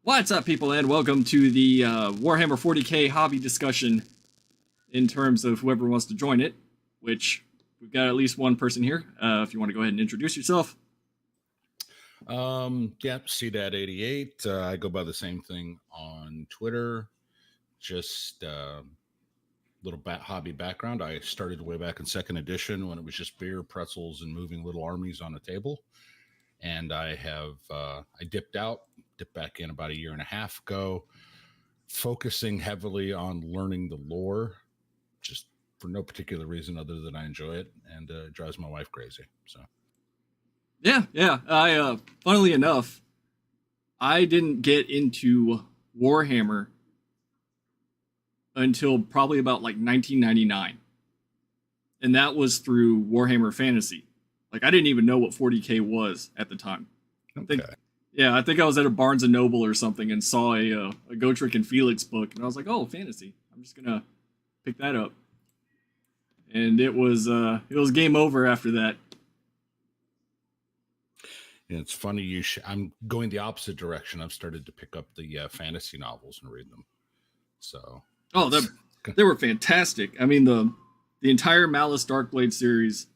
What's up, people, and welcome to the Warhammer 40K hobby discussion in terms of whoever wants to join it, which we've got at least one person here. If you want to go ahead and introduce yourself. Yeah, CDAD88. I go by the same thing on Twitter. Just little hobby background. I started way back in second edition when it was just beer, pretzels, and moving little armies on a table. And I dipped back in about a year and a half ago, focusing heavily on learning the lore, just for no particular reason other than I enjoy it, and it drives my wife crazy. So, yeah. I funnily enough, I didn't get into Warhammer until probably about like 1999, and that was through Warhammer Fantasy. Like, I didn't even know what 40K was at the time. okay. I think I was at a Barnes & Noble or something and saw a Gotrek and Felix book, and I was like, oh, fantasy. I'm just going to pick that up. And it was game over after that. Yeah, it's funny. I'm going the opposite direction. I've started to pick up the fantasy novels and read them. So, they were fantastic. I mean, the entire Malice Darkblade series,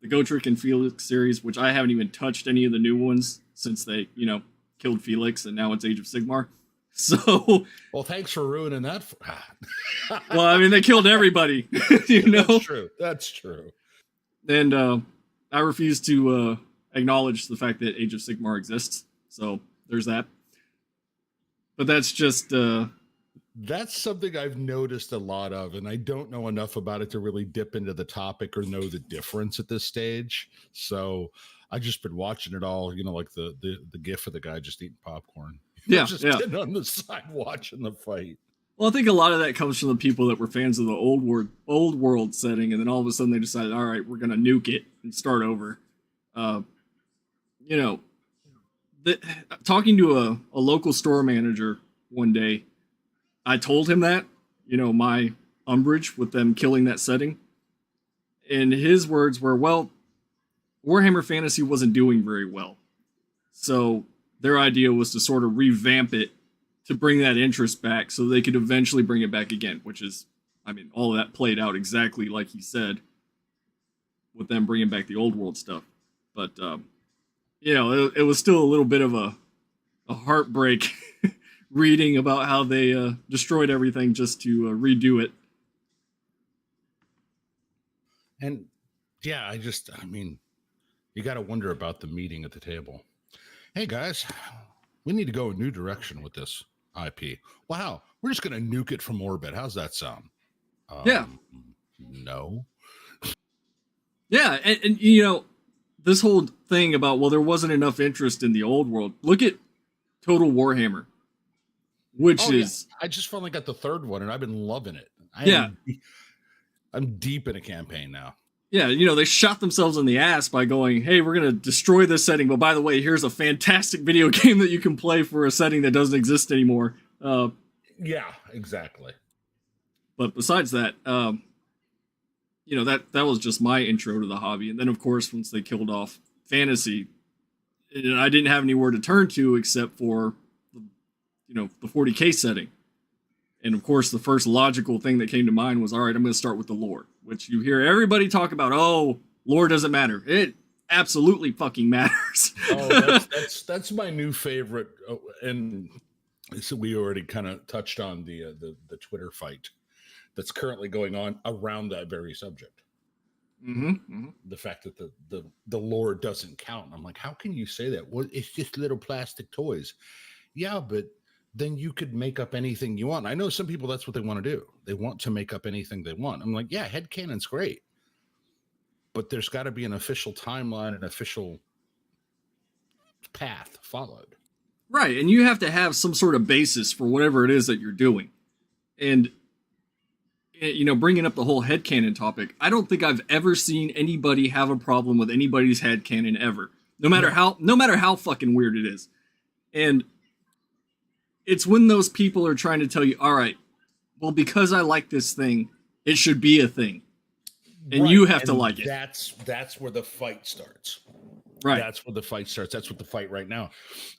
the Gotrek and Felix series, which I haven't even touched any of the new ones since they, killed Felix, and now it's Age of Sigmar. So, well, thanks for ruining that. Well, I mean, they killed everybody, That's true. And I refuse to acknowledge the fact that Age of Sigmar exists. So there's that. But that's just that's something I've noticed a lot of, and I don't know enough about it to really dip into the topic or know the difference at this stage. So I've just been watching it all, like the gif of the guy just eating popcorn. Sitting on the side watching the fight. Well, I think a lot of that comes from the people that were fans of the old world setting, and then all of a sudden they decided, all right, we're going to nuke it and start over. Talking to a local store manager one day, I told him that, my umbrage with them killing that setting. And his words were, well, Warhammer Fantasy wasn't doing very well. So their idea was to sort of revamp it to bring that interest back so they could eventually bring it back again, which is, I mean, all of that played out exactly like he said with them bringing back the old world stuff. But, it was still a little bit of a heartbreak reading about how they destroyed everything just to redo it. And yeah, you got to wonder about the meeting at the table. Hey guys, we need to go a new direction with this IP. Wow, we're just going to nuke it from orbit. How's that sound? No. Yeah, and this whole thing about, well, there wasn't enough interest in the old world. Look at Total Warhammer, which is... Yeah. I just finally got the third one, and I've been loving it. I'm deep in a campaign now. Yeah, they shot themselves in the ass by going, hey, we're going to destroy this setting, but by the way, here's a fantastic video game that you can play for a setting that doesn't exist anymore. Yeah, exactly. But besides that, that was just my intro to the hobby. And then, of course, once they killed off fantasy, I didn't have anywhere to turn to except for, the 40K setting. And, of course, the first logical thing that came to mind was, all right, I'm going to start with the lore, which you hear everybody talk about, oh, lore doesn't matter. It absolutely fucking matters. That's my new favorite. Oh, and so we already kind of touched on the Twitter fight that's currently going on around that very subject. Mm-hmm, mm-hmm. The fact that the lore doesn't count. I'm like, how can you say that? Well, it's just little plastic toys. Yeah, but then you could make up anything you want. I know some people, that's what they want to do. They want to make up anything they want. I'm like, yeah, headcanon's great. But there's got to be an official timeline, an official path followed. Right, and you have to have some sort of basis for whatever it is that you're doing. And, bringing up the whole headcanon topic, I don't think I've ever seen anybody have a problem with anybody's headcanon ever. No matter how fucking weird it is. And it's when those people are trying to tell you, all right, well, because I like this thing, it should be a thing. And you have to like it. That's where the fight starts. Right. That's where the fight starts. That's what the fight right now.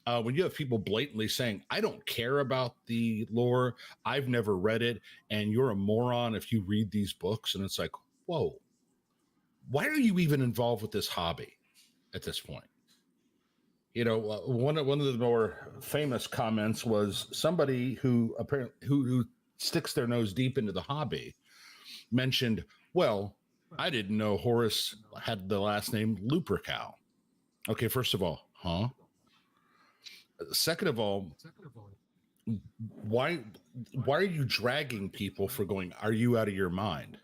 When you have people blatantly saying, I don't care about the lore, I've never read it, and you're a moron if you read these books. And it's like, whoa, why are you even involved with this hobby at this point? You know, one of the more famous comments was somebody who apparently who sticks their nose deep into the hobby mentioned, well, I didn't know Horus had the last name Lupercal. Okay, first of all, huh? Second of all, why are you dragging people for going, are you out of your mind?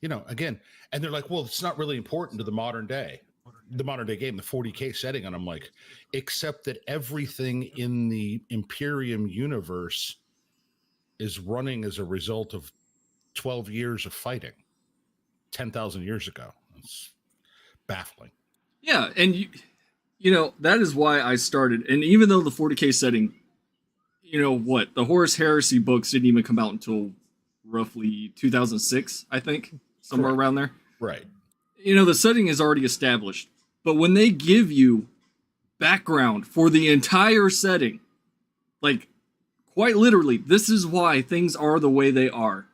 You know, again, and they're like, well, it's not really important to the modern day game, the 40K setting. And I'm like, except that everything in the Imperium universe is running as a result of 12 years of fighting 10,000 years ago. It's baffling. Yeah, and you know, that is why I started. And even though the 40K setting, you know what, the Horus Heresy books didn't even come out until roughly 2006, I think, somewhere Correct. around there. Right. You know, the setting is already established. But when they give you background for the entire setting, like, quite literally, this is why things are the way they are.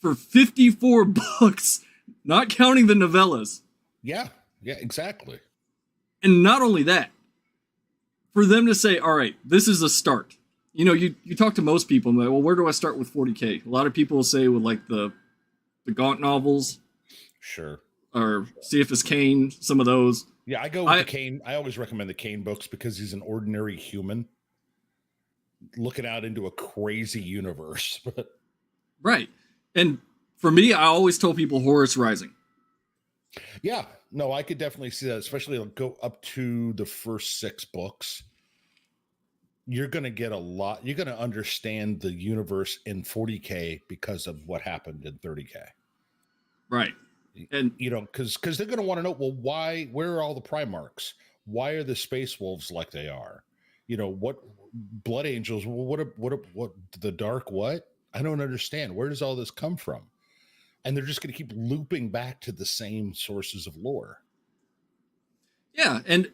For 54 books, not counting the novellas. Yeah, exactly. And not only that, for them to say, all right, this is a start. You know, you talk to most people and they're like, well, where do I start with 40K? A lot of people will say with like the Gaunt novels. Sure. Or Cephas Kane, some of those. Yeah, I go with the Kane. I always recommend the Kane books because he's an ordinary human looking out into a crazy universe. Right. And for me, I always tell people Horus Rising. Yeah, no, I could definitely see that, especially go up to the first 6 books. You're going to get a lot. You're going to understand the universe in 40K because of what happened in 30K. Right. And you know, because they're going to want to know, well, why? Where are all the Primarchs? Why are the Space Wolves like they are? You know, what Blood Angels? What the Dark? What? I don't understand. Where does all this come from? And they're just going to keep looping back to the same sources of lore. Yeah, and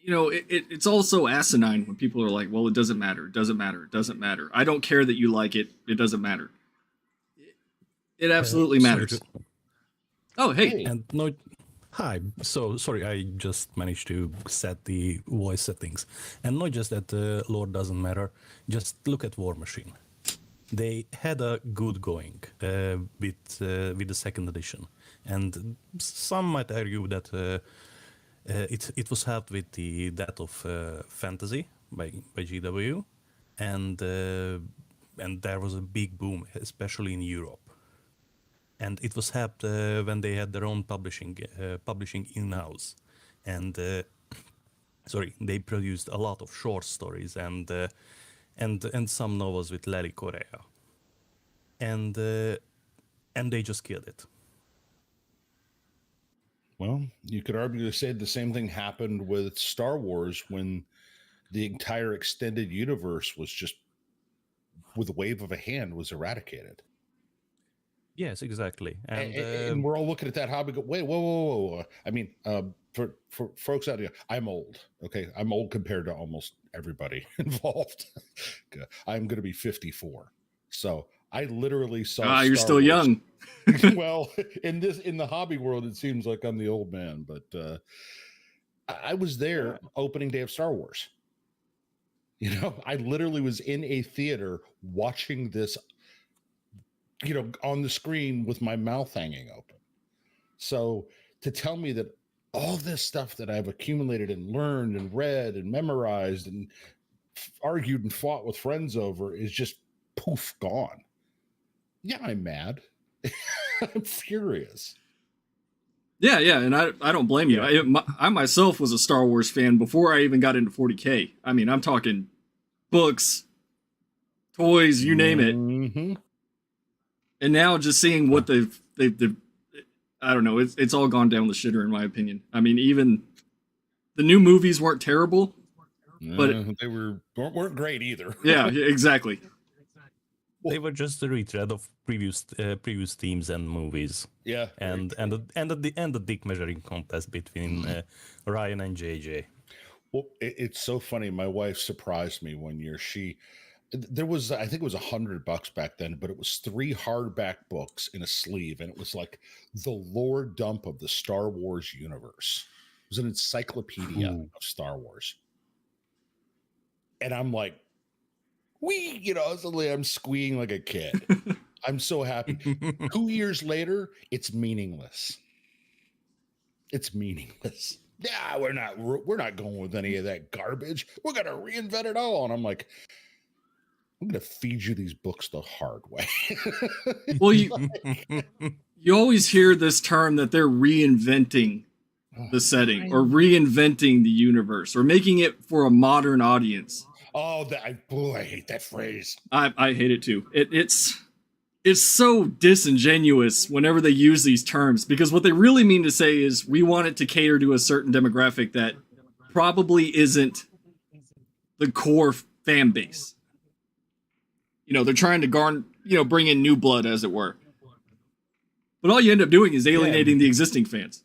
you know, it's also asinine when people are like, well, it doesn't matter. It doesn't matter. It doesn't matter. I don't care that you like it. It doesn't matter. It absolutely matters. Oh, hey. And no, hi. So sorry, I just managed to set the voice settings, and not just that the lore doesn't matter. Just look at War Machine. They had a good going with the second edition, and some might argue that it was helped with the death of fantasy by GW, and there was a big boom, especially in Europe. And it was helped when they had their own publishing in-house, and they produced a lot of short stories and some novels with Larry Correa, and they just killed it. Well, you could argue to say the same thing happened with Star Wars when the entire extended universe was just, with a wave of a hand, was eradicated. Yes, exactly. And we're all looking at that hobby. Go, wait, whoa. I mean, for folks out there, I'm old. Okay, I'm old compared to almost everybody involved. I'm going to be 54, so I literally saw. You're still young. Well, in the hobby world, it seems like I'm the old man, but I was there opening day of Star Wars. You know, I literally was in a theater watching this, you know, on the screen with my mouth hanging open. So to tell me that all this stuff that I've accumulated and learned and read and memorized and argued and fought with friends over is just poof, gone. Yeah, I'm mad. I'm furious. Yeah, and I don't blame you. I myself was a Star Wars fan before I even got into 40K. I mean, I'm talking books, toys, you name it. Mm-hmm. And now just seeing what they've I don't know, it's all gone down the shitter in my opinion. I mean, even the new movies weren't terrible, but they weren't great either. Yeah, exactly. They were just a retread of previous themes and movies. Yeah, and the dick measuring contest between Ryan and JJ. well, it's so funny. My wife surprised me one year. There was, I think it was $100 back then, but it was 3 hardback books in a sleeve, and it was like the lore dump of the Star Wars universe. It was an encyclopedia of Star Wars, and I'm like, suddenly I'm squeeing like a kid. I'm so happy. 2 years later, it's meaningless. It's meaningless. Yeah, we're not going with any of that garbage. We're gonna reinvent it all, and I'm like, I'm going to feed you these books the hard way. Well, you always hear this term that they're reinventing the setting or reinventing the universe or making it for a modern audience. Oh, I hate that phrase. I hate it too. It's so disingenuous whenever they use these terms, because what they really mean to say is we want it to cater to a certain demographic that probably isn't the core fan base. They're trying to bring in new blood, as it were. But all you end up doing is alienating the existing fans.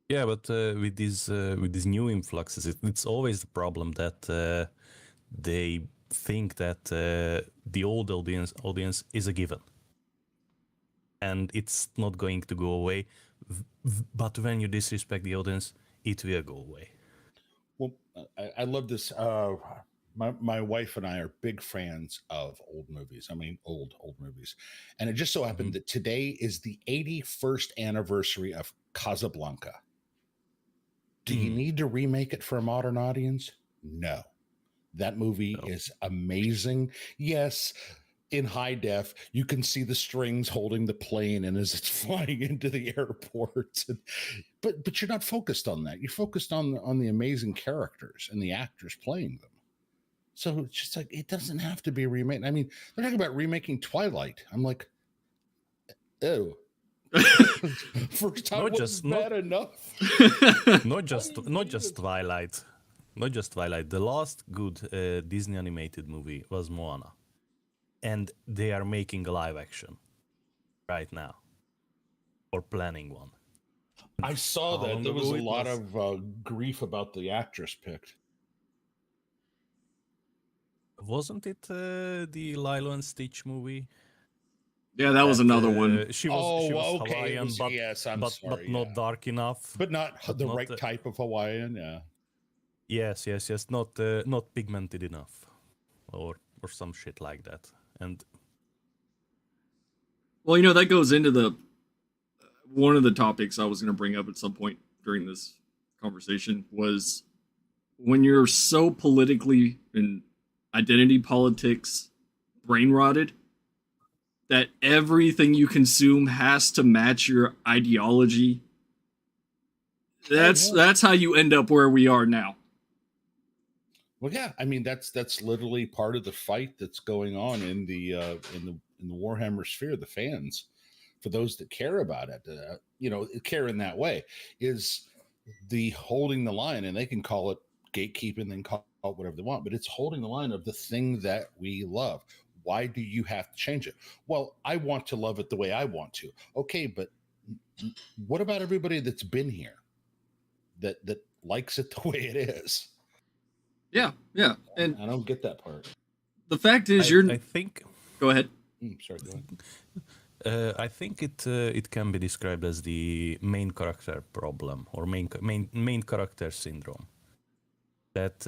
Yeah, but with these new influxes, it's always the problem that they think that the old audience is a given, and it's not going to go away. But when you disrespect the audience, it will go away. Well, I love this. My wife and I are big fans of old movies. I mean, old movies. And it just so happened that today is the 81st anniversary of Casablanca. Do you need to remake it for a modern audience? No. That movie is amazing. Yes, in high def, you can see the strings holding the plane and as it's flying into the airport. But you're not focused on that. You're focused on the amazing characters and the actors playing them. So it's just like, it doesn't have to be remade. I mean, they're talking about remaking Twilight. I'm like, ew. First time wasn't bad enough. Not just Twilight. Not just Twilight. The last good Disney animated movie was Moana. And they are making a live action right now. Or planning one. I saw that. There was a lot of grief about the actress picked. Wasn't it the Lilo and Stitch movie? Yeah, that was another one. She was okay. Hawaiian, but not dark enough. But not the right type of Hawaiian, yeah. Yes. Not pigmented enough, or some shit like that. And well, that goes into one of the topics I was going to bring up at some point during this conversation was when you're so politically and identity politics brain rotted that everything you has to match your ideology. That's how you end up where we are now. Well, yeah, I mean that's literally part of the fight that's going on in the Warhammer sphere. The fans, for those that care about it, care in that way, is the holding the line, and they can call it gatekeeping, then call it whatever they want, but it's holding the line of the thing that we love. Why do you have to change it? Well, I want to love it the way I want to. Okay, but what about everybody that's been here that likes it the way it is? Yeah. And I don't get that part. The fact is, I think. Go ahead. Sorry, go ahead. I think it can be described as the main character problem or main character syndrome. That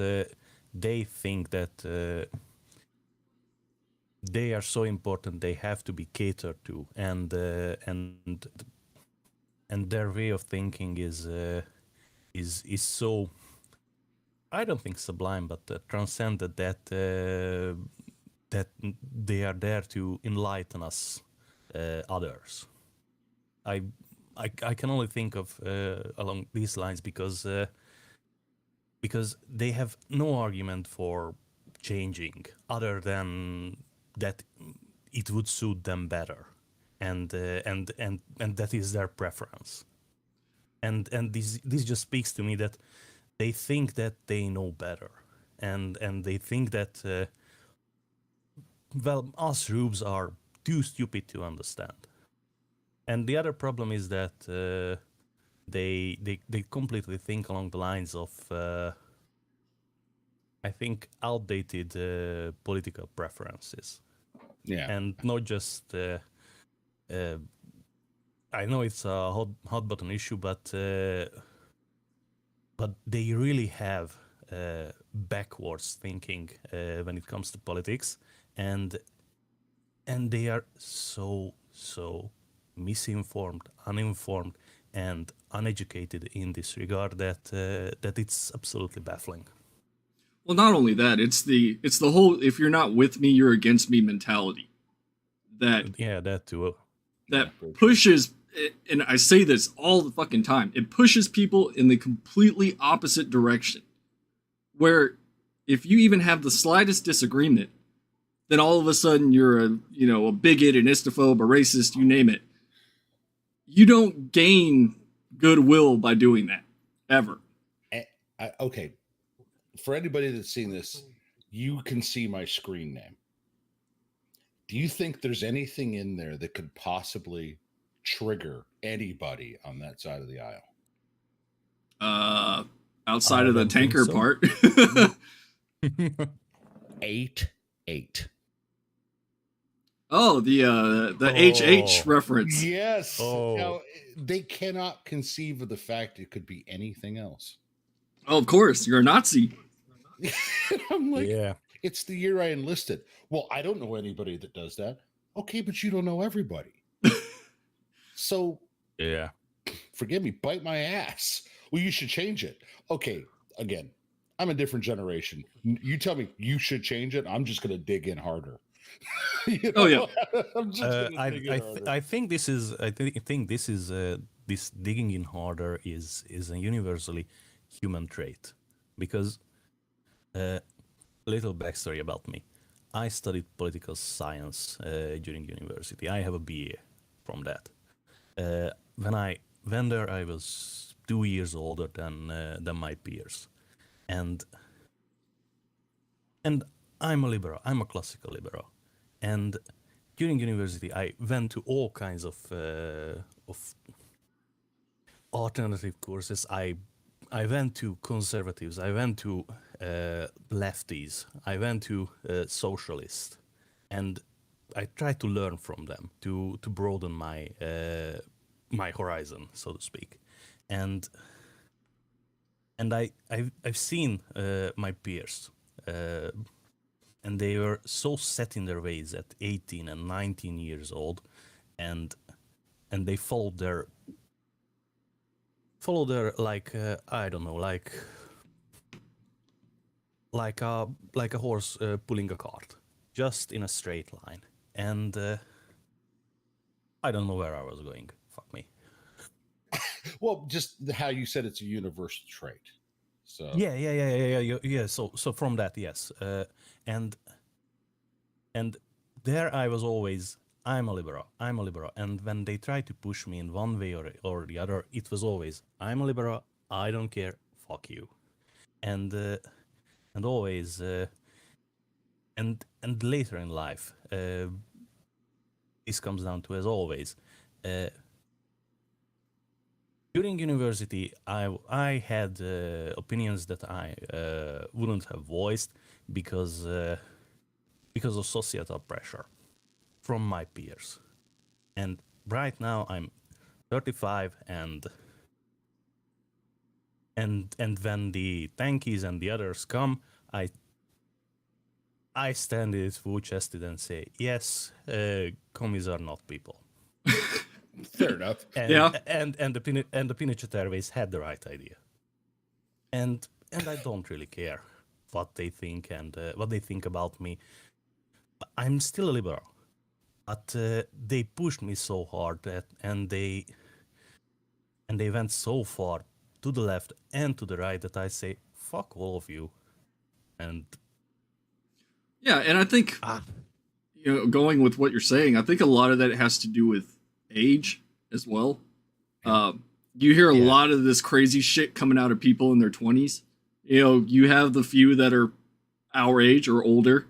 they think that they are so important, they have to be catered to, and their way of thinking is so, I don't think sublime, but transcended that they are there to enlighten us, others. I can only think of along these lines because they have no argument for changing other than that it would suit them better, and that is their preference. And this just speaks to me that they think that they know better, and they think that well, us rubes are too stupid to understand. And the other problem is that they completely think along the lines of I think outdated political preferences, Yeah. and not just. I know it's a hot button issue, but they really have backwards thinking when it comes to politics, and they are so misinformed, uninformed, and uneducated in this regard that that it's absolutely baffling. Well, not only that, it's the whole "if you're not with me, you're against me" mentality that Yeah, that too. pushes. And I say this all the fucking time. It pushes people in the completely opposite direction. Where if you even have the slightest disagreement, then all of a sudden you're a bigot, an istophobe, a racist, you name it. You don't gain goodwill by doing that ever. Okay, for anybody that's seen this, you can see my screen name. Do you think there's anything in there that could possibly trigger anybody on that side of the aisle? Outside of the tanker part. 8-8. Oh, the HH reference. Yes. Oh. Now, they cannot conceive of the fact it could be anything else. Oh, of course, you're a Nazi. I'm like, Yeah. It's the year I enlisted. Well, I don't know anybody that does that. Okay, but you don't know everybody. So, Yeah. forgive me, bite my ass. Well, you should change it. Okay, again, I'm a different generation. You tell me you should change it. I'm just going to dig in harder. Oh, yeah. I'm just gonna dig in harder. I think this is this digging in harder is a universally human trait, because little backstory about me. I studied political science during university. I have a BA from that. When I went there, I was 2 years older than my peers, and I'm a liberal. I'm a classical liberal, and during university, I went to all kinds of alternative courses. I went to conservatives. I went to lefties. I went to socialists, and I tried to learn from them to broaden my my horizon, so to speak, and I've seen my peers, and they were so set in their ways at 18 and 19 years old, and they followed their like I don't know, like a horse pulling a cart, just in a straight line, and I don't know where I was going. Fuck me. Well, just how you said it's a universal trait. So Yeah. So from that, yes, and there I was always, I'm a liberal, and when they tried to push me in one way or the other, it was always, I'm a liberal, I don't care, fuck you, and always, and later in life, this comes down to, as always, during university, I had opinions that I wouldn't have voiced because of societal pressure from my peers. And right now I'm 35, and when the tankies and the others come, I stand it full-chested and say, yes, commies are not people. fair enough. And, Yeah. and the Pinochet Airways had the right idea. And I don't really care what they think and what they think about me. I'm still a liberal, but they pushed me so hard and they went so far to the left and to the right that I say, fuck all of you. And Yeah, and I think going with what you're saying, I think a lot of that has to do with age as well. You hear a lot of this crazy shit coming out of people in their 20s. You have the few that are our age or older.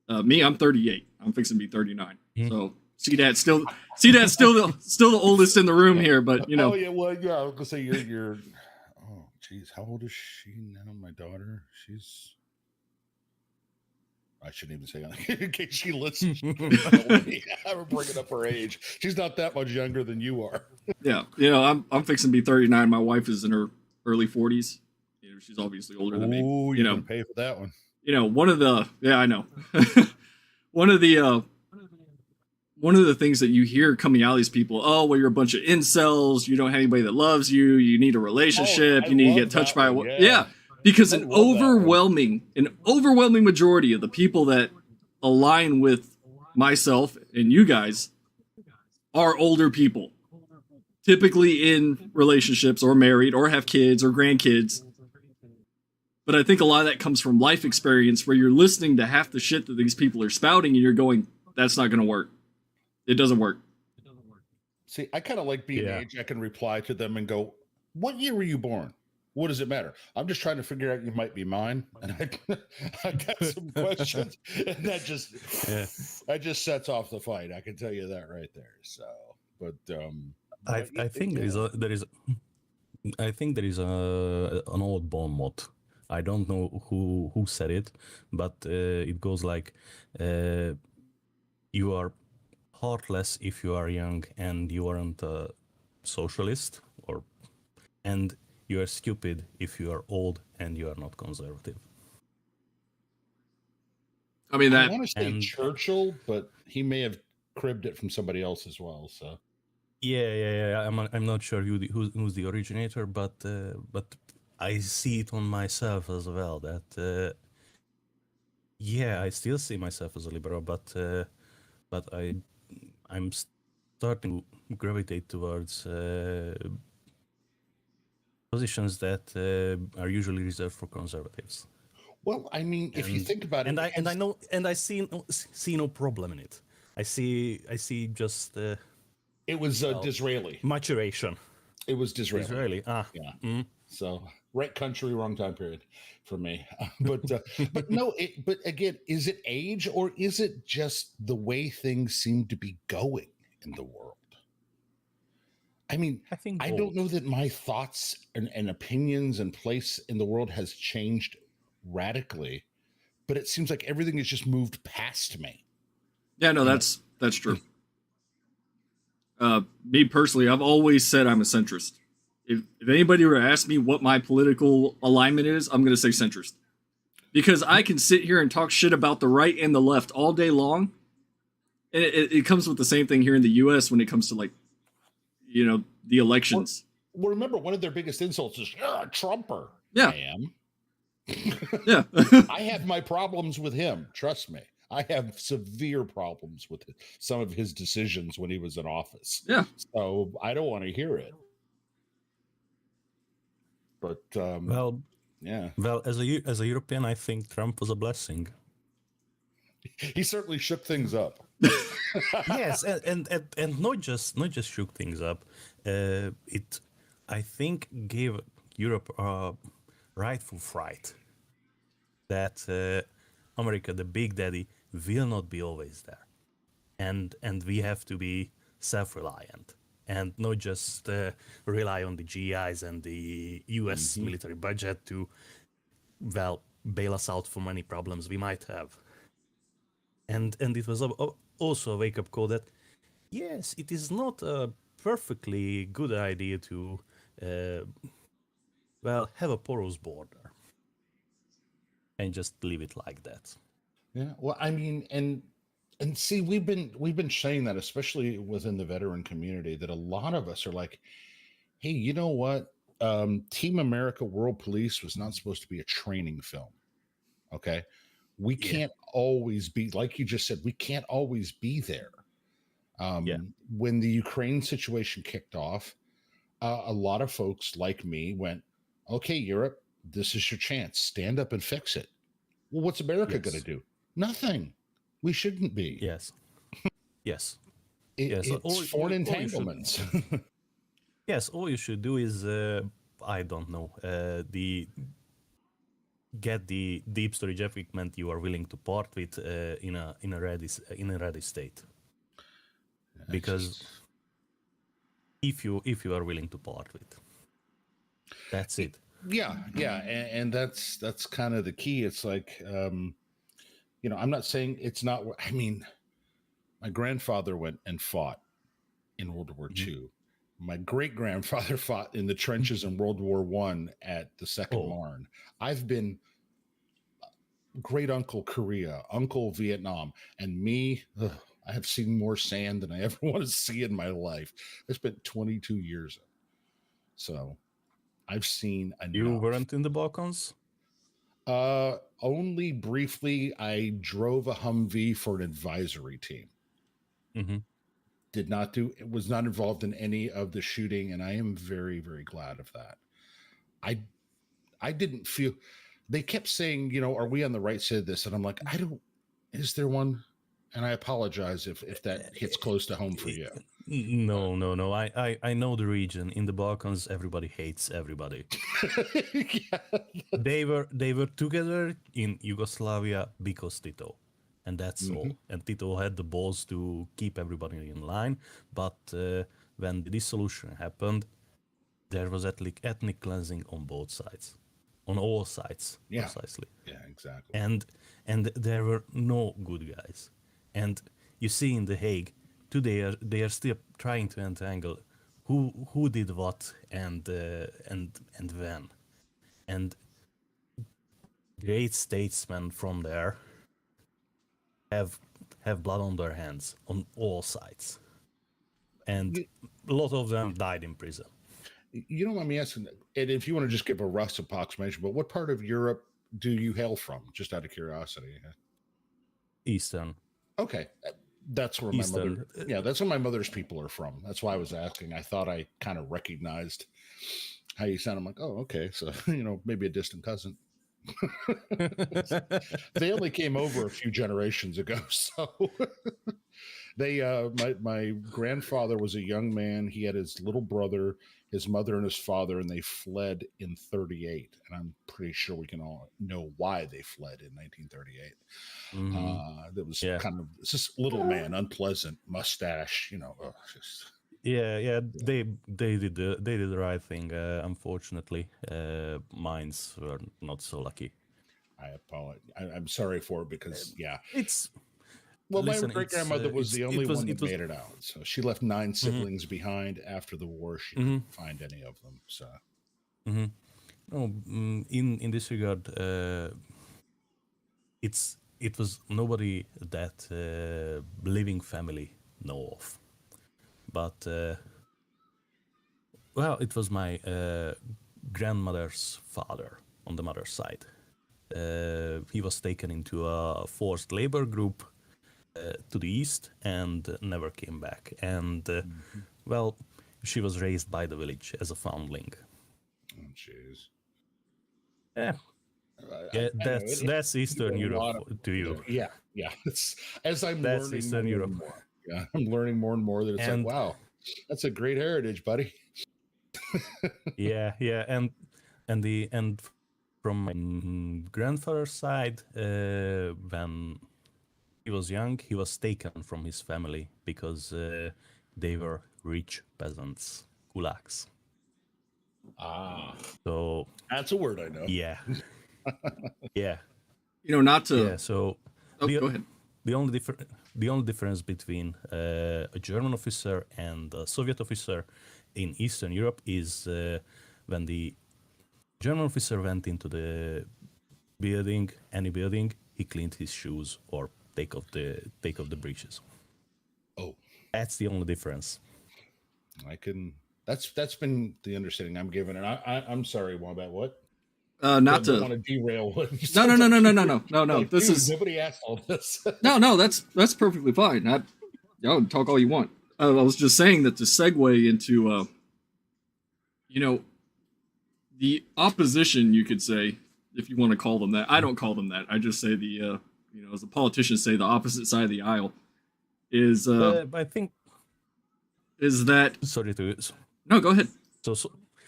Me, I'm 38. I'm fixing to be 39. Mhm. So see, that's still the oldest in the room here. But you know, Oh yeah, well, yeah. I was gonna say you're. Oh, geez, how old is she now? My daughter. She's. I shouldn't even say that in case she listens. I would bring it up her age. She's not that much younger than you are. yeah, you know, I'm fixing to be 39. My wife is in her early 40s. You know, she's obviously older than me. Oh, You you're know, gonna pay for that one. you know, I know. one of the one of the things that you hear coming out of these people, oh, well, you're a bunch of incels. You don't have anybody that loves you. You need a relationship. I You need to love get touched that by one, a yeah. because I an love that overwhelming majority of the people that align with myself and you guys are older people, typically in relationships or married or have kids or grandkids. But I think a lot of that comes from life experience where you're listening to half the shit that these people are spouting and you're going, that's not going to work. It doesn't work. See, I kind of like being Yeah. age. I can reply to them and go, "What year were you born? What does it matter? I'm just trying to figure out you might be mine." And I got some questions, and that just sets off the fight. I can tell you that right there. So, but I think there is an old bomb mod. I don't know who said it, but it goes like, you are heartless if you are young and you aren't a socialist, and you are stupid if you are old and you are not conservative. I mean, I that want to say and- Churchill, but he may have cribbed it from somebody else as well. So Yeah. I'm not sure who's the originator, but I see it on myself as well. That I still see myself as a liberal, but I'm starting to gravitate towards positions that are usually reserved for conservatives. well, I mean, if you think about it, I see no problem in it. I see just it was Disraeli. maturation. It was Disraeli. Israeli. Yeah. So right country, wrong time period for me. But no, but again, is it age or is it just the way things seem to be going in the world? I mean, I think I don't know that my thoughts and opinions and place in the world has changed radically, but it seems like everything has just moved past me. yeah, no, that's true. Me personally, I've always said I'm a centrist. If anybody were to ask me what my political alignment is, I'm going to say centrist. Because I can sit here and talk shit about the right and the left all day long. And it comes with the same thing here in the U.S. when it comes to, like, you know, the elections. Well, remember, one of their biggest insults is, "You're a Trumper." Yeah. I am. Yeah. I have my problems with him. Trust me. I have severe problems with some of his decisions when he was in office. Yeah. So I don't want to hear it. But yeah, well, as a European, I think Trump was a blessing. he certainly shook things up. Yes, and not just shook things up. It, I think, gave Europe a rightful fright that America, the big daddy, will not be always there, and we have to be self-reliant and not just rely on the GIs and the U.S. military budget to, well, bail us out from any problems we might have. And it was also a wake-up call that, yes, it is not a perfectly good idea to, have a porous border and just leave it like that. Yeah. Well, I mean, and see, we've been saying that, especially within the veteran community, that a lot of us are like, hey, you know what? Team America World Police was not supposed to be a training film. Okay. We can't always be, like you just said, we can't always be there. When the Ukraine situation kicked off, a lot of folks like me went, okay, Europe, this is your chance. Stand up and fix it. Well, what's America going to do? Nothing. We shouldn't be. Yes. Yes. It's foreign entanglements. Yes, all you should do is, I don't know, get the deep storage equipment you are willing to part with in a ready state. Because if you are willing to part with, that's it. Yeah, and that's kind of the key. It's like, I'm not saying it's not. I mean, my grandfather went and fought in World War II. My great grandfather fought in the trenches in World War I at the Second Marne. I've been great uncle Korea, uncle Vietnam, and me. I have seen more sand than I ever want to see in my life. I spent 22 years, so I've seen enough. You weren't in the Balkans? Only briefly. I drove a Humvee for an advisory team. Was not involved in any of the shooting, and I am very, very glad of that. I didn't feel. They kept saying, are we on the right side of this? And I'm like, is there one? And I apologize if that hits close to home for you. No. I know the region. In the Balkans, everybody hates everybody. They were together in Yugoslavia because Tito, and that's all. And Tito had the balls to keep everybody in line. But when the dissolution happened, there was ethnic cleansing on both sides, on all sides, precisely. Yeah, exactly. And there were no good guys. And you see in The Hague, today they are still trying to entangle who did what and when. And great statesmen from there have blood on their hands on all sides. And a lot of them died in prison. You don't mind me asking, and if you want to just give a rough approximation, but what part of Europe do you hail from, just out of curiosity? Eastern. Okay. That's where my mother, that's where my mother's people are from. That's why I was asking. I thought I kind of recognized how you sound. I'm like, oh, okay. So, maybe a distant cousin. They only came over a few generations ago. So they, my grandfather was a young man. He had his little brother, his mother, and his father, and they fled in 38. And I'm pretty sure we can all know why they fled in 1938. That was kind of just little man, unpleasant mustache, Yeah, they did the right thing. Unfortunately, mines were not so lucky. I apologize. I'm sorry for it because it's. Well, my great grandmother was the only one that made it out. So she left 9 siblings behind. After the war, she didn't find any of them. So, in this regard, it was nobody that living family know of, but it was my grandmother's father on the mother's side. He was taken into a forced labor group to the east and never came back. And she was raised by the village as a foundling. Oh, jeez. That's Eastern Europe to you. Yeah. It's, as I'm learning Eastern Europe. More. Yeah, I'm learning more and more that it's like, wow, that's a great heritage, buddy. yeah, and from my grandfather's side, when he was young, he was taken from his family because they were rich peasants, kulaks. So that's a word I know. Yeah. Yeah. Not to. Yeah. So go ahead. The only difference between a German officer and a Soviet officer in Eastern Europe is when the German officer went into the building, any building, he cleaned his shoes or take off the breeches. Oh, that's the only difference. That's been the understanding I'm given, and I'm sorry, Wombat. What? Not to want to derail. No. Like, this dude, is nobody asked all this. no. That's perfectly fine. Y'all talk all you want. I was just saying that to segue into, the opposition, you could say, if you want to call them that. I don't call them that. I just say the, as the politicians say, the opposite side of the aisle is. I think is that. Sorry to. No, go ahead. So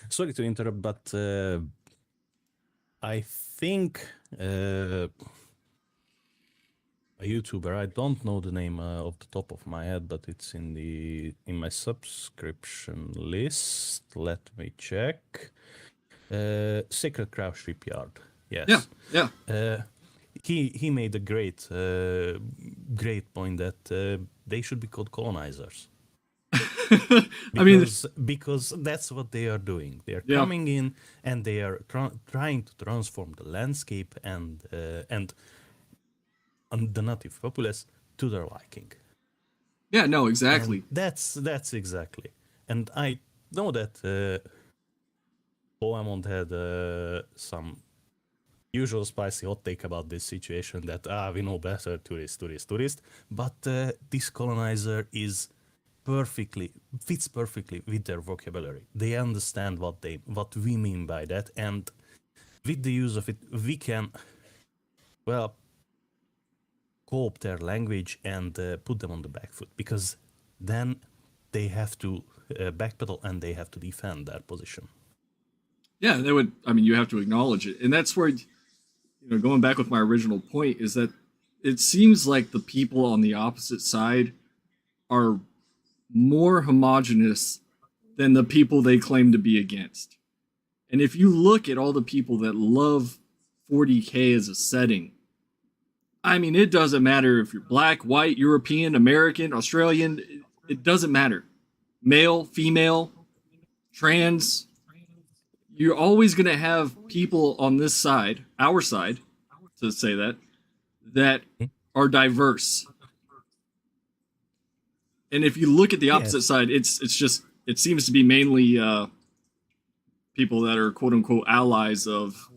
sorry to interrupt, but I think a YouTuber. I don't know the name off the top of my head, but it's in my subscription list. Let me check. Sacred Cow Shipyard. Yes. Yeah. He made a great point that they should be called colonizers. I mean, Because that's what they are doing. They are Yeah. coming in and they are trying to transform the landscape and the native populace to their liking. yeah, no, exactly. And that's exactly. And I know that Bohemond had some usual spicy hot take about this situation that we know better, tourist. But this colonizer is fits perfectly with their vocabulary. They understand what we mean by that, and with the use of it, we can co-opt their language and put them on the back foot, because then they have to backpedal and they have to defend their position. Yeah, they would. I mean, you have to acknowledge it, and that's where, going back with my original point, is that it seems like the people on the opposite side are more homogenous than the people they claim to be against. And if you look at all the people that love 40K as a setting, I mean, it doesn't matter if you're black, white, European, American, Australian, it doesn't matter. Male, female, trans, you're always going to have people on this side, our side, to say that are diverse. And if you look at the opposite side, it's just, it seems to be mainly people that are quote unquote allies of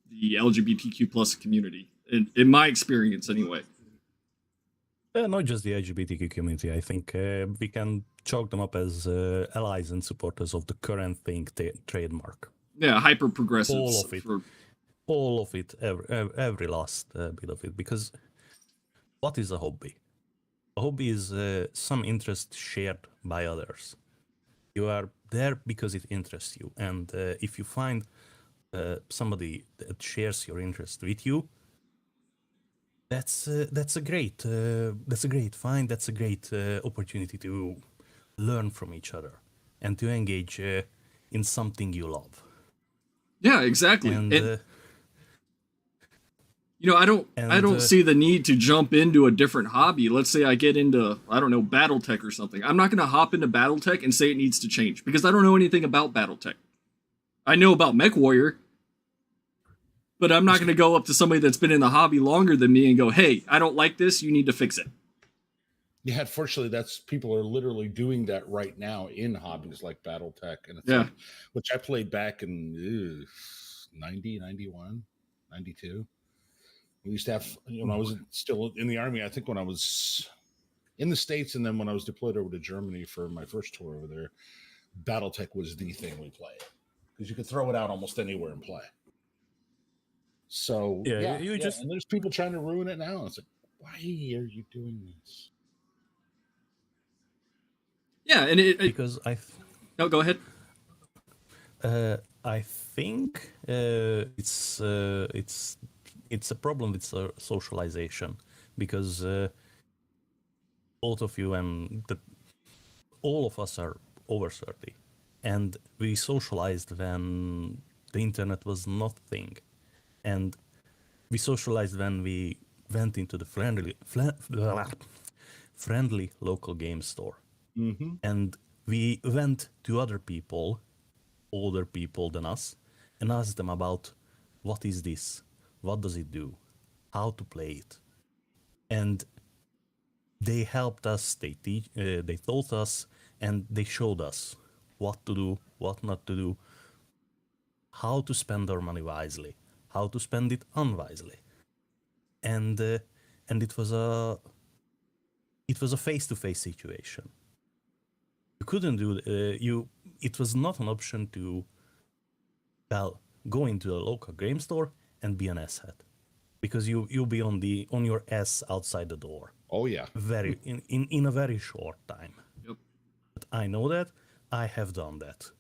the LGBTQ plus community, in my experience anyway. Not just the LGBTQ community. I think we can chalk them up as allies and supporters of the current thing trademark. Yeah, hyper progressives. All of it, every last bit of it. Because what is a hobby? A hobby is some interest shared by others. You are there because it interests you, and if you find somebody that shares your interest with you, that's a great find. That's a great opportunity to learn from each other and to engage in something you love. Yeah, exactly. And I don't see the need to jump into a different hobby. Let's say I get into, I don't know, BattleTech or something. I'm not going to hop into BattleTech and say it needs to change, because I don't know anything about BattleTech. I know about MechWarrior, but I'm not going to go up to somebody that's been in the hobby longer than me and go, hey, I don't like this, you need to fix it. Yeah, unfortunately, people are literally doing that right now in hobbies like BattleTech. And it's like, which I played back in 90, 91, 92. We used to have, when I was still in the Army, I think when I was in the States, and then when I was deployed over to Germany for my first tour over there, BattleTech was the thing we played, because you could throw it out almost anywhere and play. So, and there's people trying to ruin it now. It's like, why are you doing this? Yeah, and because no, go ahead. I think it's a problem with socialization, because both of you and all of us are over 30, and we socialized when the internet was nothing, and we socialized when we went into the friendly local game store. Mm-hmm. And we went to other people, older people than us, and asked them about, what is this? What does it do? How to play it? And they helped us, they taught us, and they showed us what to do, what not to do, how to spend our money wisely, how to spend it unwisely. And it was a face-to-face situation. You couldn't do it was not an option to go into a local game store and be an asshat, because you'll be on your ass outside the door. Oh yeah, in a very short time. Yep. But I know that I have done that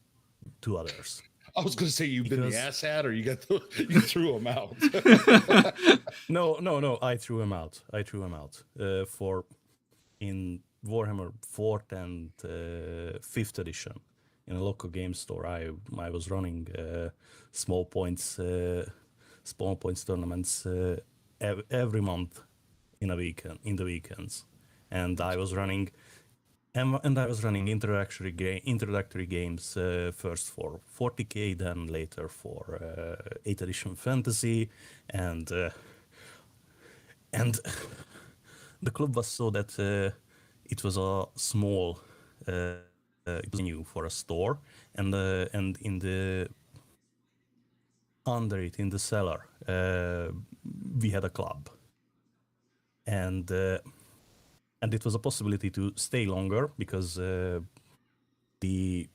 to others. I was going to say you've been the Because- asshat, or you threw him out. No. I threw him out. For in Warhammer 4th and 5th edition in a local game store. I was running small points tournaments every month in the weekends, and I was running. And I was running introductory games first for 40K, then later for 8th edition fantasy, and the club was so that it was a small, it was new for a store, and in the under it in the cellar we had a club, and it was a possibility to stay longer because the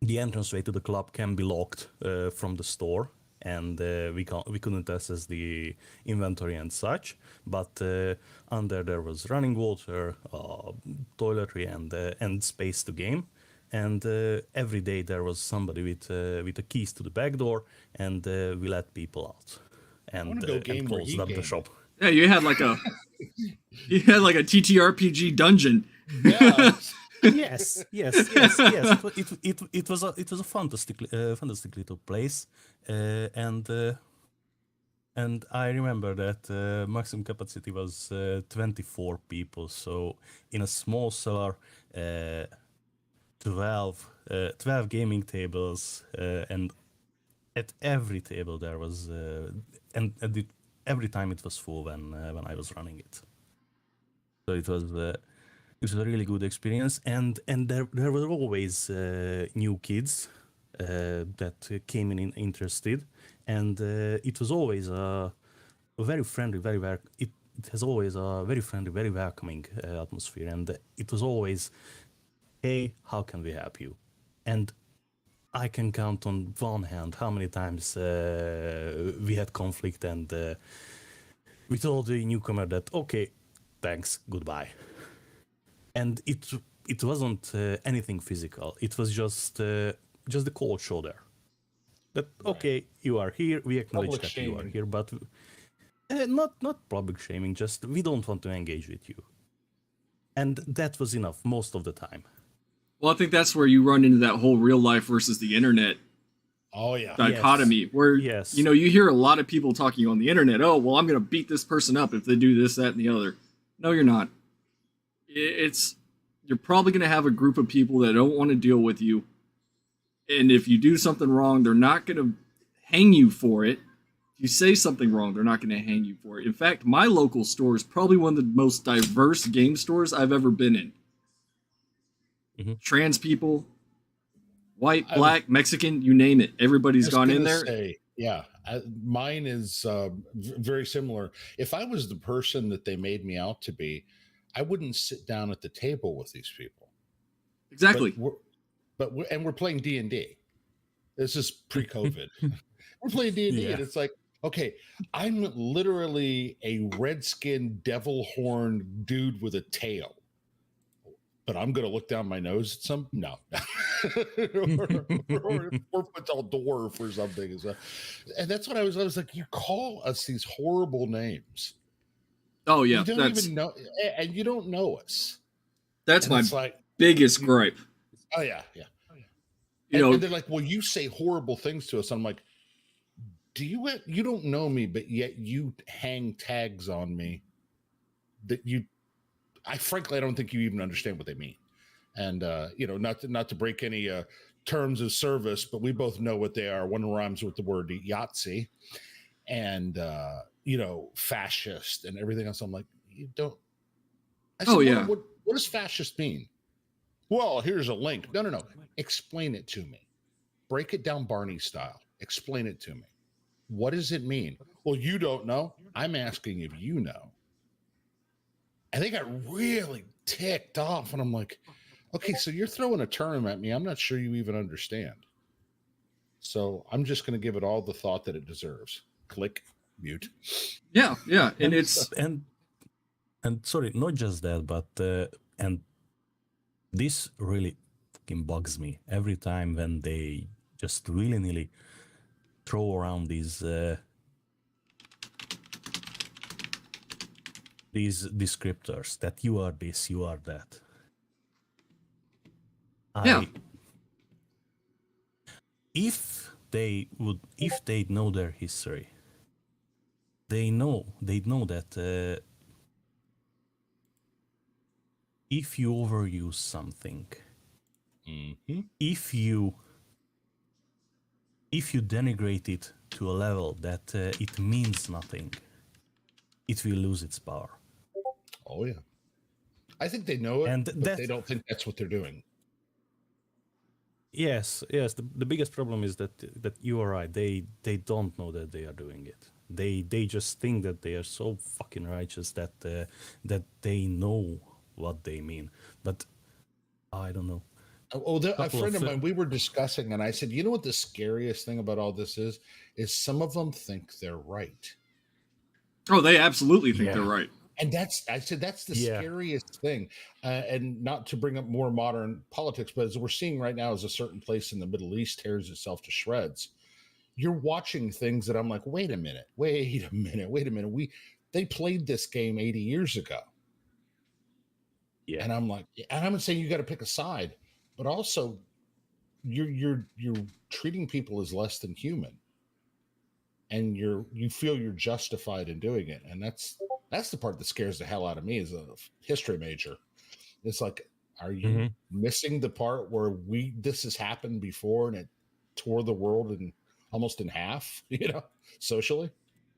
entranceway to the club can be locked from the store, and we couldn't access the inventory and such. But under there was running water, toiletry, and space to game. And every day there was somebody with the keys to the back door, and we let people out and closed up the shop. Yeah, you had like a TTRPG dungeon. Yeah. yes. It was a fantastic little place, and I remember that maximum capacity was 24 people. So in a small cellar, 12 gaming tables, and at every table there was every time it was full when I was running it. So it was a really good experience, and there were always new kids that came in interested, and it was always a very friendly, it has always a very friendly, very welcoming atmosphere, and it was always, hey, how can we help you? And I can count on one hand how many times we had conflict, and we told the newcomer that, okay, thanks, goodbye. And it wasn't anything physical. It was just the cold shoulder. That okay, you are here. We acknowledge Public that shaming. you are here, but not public shaming. Just we don't want to engage with you, and that was enough most of the time. Well, I think that's where you run into that whole real life versus the internet Oh yeah. dichotomy, where Yes. you hear a lot of people talking on the internet. Oh, well, I'm going to beat this person up if they do this, that, and the other. No, you're not. You're probably going to have a group of people that don't want to deal with you, and if you do something wrong, they're not going to hang you for it. If you say something wrong, they're not going to hang you for it. In fact, my local store is probably one of the most diverse game stores I've ever been in. Mm-hmm. Trans people, white, black, Mexican, you name it. Everybody's gone in there. Mine is very similar. If I was the person that they made me out to be, I wouldn't sit down at the table with these people. Exactly. But we're playing D&D. This is pre-COVID. We're playing D&D, and it's like, okay, I'm literally a red-skinned, devil-horned dude with a tail. But I'm going to look down my nose at some? No. or 4-foot-tall dwarf or something. And that's what I was like, you call us these horrible names. Oh, yeah. You don't even know, and you don't know us. That's and my biggest gripe. Oh, yeah. And they're like, well, you say horrible things to us. I'm like, you don't know me, but yet you hang tags on me that frankly, I don't think you even understand what they mean. And, not to break any terms of service, but we both know what they are. One rhymes with the word Yahtzee, and, fascist and everything else. I'm like, you don't. I said, what does fascist mean? Well, here's a link. No. Explain it to me. Break it down Barney style. Explain it to me. What does it mean? Well, you don't know. I'm asking if you know. And they got really ticked off. And I'm like, okay, so you're throwing a term at me I'm not sure you even understand. So I'm just going to give it all the thought that it deserves. Click, mute. Yeah. And And sorry, not just that, but and this really fucking bugs me every time when they just willy-nilly throw around these descriptors that you are this, you are that. Yeah. If they know their history, they'd know that if you overuse something, if you denigrate it to a level that it means nothing, it will lose its power. Oh yeah, I think they know it, And but they don't think that's what they're doing. Yes. The biggest problem is that you are right. They don't know that they are doing it. They just think that they are so fucking righteous that that they know what they mean. But I don't know. A friend of mine, we were discussing, and I said, you know what the scariest thing about all this is some of them think they're right. Oh, they absolutely think they're right. And that's the scariest thing. And not to bring up more modern politics, but as we're seeing right now, as a certain place in the Middle East tears itself to shreds, you're watching things that I'm like, wait a minute. They played this game 80 years ago. Yeah. And I'm like, and I'm not saying you got to pick a side, but also you're treating people as less than human. And you feel you're justified in doing it. And that's the part that scares the hell out of me as a history major. It's like, are you missing the part where this has happened before and it tore the world almost in half, socially?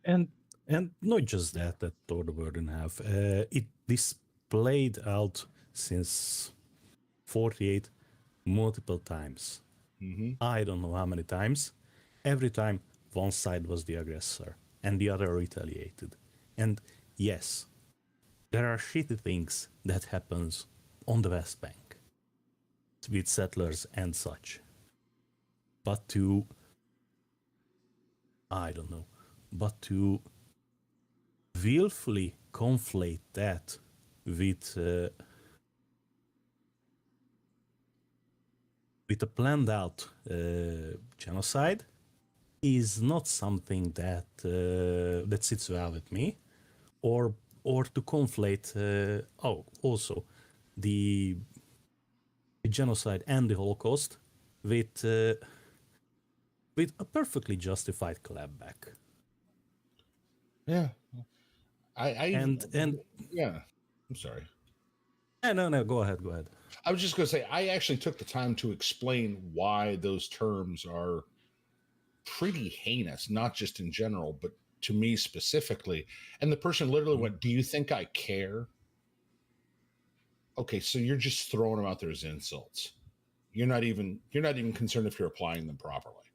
And not just that tore the world in half. This played out since 48 multiple times. I don't know how many times. Every time one side was the aggressor and the other retaliated. And yes, there are shitty things that happens on the West Bank with settlers and such. But to willfully conflate that with a planned out genocide is not something that that sits well with me, or to conflate also the genocide and the Holocaust with a perfectly justified clapback. Yeah, and yeah, I'm sorry. No, go ahead. I was just going to say, I actually took the time to explain why those terms are pretty heinous, not just in general, but to me specifically. And the person literally went, "Do you think I care?" Okay, so you're just throwing them out there as insults. You're not even concerned if you're applying them properly.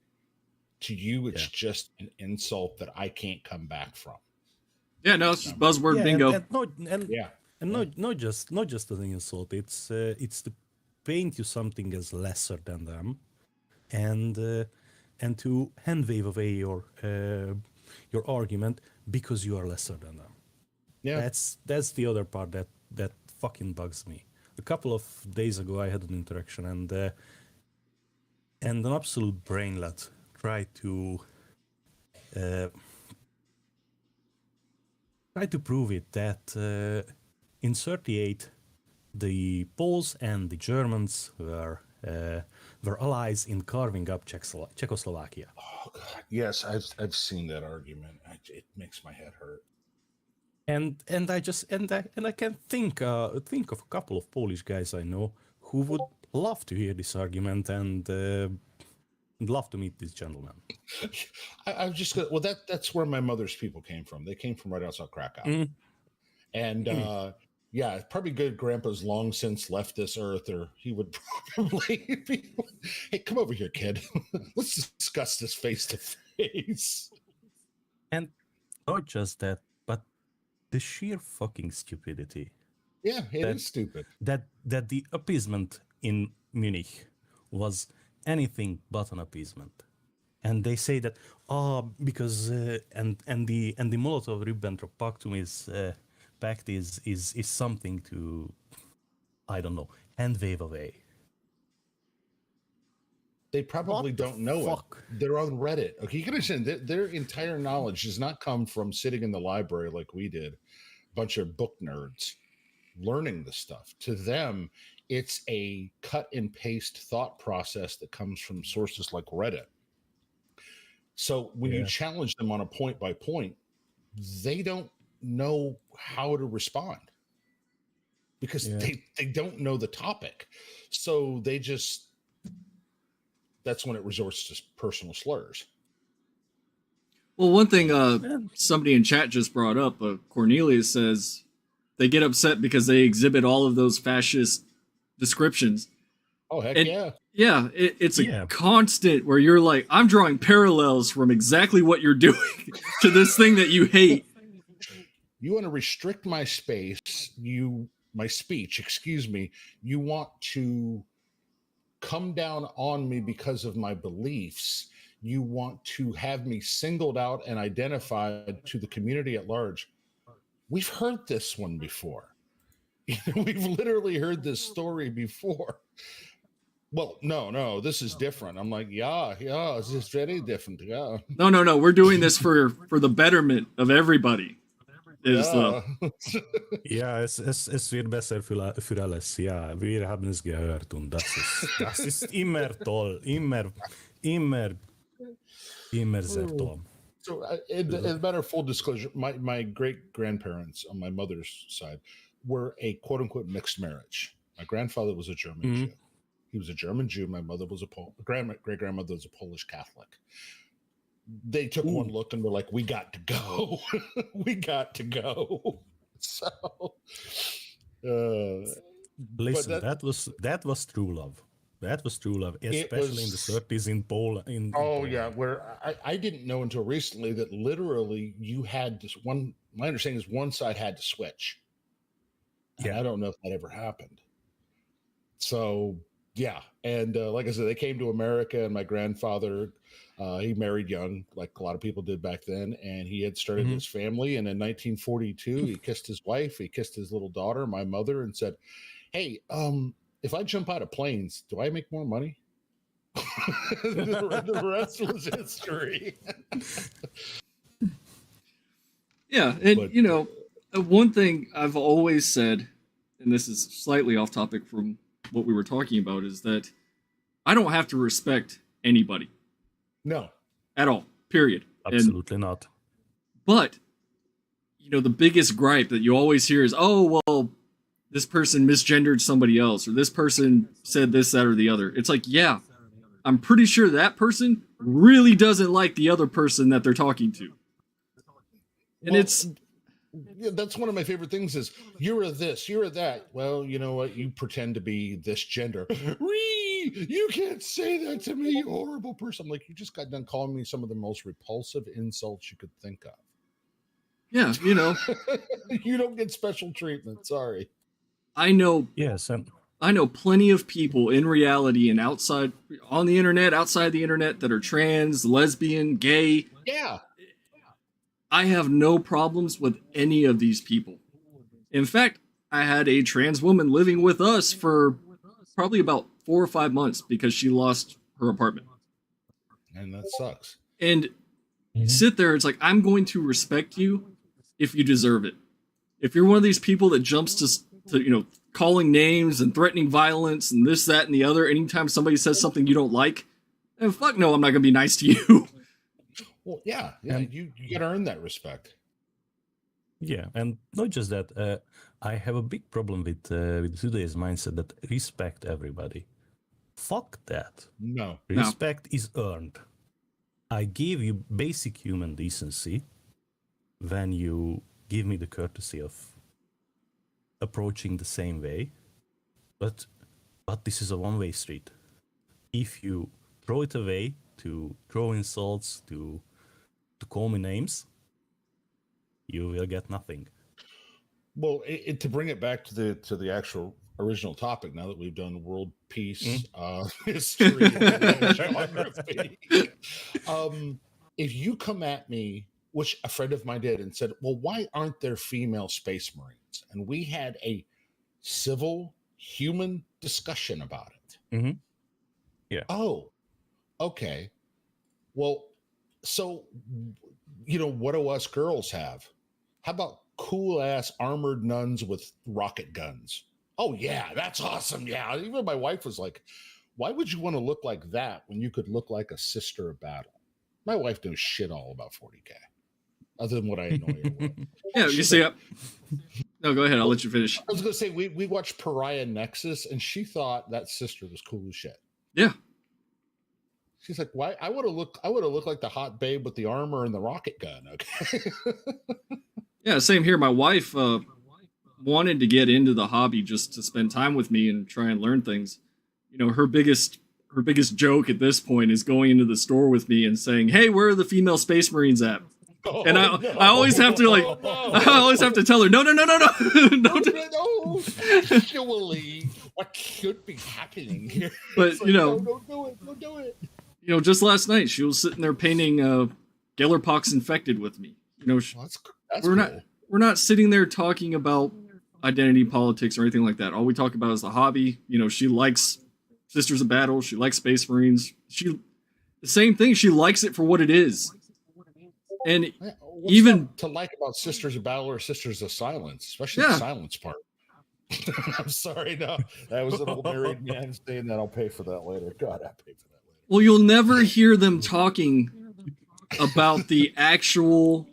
To you, it's just an insult that I can't come back from. Yeah, no, it's just buzzword bingo. Not just as an insult. It's to paint you something as lesser than them, and to hand wave away your argument because you are lesser than them. Yeah, that's the other part that fucking bugs me. A couple of days ago, I had an interaction, and an absolute brainlet tried to prove it that in '38 the Poles and the Germans were allies in carving up Czechoslovakia. Oh God, yes, I've seen that argument. It makes my head hurt. And I can think of a couple of Polish guys I know who would love to hear this argument and love to meet this gentleman. I'm just gonna, well, that's where my mother's people came from. They came from right outside Krakow, and yeah, probably good. Grandpa's long since left this earth, or he would probably be, "Hey, come over here, kid. Let's discuss this face to face." And not just that, but the sheer fucking stupidity. Yeah, it is stupid. That the appeasement in Munich was anything but an appeasement, and they say that because and the Molotov-Ribbentrop pact is something to, I don't know, hand wave away. They probably What the don't know fuck? it. They're on Reddit. Okay, you can understand their entire knowledge does not come from sitting in the library like we did, a bunch of book nerds learning the stuff. To them, it's a cut and paste thought process that comes from sources like Reddit. So when you Yeah. challenge them on a point by point, they don't know how to respond because Yeah. they don't know the topic. So they just, that's when it resorts to personal slurs. Well, one thing Yeah. somebody in chat just brought up, Cornelius says they get upset because they exhibit all of those fascist descriptions. Oh, heck And yeah. yeah, it's a Yeah. constant where you're like, I'm drawing parallels from exactly what you're doing to this thing that you hate. You want to restrict my space, my speech, excuse me. You want to come down on me because of my beliefs. You want to have me singled out and identified to the community at large. We've heard this one before. We've literally heard this story before. Well, no, this is different. I'm like, yeah, this is very different. Yeah. No, we're doing this for the betterment of everybody. Is Ja. Ja, es wird besser für alles. Ja, wir haben es gehört und das ist immer toll. Immer sehr toll. So, as a matter of full disclosure, my great grandparents on my mother's side were a quote unquote mixed marriage. My grandfather was a German Jew. He was a German Jew. My mother was a great grandmother was a Polish Catholic. They took one look and were like, "We got to go. We got to go." So, listen, that was true love. That was true love, especially in the 30s in Poland. Yeah, where I didn't know until recently that literally you had this one. My understanding is one side had to switch. And I don't know if that ever happened. So yeah, and like I said, they came to America, and my grandfather, he married young, like a lot of people did back then, and he had started his family. And in 1942, he kissed his wife, he kissed his little daughter, my mother, and said, "Hey, if I jump out of planes, do I make more money?" The rest was history. Yeah, and one thing I've always said, and this is slightly off topic from what we were talking about, is that I don't have to respect anybody. No. At all. Period. Absolutely not. But, the biggest gripe that you always hear is, oh, well, this person misgendered somebody else, or this person said this, that, or the other. It's like, yeah, I'm pretty sure that person really doesn't like the other person that they're talking to. And that's one of my favorite things is, you're a this, you're a that. Well, you know what? You pretend to be this gender. You can't say that to me, you horrible person. I'm like, you just got done calling me some of the most repulsive insults you could think of. Yeah, You don't get special treatment. Sorry. I know. Yes, I know plenty of people in reality and outside, on the internet, outside the internet, that are trans, lesbian, gay. Yeah. I have no problems with any of these people. In fact, I had a trans woman living with us for probably about 4 or 5 months because she lost her apartment. And that sucks. And you sit there, it's like, I'm going to respect you if you deserve it. If you're one of these people that jumps to calling names and threatening violence and this, that, and the other anytime somebody says something you don't like, then fuck no, I'm not going to be nice to you. Well, yeah, you got to earn that respect. Yeah, and not just that. I have a big problem with today's mindset that respect everybody. Fuck that. No. Respect is earned. I give you basic human decency when you give me the courtesy of approaching the same way, but this is a one-way street. If you throw it away to throw insults, to call me names, you will get nothing. Well, to bring it back to the actual original topic, now that we've done world peace, history, and geography, if you come at me, which a friend of mine did, and said, "Well, why aren't there female space marines?" And we had a civil, human discussion about it. Yeah. Oh, okay, well, so, you know, what do us girls have? How about cool ass armored nuns with rocket guns? Oh, yeah, that's awesome. Yeah. Even my wife was like, why would you want to look like that when you could look like a sister of battle? My wife knows shit all about 40K, other than what I annoy her with. Yeah, you see, no, go ahead. I'll let you finish. I was going to say, we watched Pariah Nexus, and she thought that sister was cool as shit. Yeah. She's like, "Why? I would have looked like the hot babe with the armor and the rocket gun." Okay. Yeah, same here. My wife wanted to get into the hobby just to spend time with me and try and learn things. You know, her biggest joke at this point is going into the store with me and saying, "Hey, where are the female Space Marines at?" And I always have to I always have to tell her, no. Actually, what should be happening here? But like, no, don't do it. You know, just last night she was sitting there painting Gellerpox Infected with me. You know, that's we're not sitting there talking about identity politics or anything like that. All we talk about is the hobby. You know, she likes Sisters of Battle. She likes Space Marines. The same thing. She likes it for what it is. And what's even to like about Sisters of Battle or Sisters of Silence, especially the silence part. I'm sorry, no, that was an old married man saying that. I'll pay for that later. God, I'll pay for that later. Well, you'll never hear them talking about the actual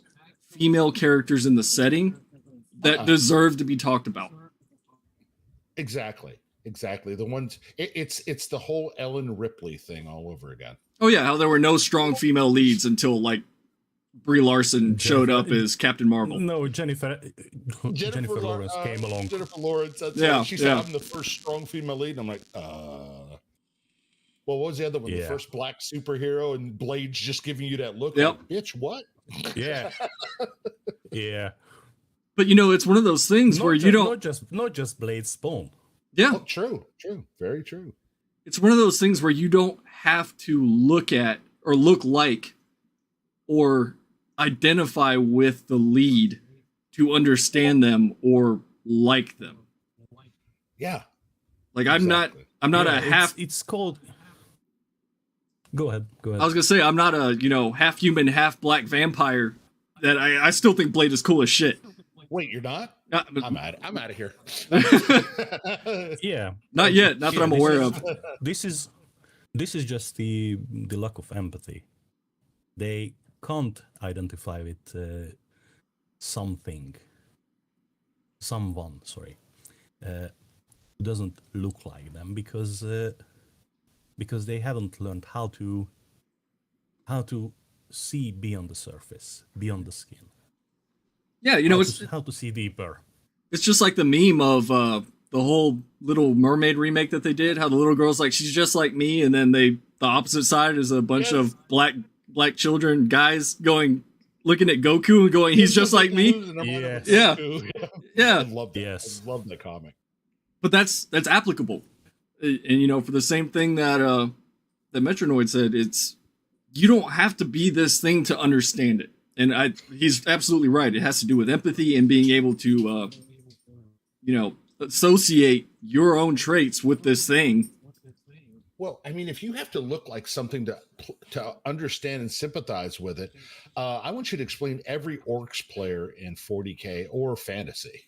female characters in the setting that deserve to be talked about. Exactly. The ones it's the whole Ellen Ripley thing all over again. Oh yeah, how there were no strong female leads until like Brie Larson showed up as Captain Marvel. No, Jennifer Lawrence came along. Jennifer Lawrence. She said, "I'm the first strong female lead." And I'm like, well, what was the other one? Yeah. The first black superhero, and Blade's just giving you that look. Yep. Like, bitch, what? Yeah. Yeah. But you know, it's one of those things where you don't not just Blade, Spawn. Yeah. Oh, true. Very true. It's one of those things where you don't have to look at or look like or identify with the lead to understand them or like them. Yeah. Like I'm not a half. It's called. Go ahead. I was gonna say I'm not a half human, half black vampire. That I still think Blade is cool as shit. Wait, you're not? I'm out of here. Yeah. Not yet. Not that I'm aware of. This is just the lack of empathy. They can't identify with someone who doesn't look like them because they haven't learned how to see beyond the surface, beyond the skin. Yeah, how to see deeper. It's just like the meme of the whole Little Mermaid remake that they did. How the little girl's like, she's just like me, and then the opposite side is a bunch of black children, guys looking at Goku and going, he's just like me. Yeah. I love that. Yes. I love the comic. But that's applicable, and for the same thing that Metronoid said, it's you don't have to be this thing to understand it. And he's absolutely right. It has to do with empathy and being able to, associate your own traits with this thing. Well, I mean, if you have to look like something to understand and sympathize with it, I want you to explain every Orcs player in 40K or Fantasy.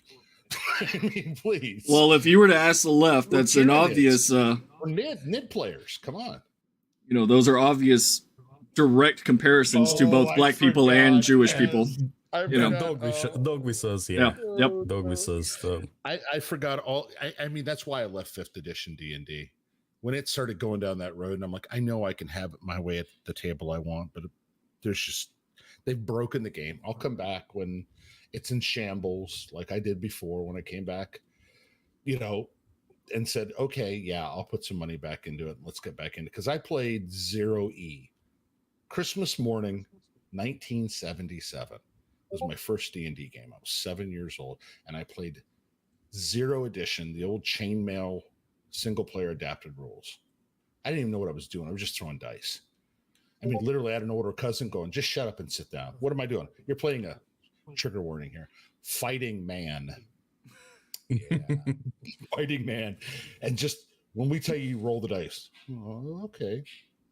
I mean, please. Well, if you were to ask the left, that's an obvious... or NID players, come on. Those are obvious direct comparisons to both black people and Jewish people. Dog whistles, yeah. Yep. Dog whistles. I forgot all. I mean, that's why I left 5th edition D&D. When it started going down that road, and I'm like, I know I can have it my way at the table I want, but they've broken the game. I'll come back when it's in shambles, like I did before when I came back, and said, okay, yeah, I'll put some money back into it. Let's get back into it. Because I played 0E. Christmas morning, 1977 was my first D&D game. I was 7 years old, and I played 0 edition, the old chainmail single-player adapted rules. I didn't even know what I was doing. I was just throwing dice. I mean, literally, I had an older cousin going, just shut up and sit down. What am I doing? You're playing a trigger warning here. Fighting man. Yeah. Fighting man. And just when we tell you roll the dice, oh, okay.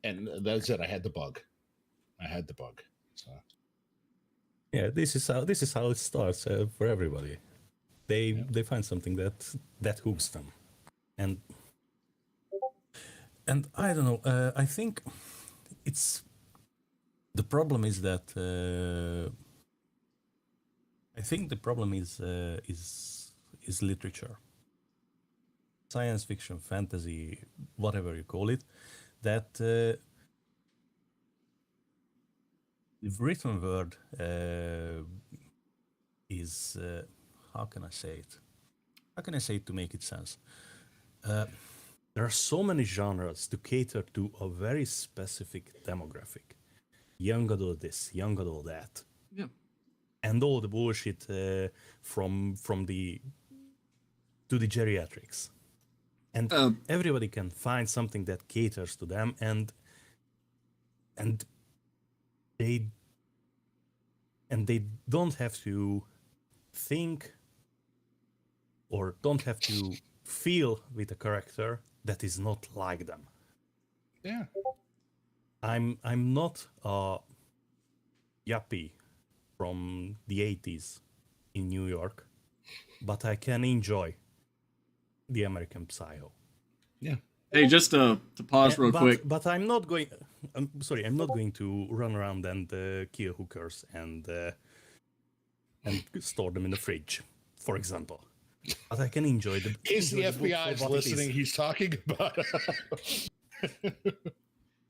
And that's it. I had the bug. So Yeah, this is how it starts for everybody. They find something that hooks them, and I don't know. I think it's the problem is that I think the problem is literature, science fiction, fantasy, whatever you call it. That the written word is how can I say it? How can I say it to make it sense? There are so many genres to cater to a very specific demographic. Young adult this, young adult that. Yeah. And all the bullshit from the to the geriatrics. And everybody can find something that caters to them, and they don't have to think or don't have to feel with a character that is not like them. yeah. I'm not a yuppie from the 80s in New York, but I can enjoy the American Psycho. Yeah. Hey, just to pause real quick. But I'm not going. I'm sorry. I'm not going to run around and kill hookers and store them in the fridge, for example. But I can enjoy the. In case the FBI is listening, he's talking about.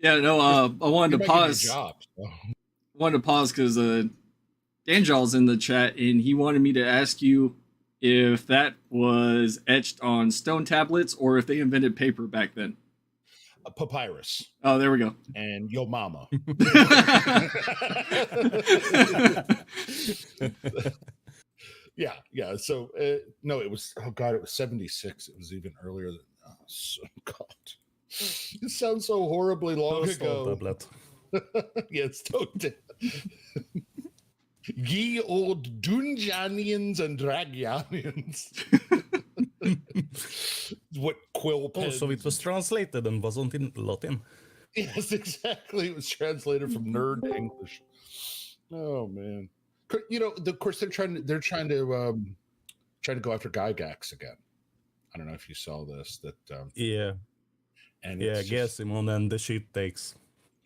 Yeah, no. I wanted to pause. Wanted to pause because Danjal's in the chat and he wanted me to ask you if that was etched on stone tablets or if they invented paper back then. Papyrus. Oh, there we go. And Yo Mama. Yeah. So, no, it was, oh God, it was 76. It was even earlier than, God. It sounds so horribly long ago. Tablet. Yes, don't. Ye old Dunjanians and Dragianians. What quill pens. Oh, so it was translated and wasn't in Latin. Yes, exactly. It was translated from nerd to English. Oh man. You know, of course they're trying to go after Gygax again. I don't know if you saw this. That yeah. And yeah, Gassimon and the shit takes.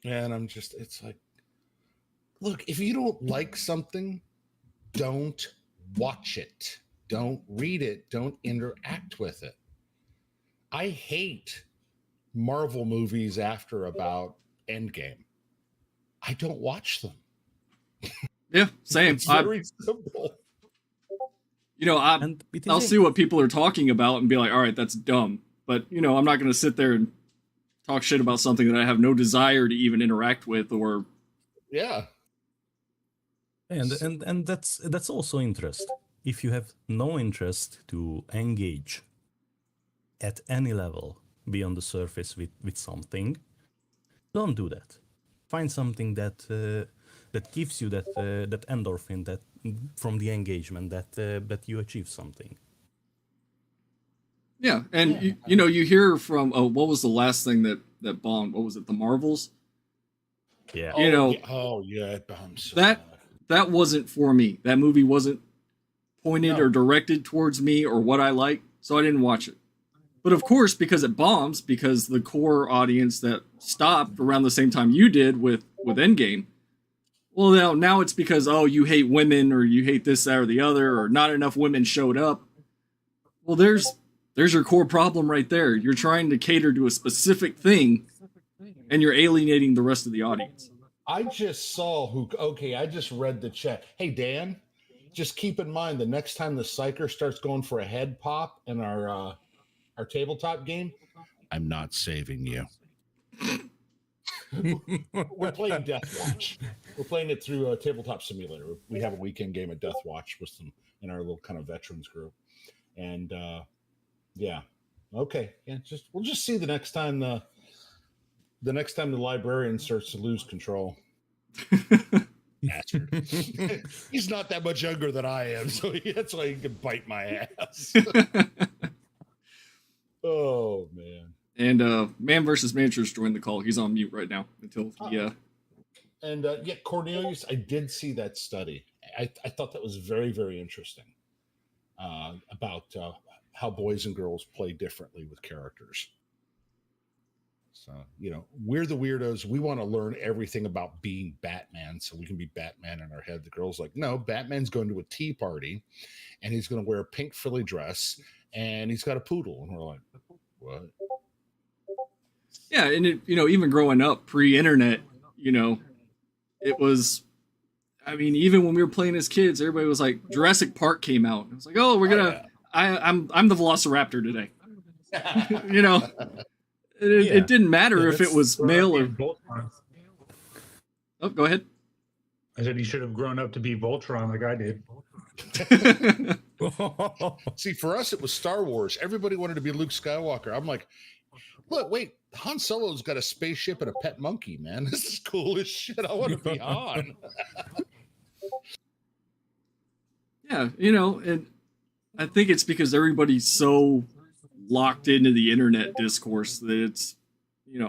And I'm just, it's like, look, if you don't like something, don't watch it. Don't read it. Don't interact with it. I hate Marvel movies after about Endgame. I don't watch them. Yeah, same. It's very simple. You know, I'll see what people are talking about and be like, all right, that's dumb. But, you know, I'm not going to sit there and talk shit about something that I have no desire to even interact with or... Yeah. And that's also interest. If you have no interest to engage at any level beyond the surface with something, don't do that. Find something that gives you that endorphin that from the engagement that you achieve something. Yeah, and you know, you hear from what was the last thing that bombed? What was it? The Marvels? Yeah. You know. It bombed. So that wasn't for me. That movie wasn't pointed or directed towards me or what I like, so I didn't watch it. But of course, because it bombs, because the core audience that stopped around the same time you did with Endgame, well, now it's because, oh, you hate women or you hate this, that, or the other, or not enough women showed up. Well, there's your core problem right there. You're trying to cater to a specific thing, and you're alienating the rest of the audience. I just saw I just read the chat. Hey, Dan, just keep in mind the next time the psyker starts going for a head pop in our tabletop game, I'm not saving you. We're playing Death Watch. We're playing it through a tabletop simulator. We have a weekend game of Death Watch with some in our little kind of veterans group. And okay. Yeah, we'll just see the next time the librarian starts to lose control. Bastard. He's not that much younger than I am, so that's why he can bite my ass. Oh man. And Man versus Manchurch joined the call. He's on mute right now until he. And yeah, Cornelius, I did see that study. I thought that was very, very interesting about how boys and girls play differently with characters. So, we're the weirdos. We want to learn everything about being Batman so we can be Batman in our head. The girl's like, no, Batman's going to a tea party and he's going to wear a pink frilly dress and he's got a poodle. And we're like, what? Yeah, and even growing up pre-internet, it was. I mean, even when we were playing as kids, everybody was like, Jurassic Park came out. It was like, oh, we're gonna. I'm the Velociraptor today. It didn't matter if it was male or. Oh, go ahead. I said you should have grown up to be Voltron like I did. See, for us, it was Star Wars. Everybody wanted to be Luke Skywalker. I'm like, look, wait, Han Solo's got a spaceship and a pet monkey, man. This is cool as shit. I want to be Han. Yeah, and I think it's because everybody's so locked into the internet discourse that it's,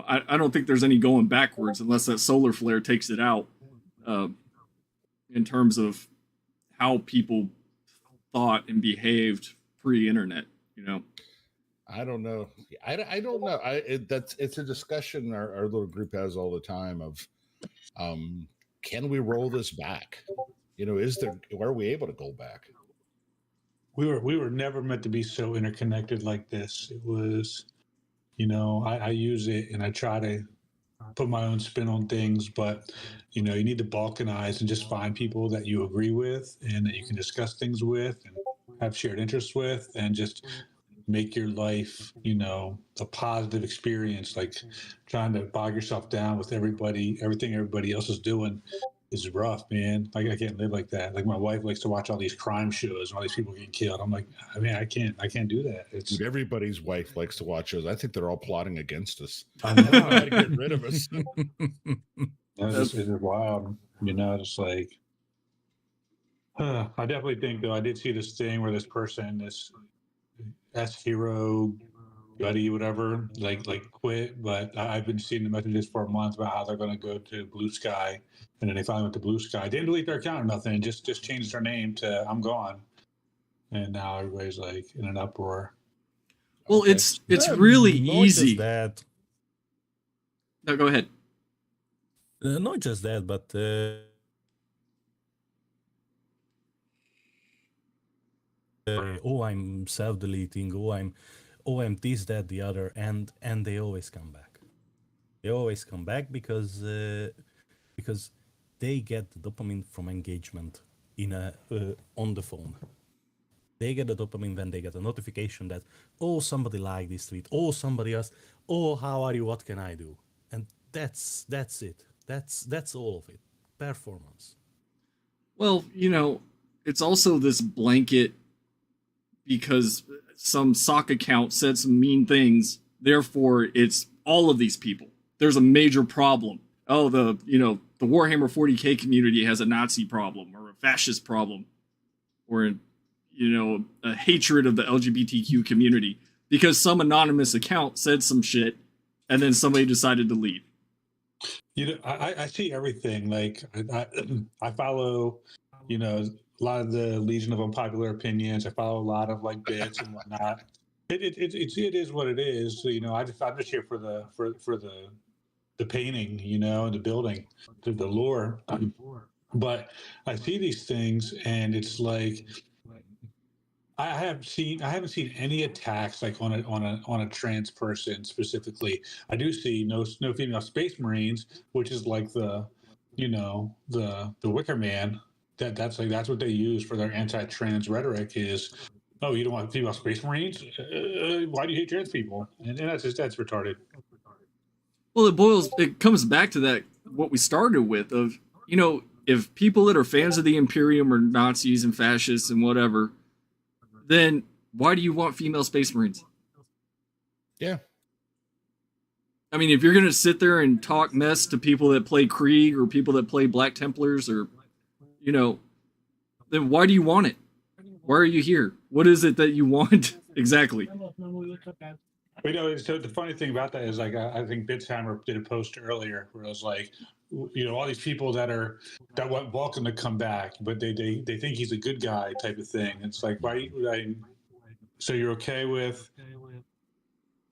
I don't think there's any going backwards unless that solar flare takes it out in terms of how people thought and behaved pre-internet, I don't know. I don't know. It's a discussion our little group has all the time of, can we roll this back? Are we able to go back? We were never meant to be so interconnected like this. It was, I use it and I try to put my own spin on things, but you need to balkanize and just find people that you agree with and that you can discuss things with and have shared interests with, and just make your life, a positive experience. Like trying to bog yourself down with everything everybody else is doing is rough, man. Like I can't live like that. Like my wife likes to watch all these crime shows and all these people getting killed. I'm like, I can't do that. Dude, everybody's wife likes to watch those. I think they're all plotting against us. I know. To get rid of us. It's wild. It's like, I definitely think though, I did see this thing where this person, this hero buddy, whatever, like quit. But I've been seeing the messages for months about how they're going to go to Blue Sky, and then they finally went to Blue Sky. Didn't delete their account or nothing. Just changed their name to I'm gone. And now everybody's like in an uproar. Well, okay. It's really easy. That. No, go ahead. Not just that, but. I'm self-deleting. I'm this, that, the other, and they always come back. They always come back because they get the dopamine from engagement on the phone. They get the dopamine when they get a notification that somebody liked this tweet, somebody else, how are you? What can I do? And that's it. That's all of it. Performance. Well, it's also this blanket. Because some sock account said some mean things, therefore it's all of these people. There's a major problem. Oh, the Warhammer 40K community has a Nazi problem or a fascist problem, or a hatred of the LGBTQ community because some anonymous account said some shit, and then somebody decided to leave. I see everything. Like I follow, a lot of the Legion of Unpopular Opinions. I follow a lot of like bits and whatnot. It is what it is. So, I'm just here for the painting, the building, the lore. But I see these things, and it's like I haven't seen any attacks like on a trans person specifically. I do see no female space marines, which is like the Wicker Man. That's what they use for their anti-trans rhetoric is, oh, you don't want female space marines? Why do you hate trans people? And that's retarded. Well, it comes back to that, what we started with of, if people that are fans of the Imperium are Nazis and fascists and whatever, then why do you want female space marines? Yeah. I mean, if you're going to sit there and talk mess to people that play Krieg or people that play Black Templars or then why do you want it? Why are you here? What is it that you want exactly? But so the funny thing about that is, like, I think Bitshammer did a post earlier where it was like, all these people that want Vulcan to come back, but they think he's a good guy type of thing. It's like, why? So you're okay with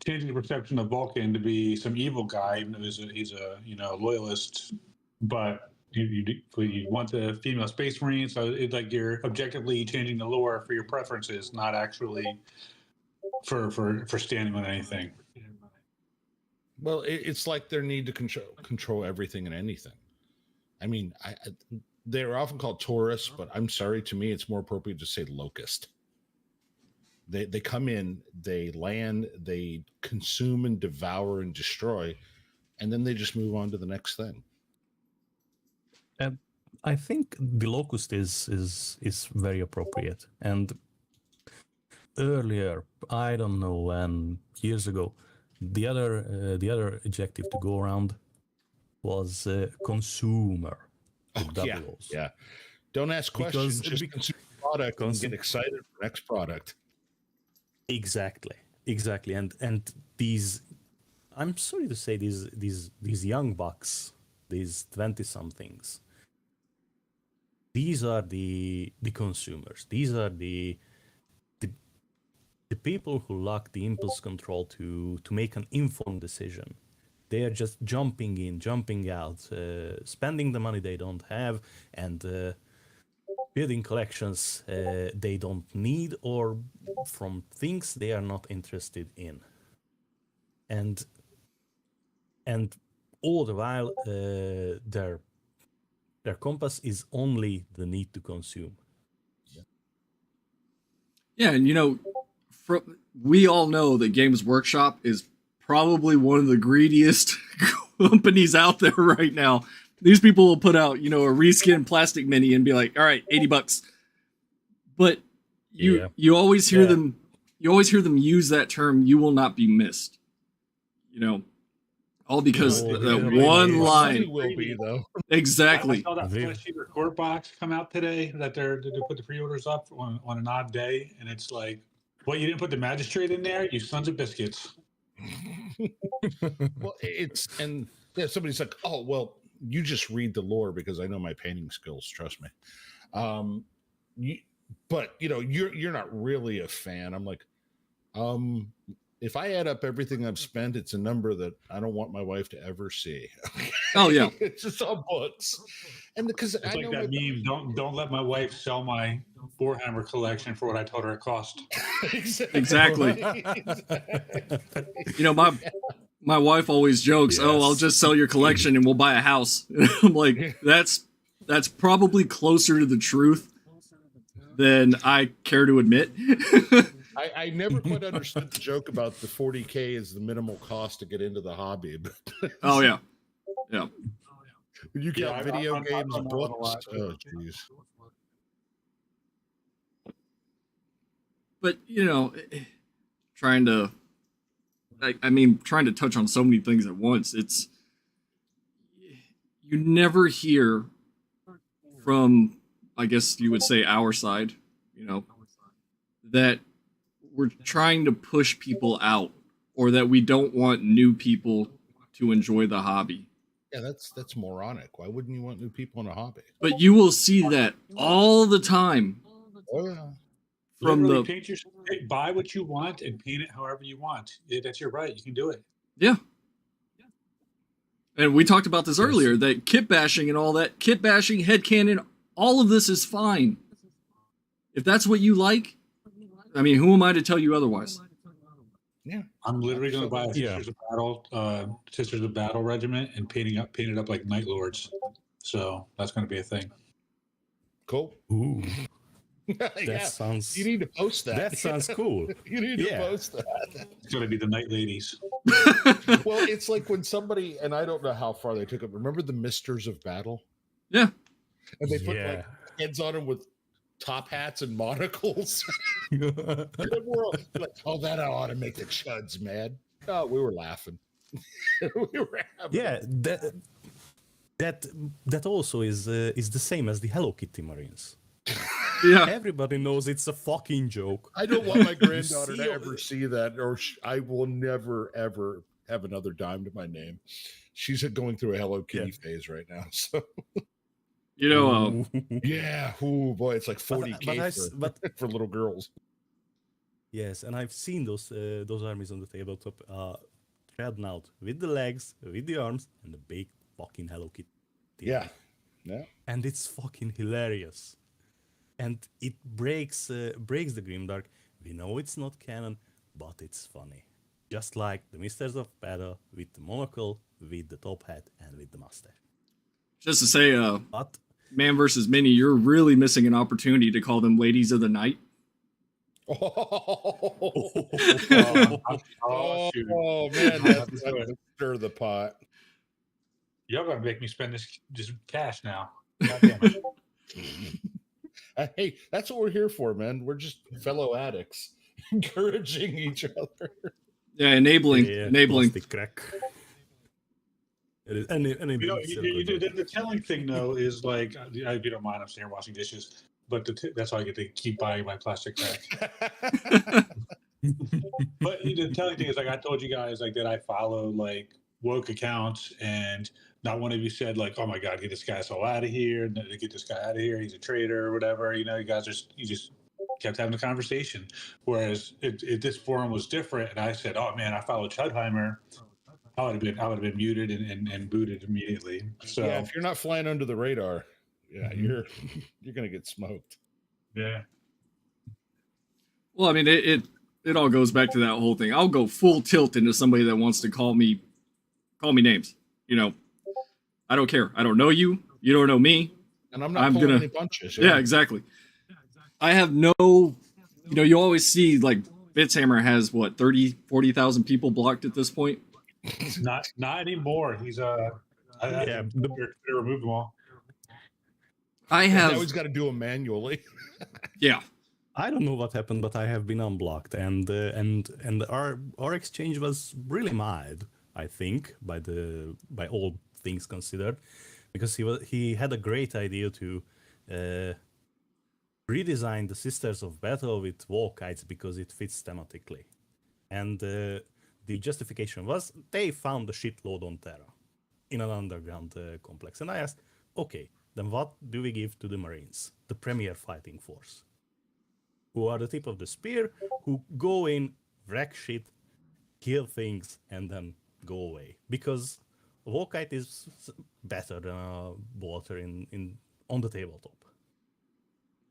changing the perception of Vulcan to be some evil guy, even though he's a loyalist, but you want the female space marine, so it's like you're objectively changing the lore for your preferences, not actually for standing on anything. Well, it's like their need to control everything and anything. I mean, they're often called tourists, but I'm sorry, to me, it's more appropriate to say locust. They come in, they land, they consume and devour and destroy, and then they just move on to the next thing. I think the locust is very appropriate. And earlier, I don't know when, years ago, the other adjective to go around was consumer. Yeah. Don't ask questions. Just consume product and get excited for next product. Exactly. And these, I'm sorry to say, these young bucks, these 20-somethings, these are the consumers. These are the people who lack the impulse control to make an informed decision. They are just jumping in, jumping out, spending the money they don't have, and building collections they don't need, or from things they are not interested in. And all the while, their compass is only the need to consume. Yeah, and we all know that Games Workshop is probably one of the greediest companies out there right now. These people will put out, a reskin plastic mini and be like, all right, $80. But you always hear them use that term, "you will not be missed." All because that one line. Will be, though. Exactly. I saw that flesh eater core box come out today that they put the pre-orders up on an odd day, and it's like, what, you didn't put the magistrate in there, you sons of biscuits. Well, somebody's like, oh, well, you just read the lore because I know my painting skills, trust me. But you're not really a fan. I'm like, if I add up everything I've spent, it's a number that I don't want my wife to ever see. Oh yeah, it's just all books, and because it's like that meme. Don't let my wife sell my Warhammer collection for what I told her it cost. Exactly. My wife always jokes, yes. "Oh, I'll just sell your collection and we'll buy a house." I'm like, that's probably closer to the truth than I care to admit. I never quite understood the joke about the 40K is the minimal cost to get into the hobby. But oh yeah. When you got video games, books, oh jeez. But trying to touch on so many things at once. It's, you never hear from, I guess you would say, our side, that we're trying to push people out, or that we don't want new people to enjoy the hobby. Yeah, that's moronic. Why wouldn't you want new people in a hobby? But you will see that all the time. Oh yeah. From buy what you want and paint it however you want. That's your right. You can do it. Yeah. And we talked about this earlier, that kit bashing and all that, headcanon, all of this is fine. If that's what you like, I mean, who am I to tell you otherwise? Yeah. I'm literally going to buy a Sisters of Battle regiment and paint it up like Night Lords. So that's going to be a thing. Cool. Ooh. That sounds. You need to post that. That sounds cool. You need to post that. It's going to be the Night Ladies. Well, it's like when somebody, and I don't know how far they took it. Remember the Misters of Battle? Yeah. And they put like heads on them with top hats and monocles. And we're all like, oh, that ought to make the chuds mad. Oh, we were laughing. We were having that also is the same as the Hello Kitty Marines. Yeah. Everybody knows it's a fucking joke. I don't want my granddaughter see to ever see that, or I will never ever have another dime to my name. She's going through a Hello Kitty phase right now. So You know, yeah, oh boy, it's like 40K for little girls. Yes, and I've seen those armies on the tabletop threading out with the legs, with the arms, and the big fucking Hello Kitty. Yeah. And it's fucking hilarious. And it breaks the Grimdark. We know it's not canon, but it's funny. Just like the Misters of Battle with the monocle, with the top hat, and with the mustache. just to say, But Man versus Mini, you're really missing an opportunity to call them Ladies of the Night. Oh, Shoot. Man, that's stir the pot. Y'all gonna make me spend this just cash now. God damn it. Hey, that's what we're here for, man. We're just fellow addicts, encouraging each other. Yeah, enabling. plastic crack. It is, and The telling thing though is like, if you don't mind, I'm sitting here washing dishes, but that's how I get to keep buying my plastic crack. But the telling thing is, like I told you guys, like that I follow like woke accounts, and not one of you said like, "Oh my God, get this guy so out of here! Get this guy out of here! He's a traitor or whatever." You know, you just kept having a conversation. Whereas if this forum was different, and I said, "Oh man, I followed Chudheimer," I would have been muted and booted immediately. So yeah, if you're not flying under the radar, you're gonna get smoked. Yeah. Well, I mean, it all goes back to that whole thing. I'll go full tilt into somebody that wants to call me names. You know, I don't care. I don't know you. You don't know me. And I'm not pulling any punches. Yeah, exactly. I have no, you always see like Bitshammer has what, 30, 40,000 people blocked at this point. Not anymore. He's I removed them all. I have. Now he's got to do them manually. Yeah. I don't know what happened, but I have been unblocked, and our exchange was really mild, I think, by all things considered, because he had a great idea to redesign the Sisters of Battle with Walkites because it fits thematically, and the justification was they found a shitload on Terra in an underground complex, and I asked, okay, then what do we give to the Marines, the premier fighting force, who are the tip of the spear, who go in, wreck shit, kill things, and then go away? Because Walkite is better than a bolter on the tabletop.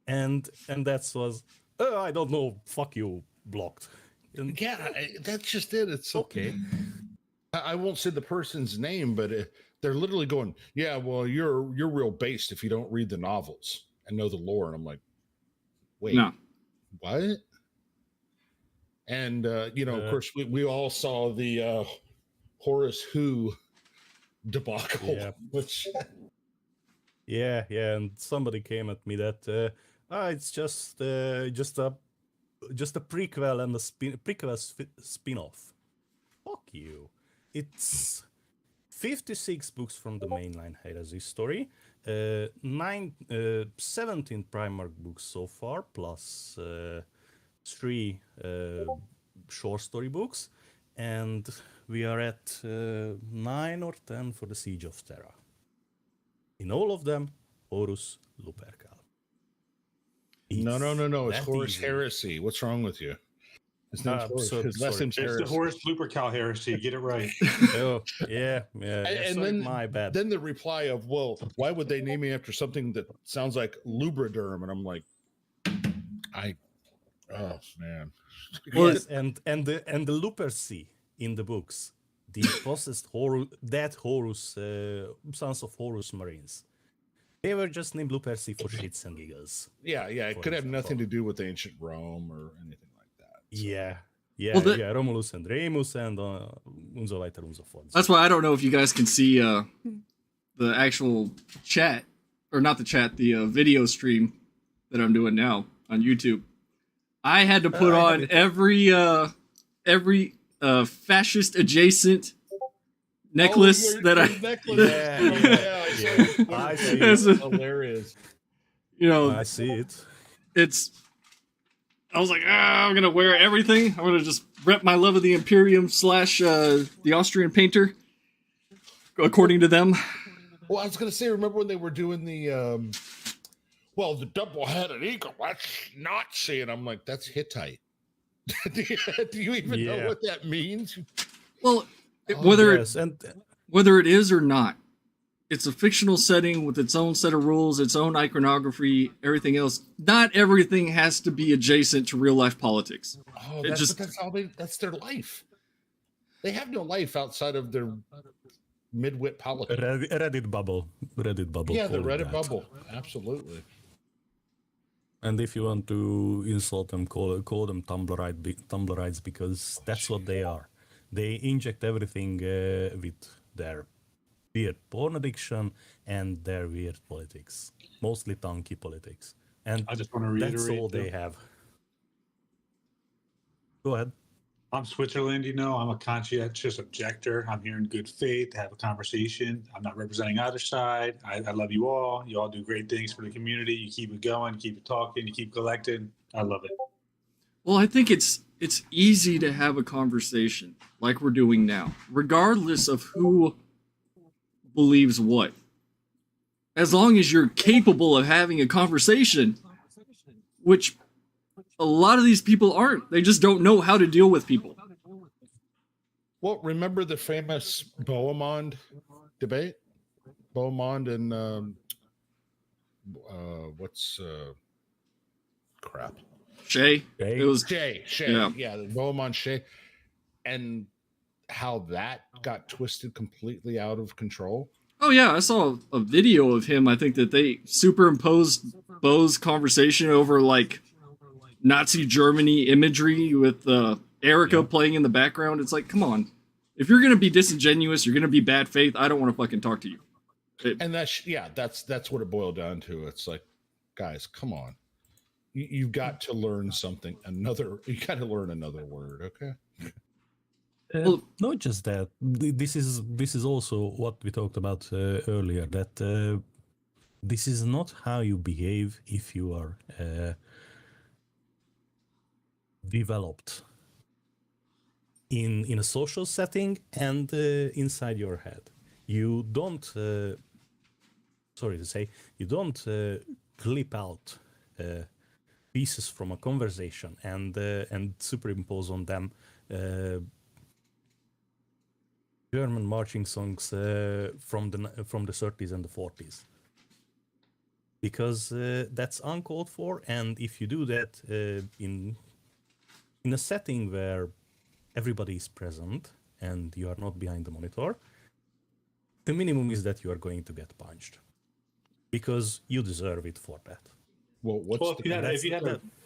And that was, I don't know, fuck you, blocked. And yeah, that's just it. It's okay. I won't say the person's name, but they're literally going, yeah, well, you're real based if you don't read the novels and know the lore. And I'm like, wait. No. What? And of course, we all saw the Horace Who debacle. Yeah. Which yeah, and somebody came at me that it's just a prequel and a spin-off. Fuck you. It's 56 books from the mainline Heresy story. 17 Primarch books so far, plus 3 short story books, and we are at 9 or 10 for the Siege of Terra. In all of them, Horus Lupercal. No. It's Horus Heresy. What's wrong with you? His name's Horus. His last name's Heresy. It's the Horus Lupercal heresy. Get it right. Oh, yeah. And sorry, then my bad. Then the reply of, well, why would they name me after something that sounds like Lubriderm? And I'm like, oh man. Yes, and the Luperci in the books, the possessed Horus, sons of Horus Marines. They were just named Luperci for shits and giggles. Yeah. It could have nothing to do with ancient Rome or anything like that. So. Yeah, Romulus and Remus and und so weiter und so fort. That's why I don't know if you guys can see the actual chat, or not the chat, the video stream that I'm doing now on YouTube. I had to put on every fascist adjacent necklace that I. Necklace. I see it. I see it. Hilarious. I see it. I was like, I'm gonna wear everything. I'm gonna just rep my love of the Imperium / the Austrian painter, according to them. Well, I was going to say, remember when they were doing the double-headed eagle? That's Nazi, and I'm like, that's Hittite. do you even know what that means? Well, Yes, whether it is or not, it's a fictional setting with its own set of rules, its own iconography, everything else. Not everything has to be adjacent to real life politics. Oh, that's their life. They have no life outside of their midwit politics. Reddit bubble. Yeah, the Reddit bubble. Absolutely. And if you want to insult them, call them Tumblrites, because that's what they are. They inject everything with their weird porn addiction and their weird politics, mostly tanky politics. And I just want to reiterate, that's all they have. Go ahead. I'm Switzerland, I'm a conscientious objector. I'm here in good faith to have a conversation. I'm not representing either side. I love you all. You all do great things for the community. You keep it going, keep it talking, you keep collecting. I love it. Well, I think it's easy to have a conversation like we're doing now, regardless of who believes what. As long as you're capable of having a conversation, which a lot of these people aren't. They just don't know how to deal with people. Well, remember the famous Bohemond debate? Bohemond and crap. Shay. It was Shay. Yeah, the Bohemond Shay. And how that got twisted completely out of control. Oh yeah, I saw a video of him. I think that they superimposed Bo's conversation over like Nazi Germany imagery with Erica playing in the background. It's like, come on. If you're going to be disingenuous, you're going to be bad faith, I don't want to fucking talk to you. And that's what it boiled down to. It's like, guys, come on. You've got to learn something. You got to learn another word, okay? Well, not just that. This is also what we talked about earlier, that this is not how you behave if you are developed in a social setting and inside your head. You don't you don't clip out pieces from a conversation and superimpose on them German marching songs from the 30s and the 40s, because that's uncalled for. And if you do that in a setting where everybody is present and you are not behind the monitor, the minimum is that you are going to get punched, because you deserve it for that. Well,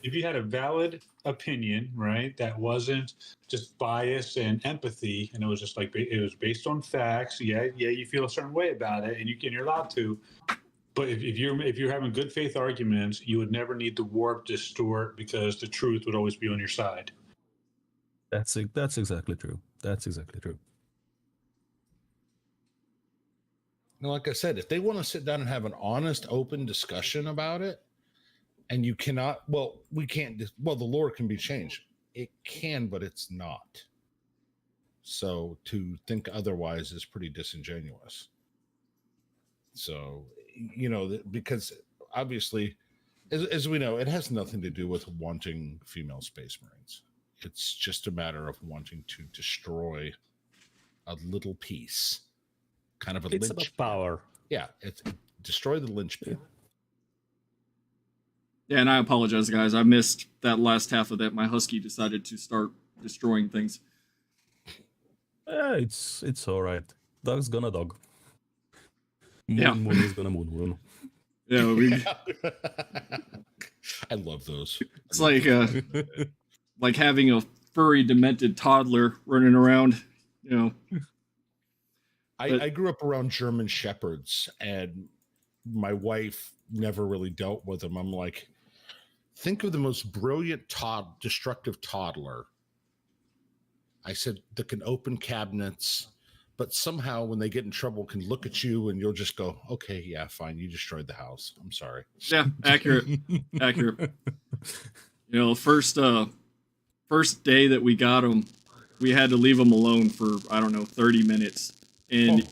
if you had a valid opinion, right, that wasn't just bias and empathy, and it was just like it was based on facts. Yeah, you feel a certain way about it, and you're allowed to. But if you're having good faith arguments, you would never need to warp, distort, because the truth would always be on your side. That's exactly true. That's exactly true. Now, like I said, if they want to sit down and have an honest, open discussion about it, and you cannot, we can't, the lore can be changed. It can, but it's not. So to think otherwise is pretty disingenuous. So, because obviously, as we know, it has nothing to do with wanting female Space Marines. It's just a matter of wanting to destroy a little piece, kind of a it's about power. Yeah, it's destroy the linchpin. Yeah, and I apologize, guys. I missed that last half of that. My husky decided to start destroying things. It's all right. Dog's gonna dog. Moon is gonna moon. Yeah, I love those. It's like having a furry, demented toddler running around. I grew up around German Shepherds, and my wife never really dealt with them. I'm like, think of the most brilliant destructive toddler. I said, that can open cabinets, but somehow when they get in trouble can look at you and you'll just go, okay, yeah, fine, you destroyed the house, I'm sorry. Yeah, accurate. Accurate. You know, first day that we got him, we had to leave him alone for, I don't know, 30 minutes. And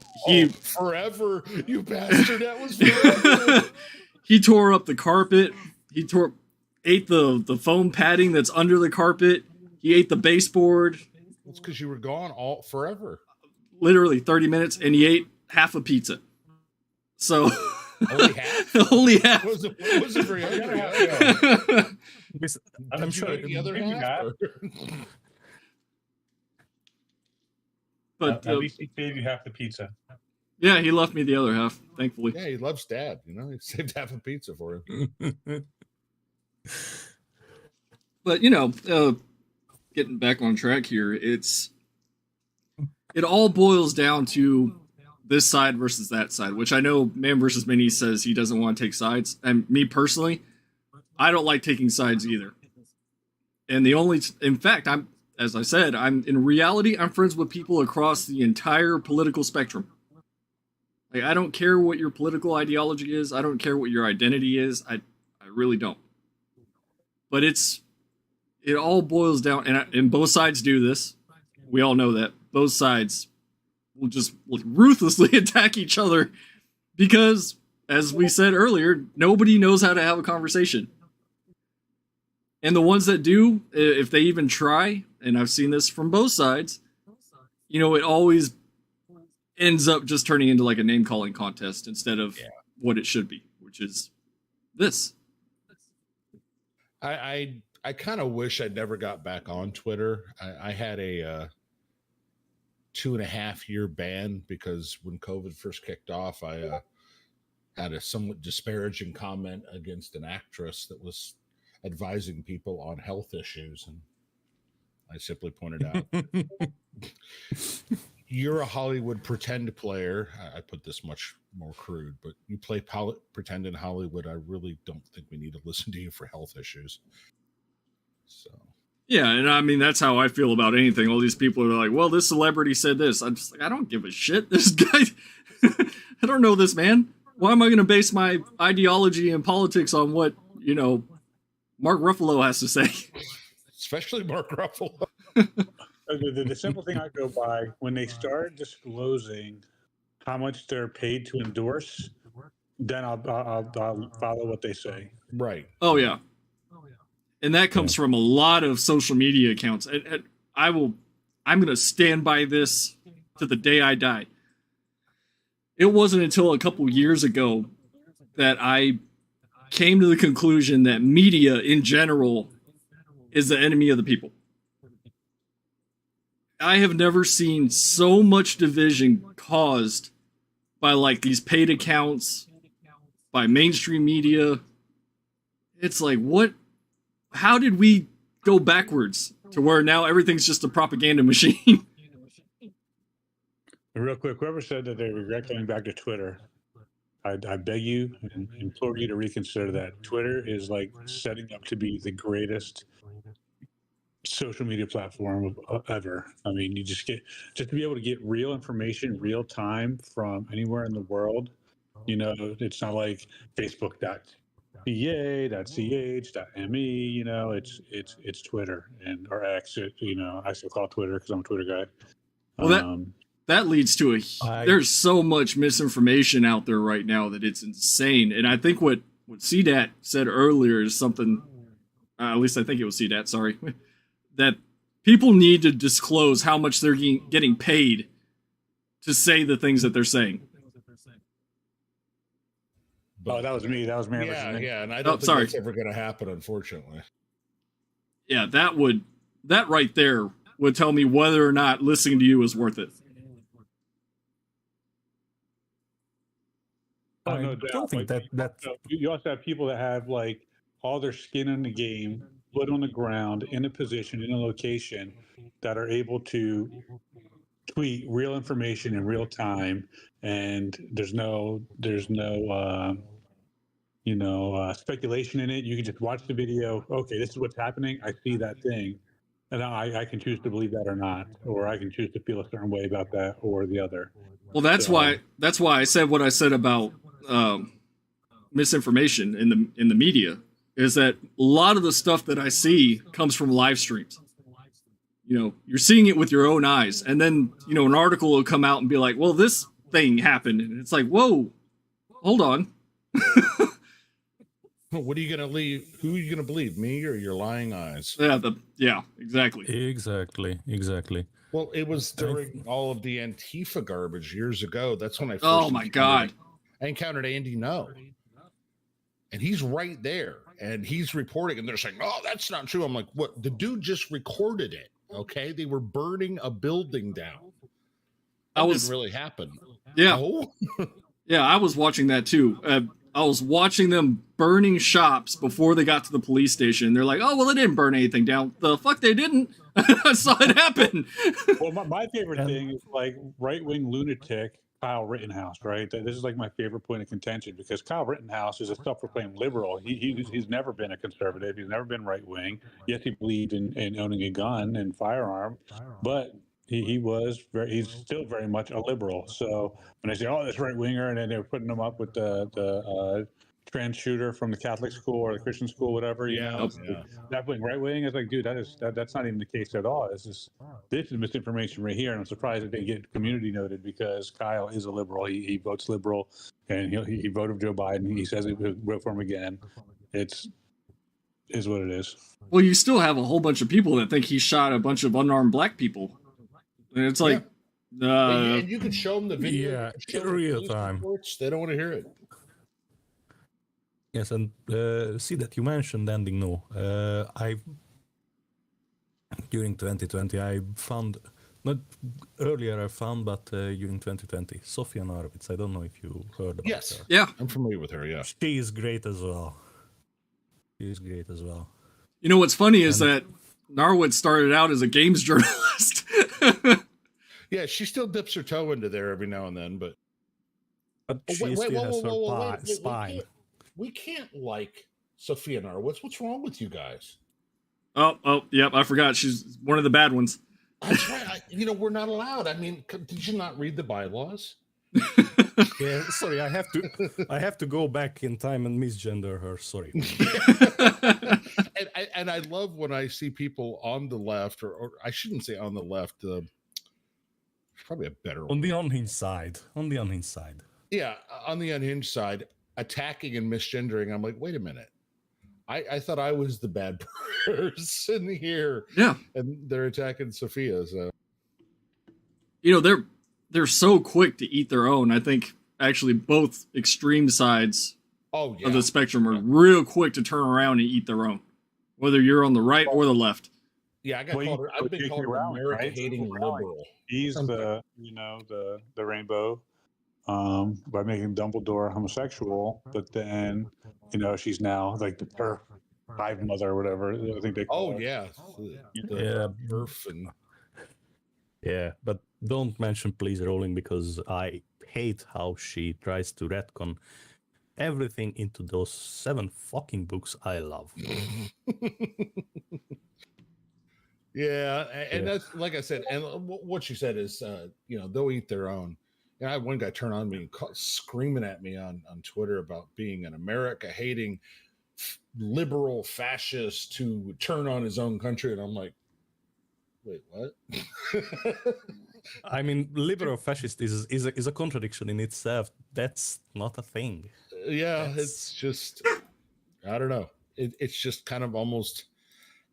forever, you bastard, that was forever. He tore up the carpet. He ate the foam padding that's under the carpet. He ate the baseboard. It's because you were gone all forever. Literally 30 minutes, and he ate half a pizza. So only half. Only half. Was it very hungry? I'm sure the other half. But at least he gave you half the pizza. Yeah, he left me the other half, thankfully. Yeah, he loves Dad. You know, he saved half a pizza for him. But, you know, getting back on track here, it all boils down to this side versus that side, which I know Man vs. Mini says he doesn't want to take sides. And me personally, I don't like taking sides either. And in fact, as I said, in reality, I'm friends with people across the entire political spectrum. Like, I don't care what your political ideology is. I don't care what your identity is. I really don't. But it all boils down, and both sides do this. We all know that. Both sides will just ruthlessly attack each other because, as we said earlier, nobody knows how to have a conversation. And the ones that do, if they even try, and I've seen this from both sides, you know, it always ends up just turning into like a name-calling contest instead of what it should be, which is this. I kind of wish I'd never got back on Twitter. I had a 2.5-year ban because when COVID first kicked off, I had a somewhat disparaging comment against an actress that was advising people on health issues, and I simply pointed out, you're a Hollywood pretend player. I put this much more crude, but you play pretend in Hollywood. I really don't think we need to listen to you for health issues. So yeah, and I mean, that's how I feel about anything. All these people are like, well, this celebrity said this. I'm just like, I don't give a shit. This guy, I don't know this man. Why am I going to base my ideology and politics on what, you know, Mark Ruffalo has to say? Especially Mark Ruffalo. The simple thing I go by, when they start disclosing how much they're paid to endorse, then I'll follow what they say. Right. Oh, yeah. And that comes from a lot of social media accounts. And I'm going to stand by this to the day I die. It wasn't until a couple years ago that I came to the conclusion that media in general is the enemy of the people. I have never seen so much division caused by like these paid accounts, by mainstream media. It's like, what? How did we go backwards to where now everything's just a propaganda machine? Real quick, whoever said that they regret going back to Twitter, I beg you and implore you to reconsider that. Twitter is like setting up to be the greatest social media platform ever. I mean, you just to be able to get real information, real time from anywhere in the world. You know, it's not like Facebook.ca, .ch.me. You know, it's Twitter or X. You know, I still call it Twitter because I'm a Twitter guy. Well, that leads to there's so much misinformation out there right now that it's insane. And I think what CDAT said earlier is something, at least I think it was CDAT, sorry, that people need to disclose how much they're getting paid to say the things that they're saying. Oh, that was me. That was me. Yeah, and I don't think that's ever going to happen, unfortunately. Yeah, that right there would tell me whether or not listening to you is worth it. Oh, no doubt. I don't think that you also have people that have like all their skin in the game, foot on the ground, in a position, in a location, that are able to tweet real information in real time, and there's no speculation in it. You can just watch the video. Okay, this is what's happening. I see that thing. And I can choose to believe that or not, or I can choose to feel a certain way about that or the other. Well, that's So- why I said what I said about misinformation in the media, is that a lot of the stuff that I see comes from live streams. You know, you're seeing it with your own eyes, and then, you know, an article will come out and be like, well, this thing happened, and it's like, whoa, hold on. What are you gonna leave? Who are you gonna believe, me or your lying eyes? Yeah, exactly. Exactly. Well, it was during all of the Antifa garbage years ago. That's when I first Oh my God. I encountered Andy No. And he's right there. And he's reporting, and they're saying, "Oh, that's not true." I'm like, "What? The dude just recorded it." Okay, they were burning a building down. That didn't really happen. Yeah. Oh? Yeah, I was watching that too. I was watching them burning shops before they got to the police station. They're like, "Oh, well, they didn't burn anything down." The fuck they didn't. I saw it happen. Well, my favorite thing is like right-wing lunatic Kyle Rittenhouse, right? This is like my favorite point of contention because Kyle Rittenhouse is a self-proclaimed liberal. He's never been a conservative. He's never been right-wing. Yes, he believed in owning a gun and firearm, but he's still very much a liberal. So when they say, "Oh, this right-winger," and then they're putting him up with the trans shooter from the Catholic school or the Christian school, whatever, you know, that wing, right wing is like, dude, that's not even the case at all. This is misinformation right here, and I'm surprised that they get community noted because Kyle is a liberal. He votes liberal, and he voted for Joe Biden. He says he will vote for him again. Is what it is. Well, you still have a whole bunch of people that think he shot a bunch of unarmed black people, and it's like, and you could show them the video. Yeah, in real time. Reports. They don't want to hear it. Yes, and see that you mentioned ending no. During 2020, I found, not earlier I found, but during 2020, Sofia Narwitz. I don't know if you heard about her. Yeah, I'm familiar with her. Yeah, she is great as well. She is great as well. You know what's funny is that Narwitz started out as a games journalist. yeah, she still dips her toe into there every now and then, but she still has her spine. We can't like Sophia Narwitz. What's wrong with you guys? Oh, yep, I forgot. She's one of the bad ones. That's right. We're not allowed. I mean, did you not read the bylaws? Yeah, sorry, I have to go back in time and misgender her. Sorry. and I love when I see people on the left, or I shouldn't say on the left. Probably a better on the unhinged side. On the unhinged side. Yeah, on the unhinged side, attacking and misgendering. I'm like, wait a minute. I thought I was the bad person here. Yeah, and they're attacking Sophia. So, they're so quick to eat their own. I think actually both extreme sides of the spectrum are real quick to turn around and eat their own, whether you're on the right or the left. Yeah, I've been called an America-hating liberal. He's the rainbow by making Dumbledore homosexual, but then she's now like the perf hive mother or whatever I think they call it. Yeah, but don't mention Please Rolling because I hate how she tries to retcon everything into those 7 fucking books I love. Yeah, and that's like I said, and what she said is, they'll eat their own. And I had one guy turn on me and screaming at me on Twitter about being an America-hating liberal fascist to turn on his own country, and I'm like, wait, what? I mean, liberal fascist is a contradiction in itself. That's not a thing. Yeah, it's just, I don't know. It's just kind of almost.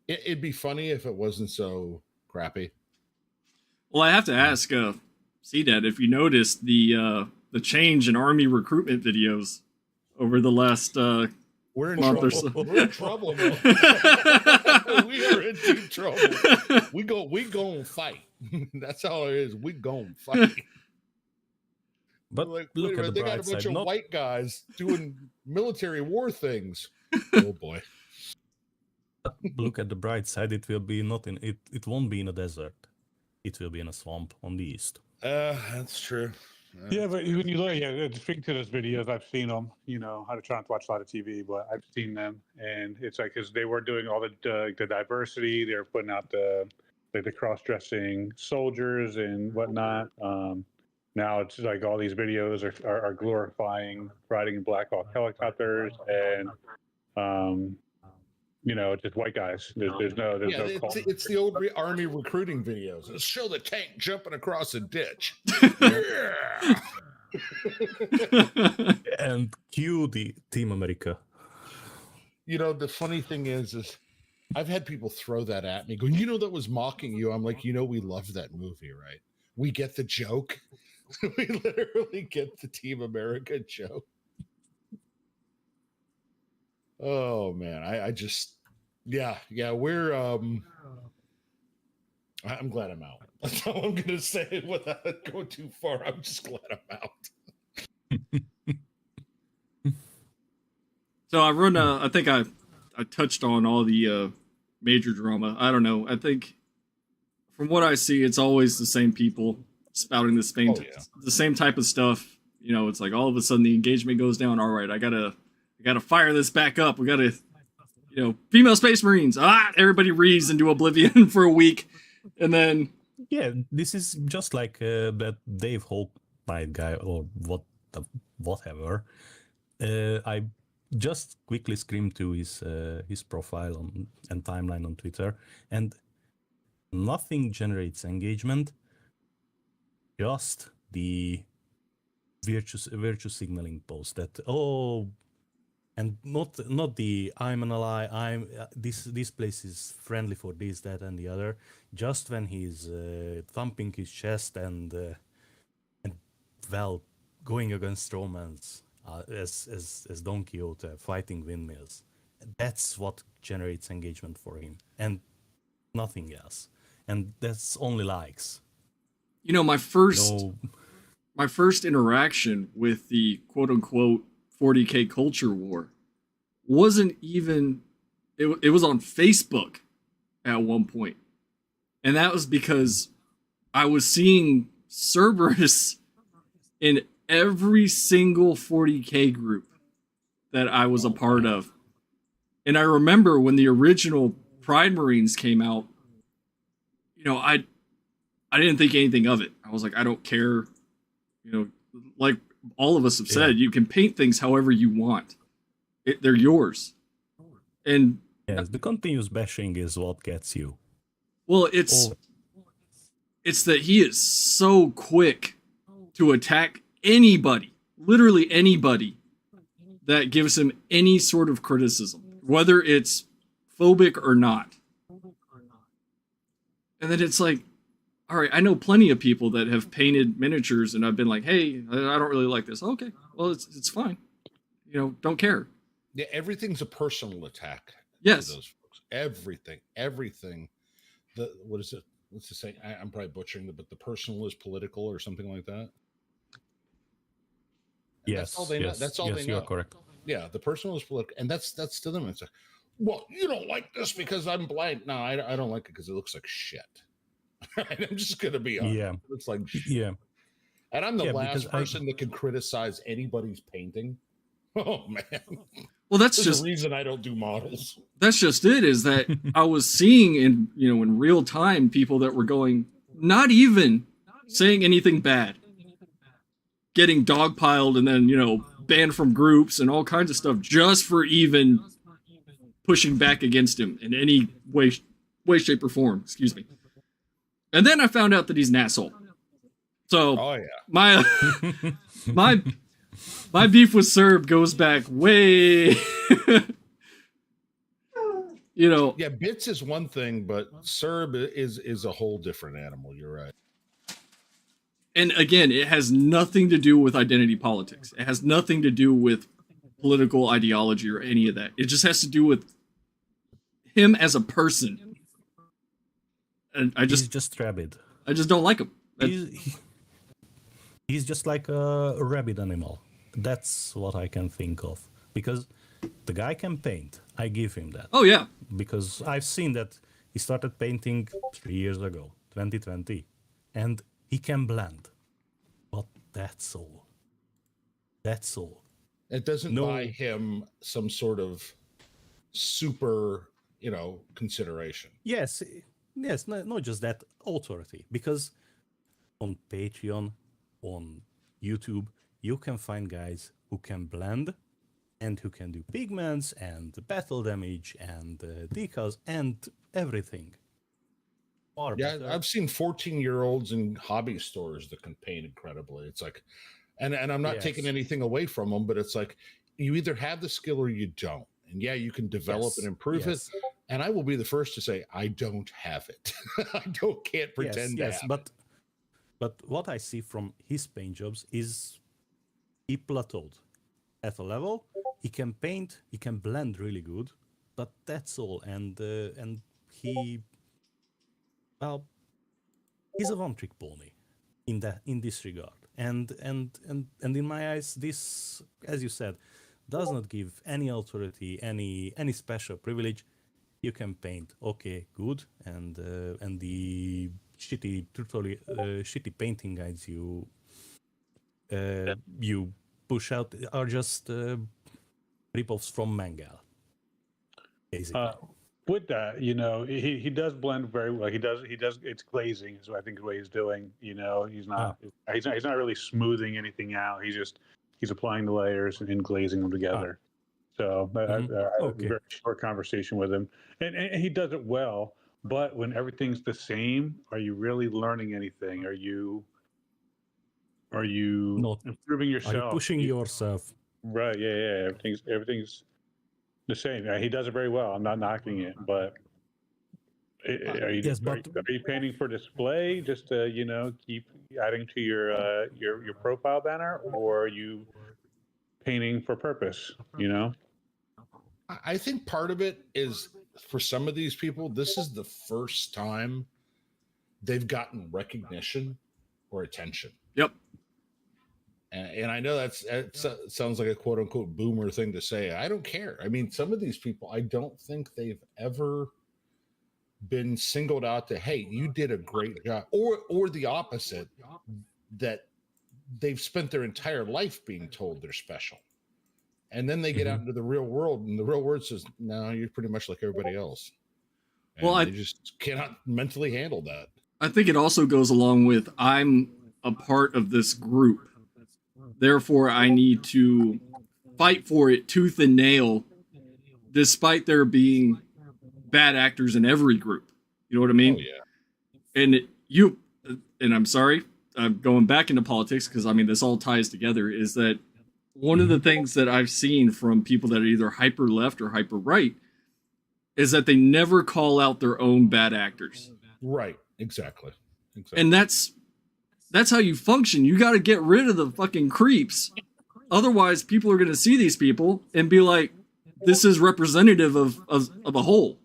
It'd be funny if it wasn't so crappy. Well, I have to ask, CDAD, if you noticed the change in Army recruitment videos over the last we're in month trouble. or so. We're in trouble. We are in deep trouble. We go and fight. That's all it is. We go and fight. But look at the they bright got a bunch side. of white guys doing military war things. Oh boy. Look at the bright side. It will be not in it. It won't be in a desert. It will be in a swamp on the east. That's true. Yeah, but when you look, speaking to those videos, I've seen them. I try not to watch a lot of TV, but I've seen them, and it's like because they were doing all the diversity, they were putting out the cross-dressing soldiers and whatnot. Now it's like all these videos are glorifying riding in Black Hawk helicopters and just white guys. There's no it's the old army recruiting videos. Let's show the tank jumping across a ditch. Yeah. And cue the Team America. The funny thing is I've had people throw that at me, going, that was mocking you. I'm like, we love that movie, right? We get the joke. We literally get the Team America joke. Oh man, I just we're I'm glad I'm out. That's all I'm gonna say without going too far. I'm just glad I'm out. So I run. I think I touched on all the major drama. I don't know. I think from what I see, it's always the same people spouting the same type of stuff. It's like all of a sudden the engagement goes down. All right, I gotta fire this back up. We gotta, female space marines. Everybody reads into oblivion for a week, and then this is just like that Dave Hope Knight guy or whatever. I just quickly skimmed to his profile and timeline on Twitter, and nothing generates engagement. Just the virtue signaling post that and not the I'm an ally. This place is friendly for this, that, and the other. Just when he's thumping his chest and going against Romans as Don Quixote fighting windmills. That's what generates engagement for him, and nothing else. And that's only likes. My first interaction with the quote unquote 40K culture war wasn't even, it was on Facebook at one point. And that was because I was seeing Cerberus in every single 40K group that I was a part of. And I remember when the original Pride Marines came out, I didn't think anything of it. I was like, I don't care. Like all of us have said, you can paint things however you want. They're yours. And the continuous bashing is what gets you. Well, it's that he is so quick to attack anybody, literally anybody, that gives him any sort of criticism, whether it's phobic or not. And then it's like, all right, I know plenty of people that have painted miniatures, and I've been like, hey, I don't really like this. Okay, well, it's fine. Don't care. Yeah, everything's a personal attack. Yes. To those folks. Everything. What is it? What's the saying? I'm probably butchering it, but the personal is political or something like that. And yes. That's all they know. That's all they know. You are correct. Yeah, the personal is political, and that's to them. It's like, well, you don't like this because I'm blind. No, I don't like it because it looks like shit. I'm just gonna be honest. Yeah, it's like yeah. And I'm the last person that can criticize anybody's painting. Oh man. Well, that's There's just the reason I don't do models. That's just it. Is that I was seeing in real time people that were going, not even saying anything bad, getting dogpiled and then banned from groups and all kinds of stuff just for even pushing back against him in any way, shape, or form. Excuse me. And then I found out that he's an asshole. So my beef with Serb goes back way. Yeah, bits is one thing, but Serb is a whole different animal. You're right. And again, it has nothing to do with identity politics. It has nothing to do with political ideology or any of that. It just has to do with him as a person. And he's just rabid. I just don't like him. He's just like a rabid animal. That's what I can think of. Because the guy can paint. I give him that. Oh, yeah. Because I've seen that he started painting 3 years ago, 2020. And he can blend. But That's all. That's all. It doesn't No. buy him some sort of super, consideration. Yes, not just that, authority. Because on Patreon, on YouTube, you can find guys who can blend and who can do pigments and battle damage and decals and everything. Far Yeah, better. I've seen 14-year-olds in hobby stores that can paint incredibly. It's like, and I'm not taking Yes. anything away from them, but it's like you either have the skill or you don't. And yeah, you can develop and improve it. And I will be the first to say I don't have it. Can't pretend to have it. But what I see from his paint jobs is he plateaued at a level. He can paint, he can blend really good, but that's all. And he, well, he's a one-trick pony in this regard. And in my eyes, this, as you said, does not give any authority, any special privilege. You can paint, okay, good, and the shitty painting guides you push out are just ripoffs from Mangal, basically. With that, he does blend very well. He does. It's glazing is I think the way he's doing. He's not. He's not really smoothing anything out. He's applying the layers and glazing them together. So I had a very short conversation with him, and he does it well. But when everything's the same, are you really learning anything? Are you Not improving yourself? Are you pushing yourself? Right. Yeah. Everything's the same. He does it very well. I'm not knocking it, but are you painting for display just to keep adding to your profile banner, or are you painting for purpose? I think part of it is for some of these people, this is the first time they've gotten recognition or attention. Yep. And I know that sounds like a quote unquote boomer thing to say. I don't care. I mean, some of these people, I don't think they've ever been singled out to, hey, you did a great job, or the opposite, that they've spent their entire life being told they're special. And then they get out into the real world, and the real world says, no, you're pretty much like everybody else. And they just cannot mentally handle that. I think it also goes along with, I'm a part of this group. Therefore, I need to fight for it tooth and nail, despite there being bad actors in every group. You know what I mean? Oh, yeah. And I'm sorry, I'm going back into politics because, this all ties together, is that one of the things that I've seen from people that are either hyper left or hyper right is that they never call out their own bad actors. Right. Exactly. And that's how you function. You got to get rid of the fucking creeps. Otherwise, people are going to see these people and be like, this is representative of a whole.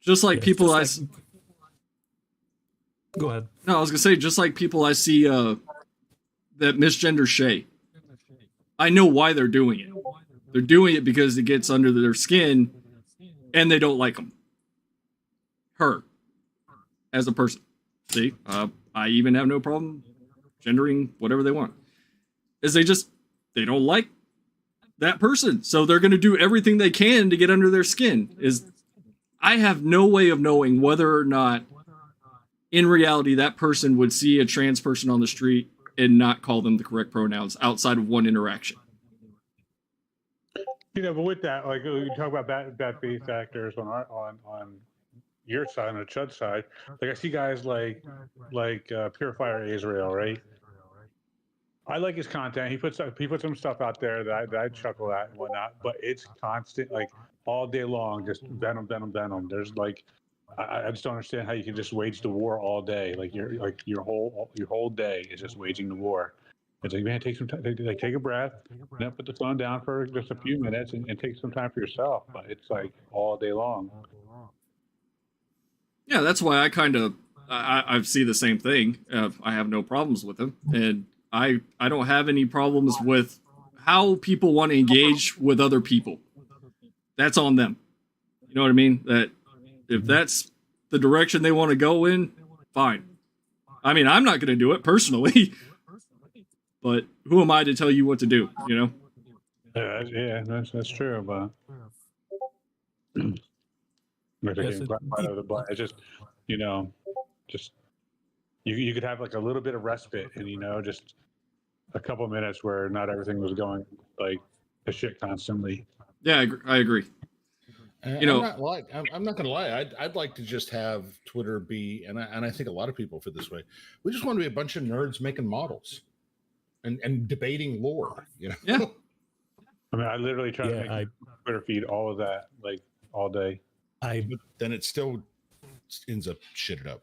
Just like people Go ahead. No, I was going to say, just like people I see that misgender Shay. I know why they're doing it. They're doing it because it gets under their skin and they don't like them. Her. As a person. See? I even have no problem gendering whatever they want. Is they don't like that person. So they're going to do everything they can to get under their skin. I have no way of knowing whether or not in reality that person would see a trans person on the street and not call them the correct pronouns outside of one interaction. But with that, like we talk about bad face actors on your side, on the Chud side, like I see guys like Purifier Israel, right? I like his content. He puts some stuff out there that I chuckle at and whatnot, but it's constant, like all day long, just venom. There's like, I just don't understand how you can just wage the war all day. Like your whole day is just waging the war. It's like, man, take some time, take a breath, put the phone down for just a few minutes and take some time for yourself. But it's like all day long. Yeah, that's why I see the same thing. I have no problems with him, and I don't have any problems with how people want to engage with other people. That's on them. You know what I mean? That if that's the direction they want to go in, fine. I'm not going to do it personally, but who am I to tell you what to do? You know? Yeah, that's true. But we're Yes, getting right out of the butt. It's just, you know, just you could have like a little bit of respite, and just a couple of minutes where not everything was going like to shit constantly. Yeah, I agree. You I'm know, not like I'm not gonna lie. I'd like to just have Twitter be, and I think a lot of people feel this way. We just want to be a bunch of nerds making models and debating lore. yeah. I mean, I literally try to Yeah, make I Twitter feed all of that like all day. But then it still ends up shitted up.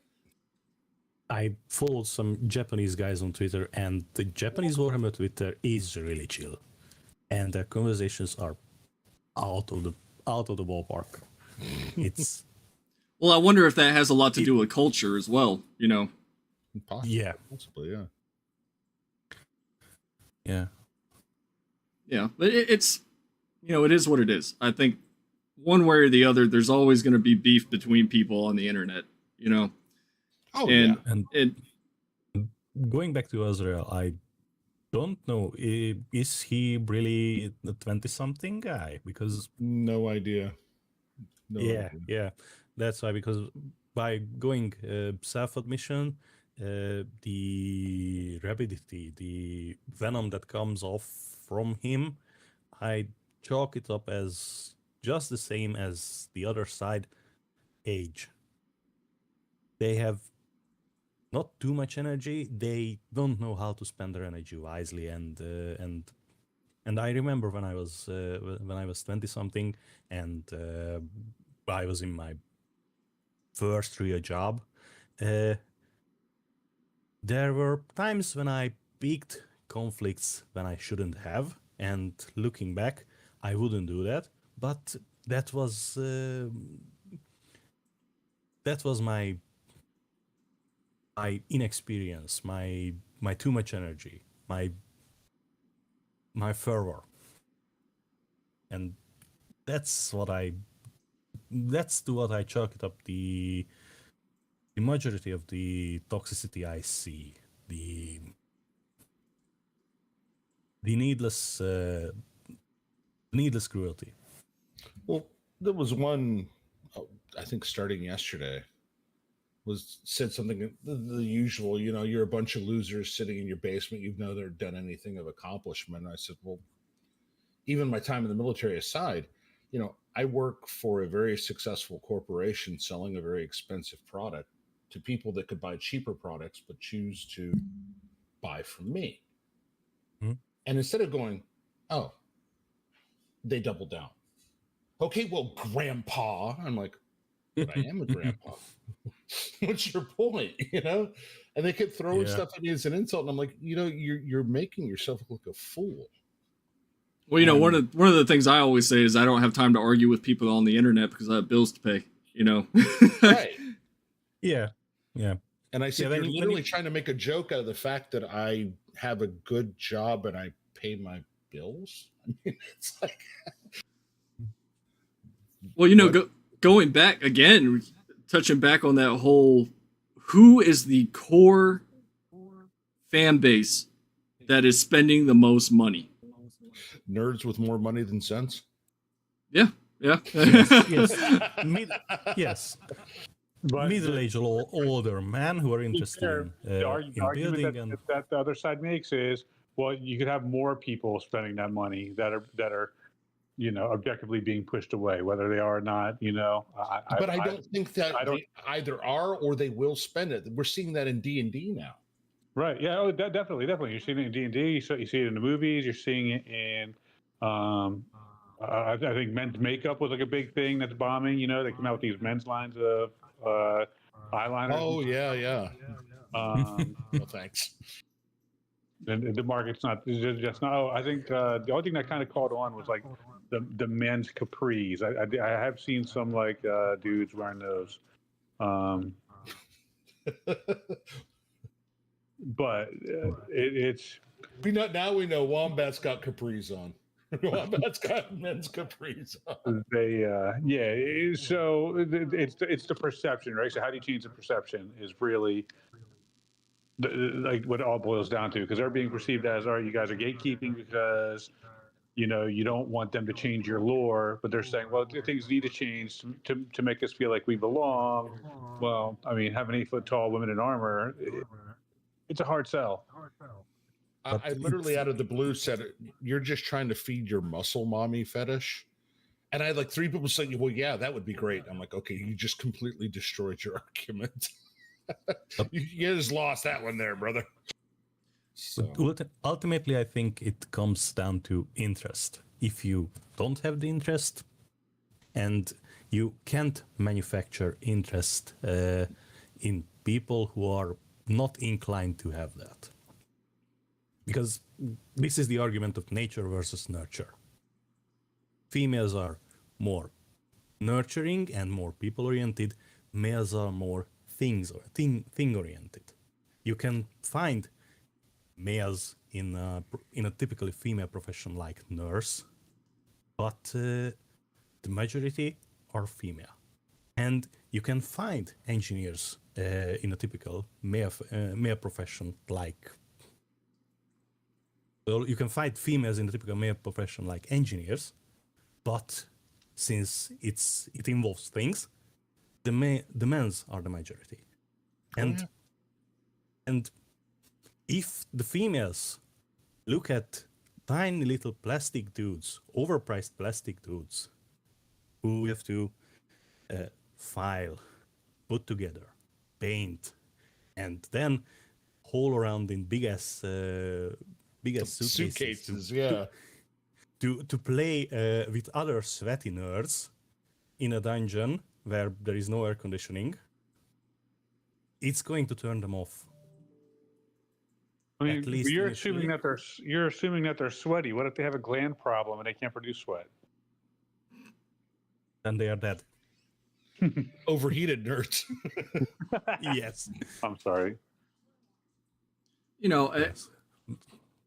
I followed some Japanese guys on Twitter, and the Japanese Warhammer Twitter is really chill, and their conversations are out of the ballpark. It's Well, I wonder if that has a lot to do with culture as well. You know? yeah, Possibly, yeah. yeah. Yeah, but it's it is what it is. I think one way or the other, there's always going to be beef between people on the internet. You know? Oh And yeah. And going back to Azrael, I don't know, is he really a 20-something guy? Because No idea. No yeah, idea. yeah, that's why. Because by going self-admission, the rapidity, the venom that comes off from him, I chalk it up as just the same as the other side. Age. They have not too much energy. They don't know how to spend their energy wisely, and I remember when I was 20-something, and I was in my first real job. There were times when I picked conflicts when I shouldn't have, and looking back, I wouldn't do that. But that was my inexperience, my too much energy, my fervor, and that's to what I chalk it up. The majority of the toxicity I see, the needless cruelty. Well, there was one, I think, starting yesterday, said something the usual. You're a bunch of losers sitting in your basement. You've never done anything of accomplishment. And I said, well, even my time in the military aside, I work for a very successful corporation selling a very expensive product to people that could buy cheaper products but choose to buy from me. Hmm. And instead of going, oh, they double down. Okay, well, grandpa. I'm like, but I am a grandpa. What's your point? And they kept throwing Yeah. stuff at me as an insult, and I'm like, you're making yourself look like a fool. Well, one of the things I always say is I don't have time to argue with people on the internet because I have bills to pay. Right. Yeah. And I said, Yeah, you're literally trying to make a joke out of the fact that I have a good job and I pay my bills. I mean, it's like, well, going back again, touching back on that whole, who is the core fan base that is spending the most money? nerds with more money than sense. Yeah. Yes. Yes. But Middle-aged or older men who are interested in argument building and that the other side makes is, well, you could have more people spending that money that are objectively being pushed away, whether they are or not. But I don't think that they either are or they will spend it. We're seeing that in D&D now. Right. Yeah. Oh, definitely. You're seeing it in D&D. You see it in the movies. You're seeing it in. I think men's makeup was like a big thing that's bombing. They come out with these men's lines of eyeliner. Oh yeah. No thanks. And the market's not just not. Oh, I think the only thing that kind of caught on was like the men's capris. I have seen some like dudes wearing those. But it's we know Wombat's got capris on. Wombat's got men's capris on. So it's the perception, right? So how do you change the perception is really like what it all boils down to, because they're being perceived as, all right, you guys are gatekeeping because you don't want them to change your lore, but they're saying, well, things need to change to make us feel like we belong. Well, I mean, having 8 foot tall women in armor, it's a hard sell. I literally out of the blue said, "You're just trying to feed your muscle mommy fetish." And I had like 3 people saying, "Well, yeah, that would be great." I'm like, "Okay, you just completely destroyed your argument. you just lost that one there, brother." So. Ultimately, I think it comes down to interest. If you don't have the interest, and you can't manufacture interest in people who are not inclined to have that. Because this is the argument of nature versus nurture. Females are more nurturing and more people-oriented. Males are more thing-oriented. You can find males in a typically female profession like nurse, but the majority are female. And you can find engineers in a typical male profession like. Well, you can find females in a typical male profession like engineers, but since it involves things, the men's are the majority. And if the females look at tiny little plastic dudes, overpriced plastic dudes, who have to file, put together, paint, and then haul around in big ass suitcases, yeah. To play with other sweaty nerds in a dungeon where there is no air conditioning, it's going to turn them off. I mean, you're assuming that they're sweaty. What if they have a gland problem and they can't produce sweat? Then they are dead. Overheated nerds. Yes. I'm sorry. Yes.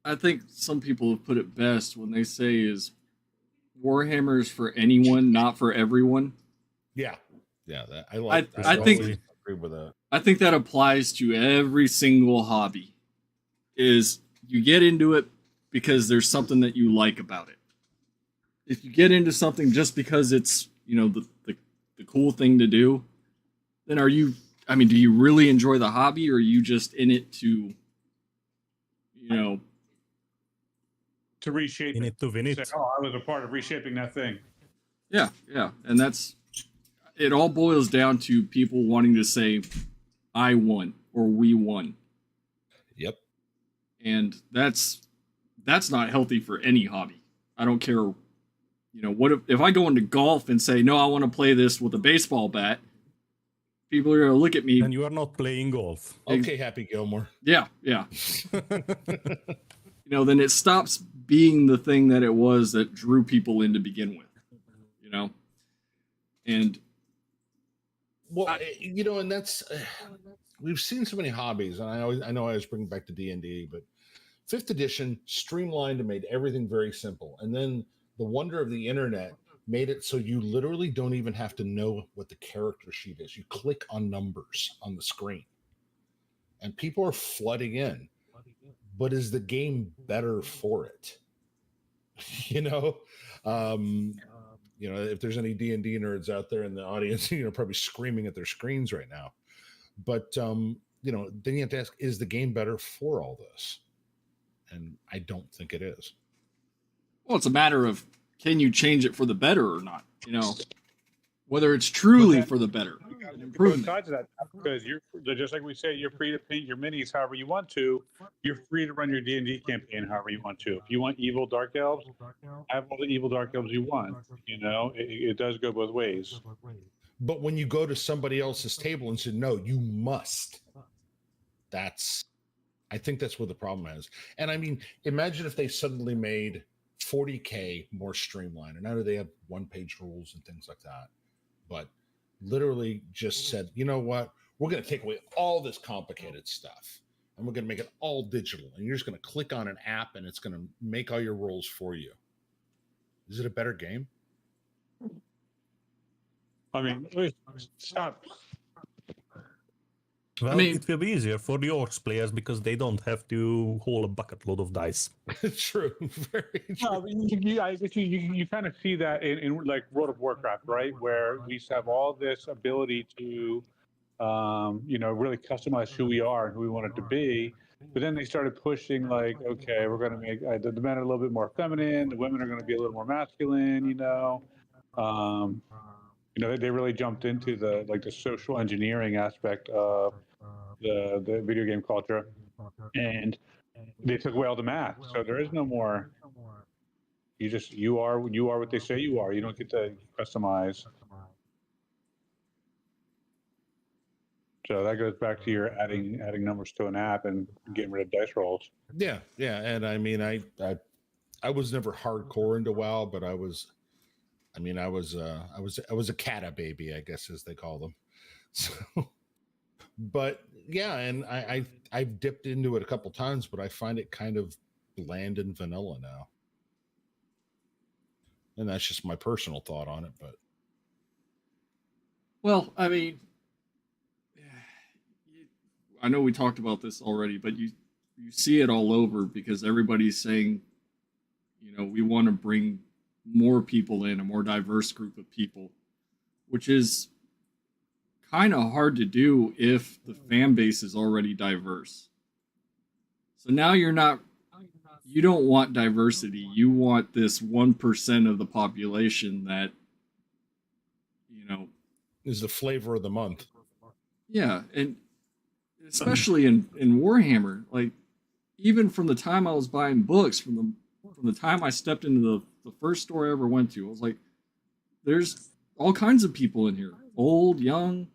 I think some people have put it best when they say is Warhammer is for anyone, not for everyone. Yeah. I think agree with that. I think that applies to every single hobby. Is you get into it because there's something that you like about it. If you get into something just because it's, the cool thing to do, then do you really enjoy the hobby, or are you just in it to, to reshape in it to win it? Say, oh, I was a part of reshaping that thing. Yeah. And it all boils down to people wanting to say, I won, or we won. Yep. And that's not healthy for any hobby. I don't care. What if I go into golf and say, no, I want to play this with a baseball bat? People are going to look at me. And you are not playing golf. Okay, Happy Gilmore. Yeah. Then it stops being the thing that it was that drew people in to begin with. And and that's we've seen so many hobbies, and I know I was bringing back to D&D, but 5th edition streamlined and made everything very simple, and then the wonder of the internet made it so you literally don't even have to know what the character sheet is. You click on numbers on the screen, and people are flooding in. But is the game better for it? If there's any D&D nerds out there in the audience, probably screaming at their screens right now. But then you have to ask, is the game better for all this? And I don't think it is. Well, it's a matter of, can you change it for the better or not? Whether it's truly for the better. Both sides of that, because you're just like we say, you're free to paint your minis however you want to. You're free to run your D&D campaign however you want to. If you want evil dark elves, have all the evil dark elves you want. It does go both ways. But when you go to somebody else's table and say, no, you must, I think that's where the problem is. And I mean, imagine if they suddenly made 40K more streamlined. And I know they have one-page rules and things like that, but literally just said, you know what? We're going to take away all this complicated stuff, and we're going to make it all digital. And you're just going to click on an app, and it's going to make all your rules for you. Is it a better game? I mean, stop. Well, I mean, it will be easier for the orcs players because they don't have to haul a bucket load of dice. True, very true. No, but I guess you kind of see that in like World of Warcraft, right? Where we used to have all this ability to, really customize who we are and who we want it to be. But then they started pushing like, okay, we're going to make the men are a little bit more feminine, the women are going to be a little more masculine. They really jumped into the social engineering aspect of the video game culture, and they took away all the math. So there is no more. You are what they say you are. You don't get to customize. So that goes back to your adding numbers to an app and getting rid of dice rolls. Yeah, and I mean, I was never hardcore into WoW, but I was a cata baby, I guess, as they call them. So, but yeah, and I've dipped into it a couple times, but I find it kind of bland and vanilla now. And that's just my personal thought on it. But well, I mean, I know we talked about this already, but you see it all over because everybody's saying, we want to bring more people in, a more diverse group of people, which is kind of hard to do if the fan base is already diverse. So now you don't want diversity. You want this 1% of the population that, is the flavor of the month. Yeah, and especially in Warhammer, like even from the time I was buying books, from the time I stepped into the first store I ever went to, I was like, there's all kinds of people in here, old, young,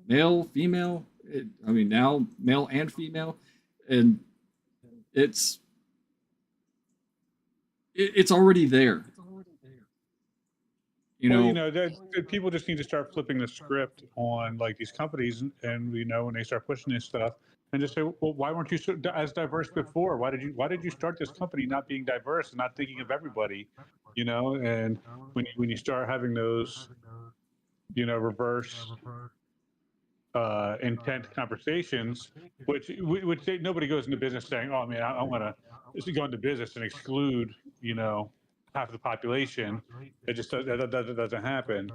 male, female. Now male and female, and it's already there. People just need to start flipping the script on like these companies, and when they start pushing this stuff, and just say, well, why weren't you as diverse before? Why did you start this company not being diverse and not thinking of everybody? And when you start having those, reverse intent conversations, which nobody goes into business saying, oh man, I want to go into business and exclude half the population. It just doesn't happen.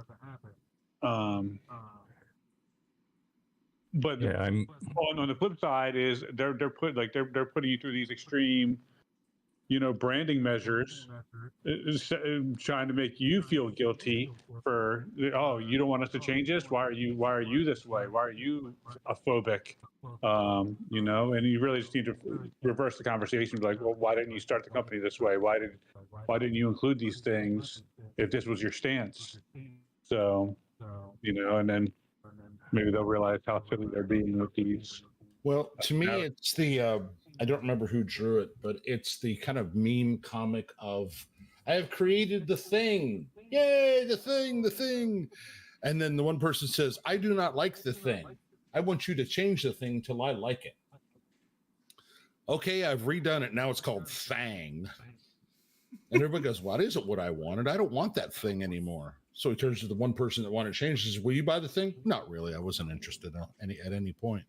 But Yeah, on the flip side is they're putting you through these extreme branding measures, trying to make you feel guilty for, oh, you don't want us to change this. Why are you this way? Why are you a phobic? And you really just need to reverse the conversation. Like, well, why didn't you start the company this way? Why didn't you include these things if this was your stance? So, and then maybe they'll realize how silly they're being with these. Well, to me, it's the I don't remember who drew it, but it's the kind of meme comic of, I have created the thing. Yay, the thing. And then the one person says, I do not like the thing. I want you to change the thing till I like it. Okay, I've redone it. Now it's called Thang. And everybody goes, what is it what I wanted? I don't want that thing anymore. So he turns to the one person that wanted to change. He says, will you buy the thing? Not really. I wasn't interested at any point.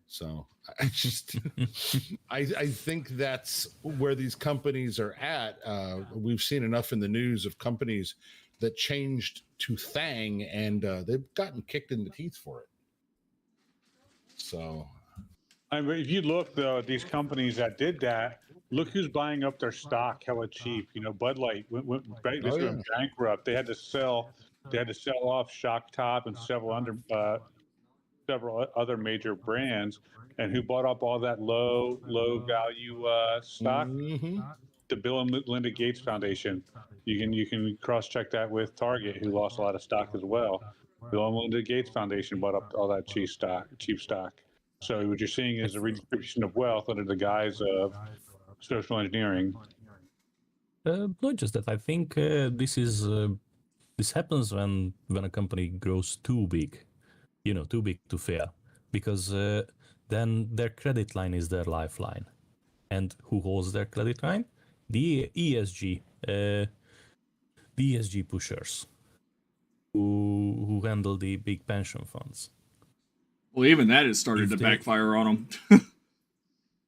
So I just, I think that's where these companies are at. We've seen enough in the news of companies that changed to Thang, and they've gotten kicked in the teeth for it. So, if you look though at these companies that did that, look who's buying up their stock hella cheap. Bud Light went bankrupt. They had to sell off Shock Top and several other major brands, and who bought up all that low value stock? mm-hmm. The Bill and Melinda Gates Foundation. You can cross check that with Target, who lost a lot of stock as well. Bill and Melinda Gates Foundation bought up all that cheap stock. So what you're seeing is a redistribution of wealth under the guise of social engineering. Not just that. I think this happens when a company grows too big, too big to fail, because then their credit line is their lifeline, and who holds their credit line? The ESG pushers who handle the big pension funds. Well, even that has started If to they- backfire on them.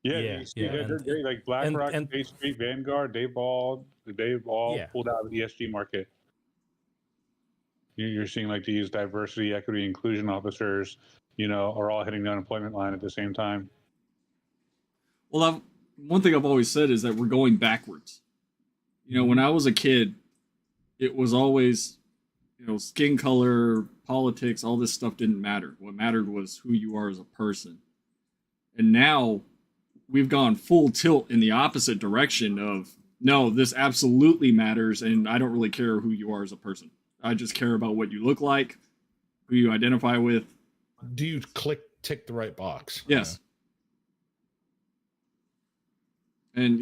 Yeah, Yeah, you see yeah, that and- they, like BlackRock, and- State Street, Vanguard, they've all Yeah. pulled out of the ESG market. You're seeing like these diversity, equity, inclusion officers, are all hitting the unemployment line at the same time. Well, one thing I've always said is that we're going backwards. When I was a kid, it was always, skin color, politics, all this stuff didn't matter. What mattered was who you are as a person. And now we've gone full tilt in the opposite direction of, no, this absolutely matters, and I don't really care who you are as a person. I just care about what you look like, who you identify with. Do you tick the right box? Yes. And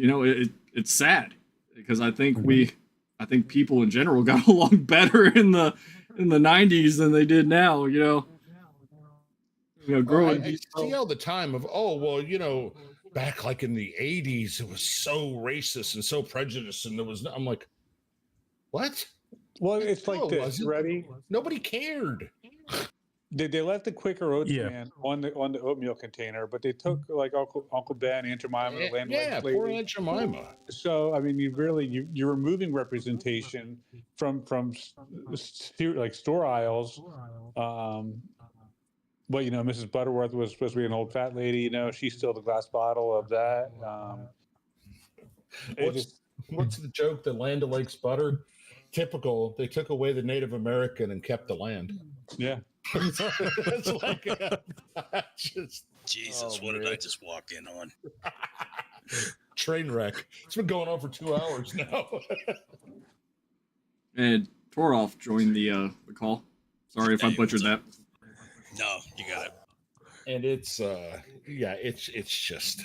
it's sad because I think people in general got along better in the 90s than they did now. Growing. I see all the time of, back like in the 80s, it was so racist and so prejudiced, and I'm like, what? Well, it's like No, this. wasn't. Ready? Nobody cared. They left the Quaker Oats Yeah. man on the oatmeal container, but they took like Uncle Ben, Aunt Jemima, the landlady. Poor Aunt Jemima. So I mean, you're removing representation from like store aisles. But Mrs. Butterworth was supposed to be an old fat lady. She's still the glass bottle of that. What's the joke? The Land O'Lakes butter. Typical. They took away the Native American and kept the land. Yeah. It's like Jesus, what did I just walk in on? Train wreck. It's been going on for 2 hours now. And Torolf joined the call. Sorry if I butchered that. No, you got it. And it's it's just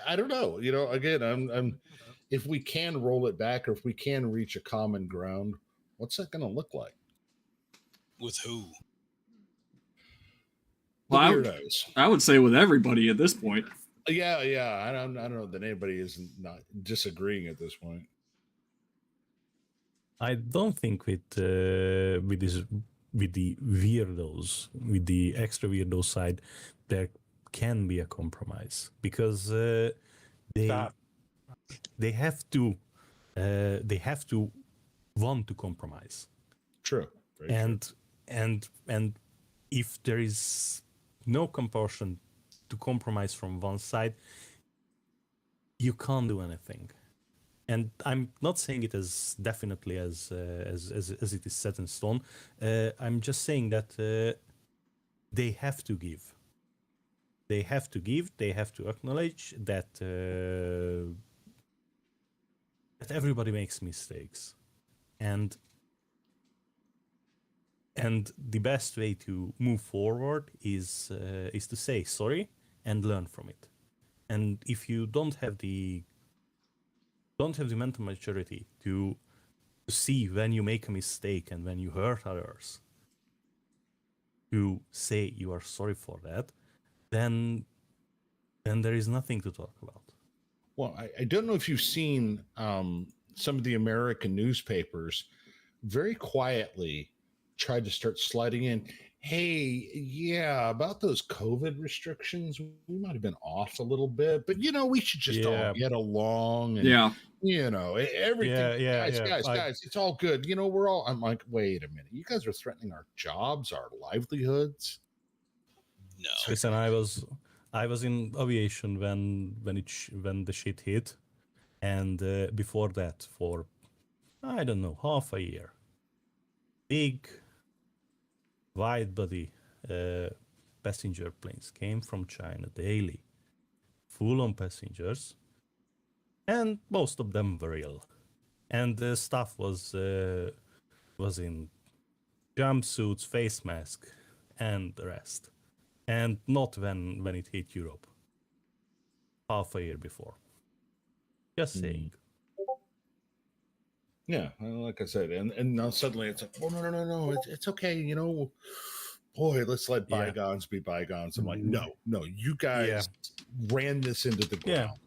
I don't know. Again, I'm if we can roll it back or if we can reach a common ground, what's that going to look like? With who? The Well, weirdos. I would say with everybody at this point. Yeah. I don't know that anybody is not disagreeing at this point. I don't think with the weirdos, with the extra weirdo side, there can be a compromise because they have to want to compromise. True. Very true. And if there is no compulsion to compromise from one side, you can't do anything. And I'm not saying it as definitely as it is set in stone. I'm just saying that they have to give. They have to give. They have to acknowledge that that everybody makes mistakes, and the best way to move forward is to say sorry and learn from it. And if you don't have the mental maturity to see when you make a mistake and when you hurt others, to say you are sorry for that, then there is nothing to talk about. Well, I don't know if you've seen some of the American newspapers very quietly tried to start sliding in. Hey, yeah, about those COVID restrictions, we might have been off a little bit, but we should just all get along. And, everything. Guys, it's all good. I'm like, wait a minute, you guys are threatening our jobs, our livelihoods. No. Listen, I was in aviation when the shit hit, and before that for I don't know, half a year. Big wide body passenger planes came from China daily, full on passengers, and most of them were ill, and the staff was in jumpsuits, face mask, and the rest, and not when it hit Europe half a year before. Just saying. Yeah, like I said, and now suddenly it's like, oh no, it's okay, boy, let's let bygones be bygones. I'm like, no, you guys ran this into the ground.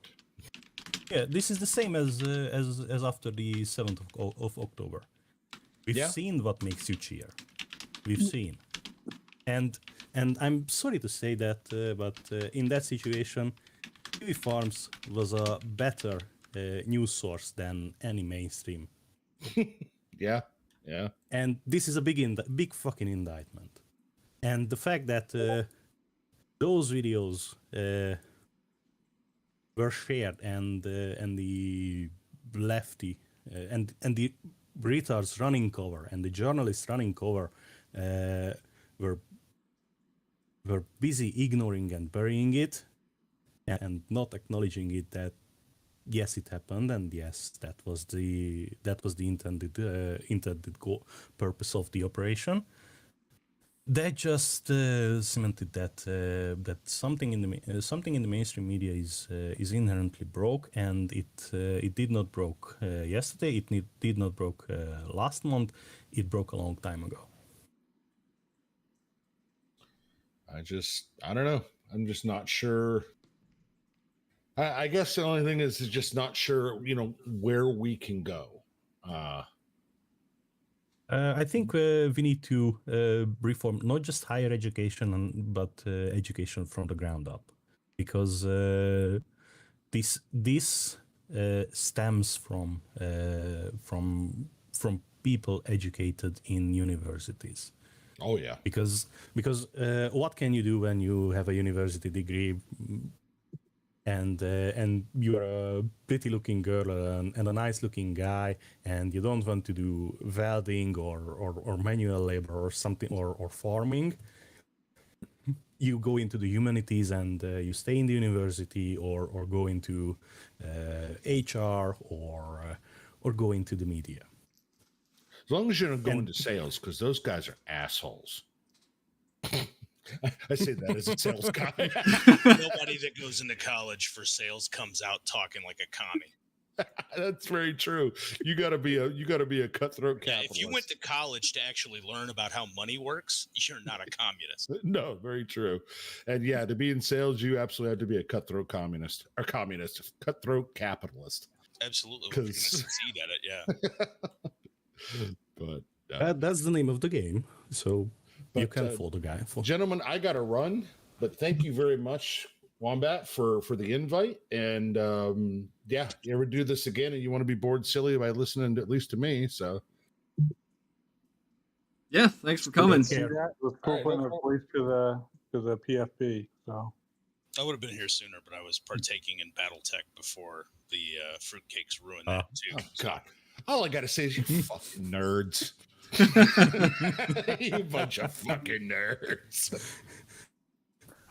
Yeah, this is the same as after the 7th of October. We've seen what makes you cheer. We've seen, and And I'm sorry to say that, but in that situation, TV Farms was a better news source than any mainstream. Yeah, yeah. And this is a big fucking indictment. And the fact that those videos were shared, and the lefty and the retards running cover and the journalists running cover were busy ignoring and burying it and not acknowledging it, that yes, it happened, and yes, that was the intended purpose of the operation. That just cemented that something in the mainstream media is inherently broke, and it did not broke yesterday. It did not broke last month. It broke a long time ago. I don't know. I'm just not sure. I guess the only thing is just not sure, where we can go. I think we need to reform not just higher education, but education from the ground up, because this stems from people educated in universities. Oh yeah. Because what can you do when you have a university degree and you're a pretty looking girl and a nice looking guy, and you don't want to do welding or manual labor or something, or farming? You go into the humanities and you stay in the university, or go into HR, or go into the media. As long as you don't go into sales, because those guys are assholes. I say that as a sales guy. Nobody that goes into college for sales comes out talking like a commie. That's very true. You got to be a cutthroat Yeah, capitalist. if you went to college to actually learn about how money works, you're not a communist. No, very true. And yeah, to be in sales, you absolutely have to be a cutthroat cutthroat capitalist. Absolutely. If you're going to succeed at it, yeah. But That's the name of the game. So you But, can fool the guy. gentlemen, I got to run. But thank you very much, Wombat, for the invite. And yeah, you ever do this again and you want to be bored silly by listening at least to me? So Yeah, thanks for coming. It was cool All right, putting no a voice to the PFP. So I would have been here sooner, but I was partaking in BattleTech before the fruitcakes ruined that too. oh God, all I got to say is you fucking nerds. You bunch of fucking nerds.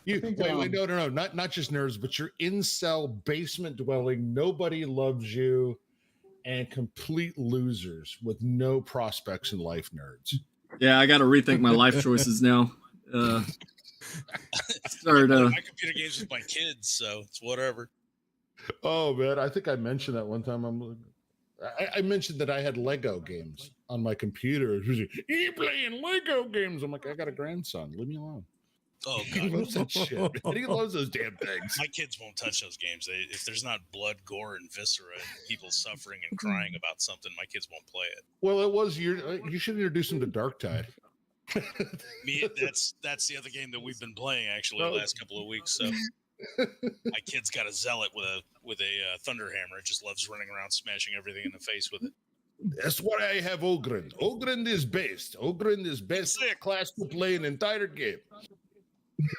Wait, no, not just nerds, but you're incel, basement dwelling, nobody loves you, and complete losers with no prospects in life nerds. Yeah, I got to rethink my life choices now. Start. My computer games with my kids, so it's whatever. Oh man, I think I mentioned that one time. I mentioned that I had Lego games on my computer. You playing Lego games? I'm like, I got a grandson. Leave me alone. Oh, He God. loves that shit. He loves those damn things. My kids won't touch those games. If there's not blood, gore, and viscera, and people suffering and crying about something, my kids won't play it. Well, it was you should introduce them to Dark Tide. That's the other game that we've been playing actually the last couple of weeks. So my kid's got a zealot with a thunder hammer. Just loves running around smashing everything in the face with it. That's why I have Ogren. Ogren is best. Ogren is best class to play an entire game.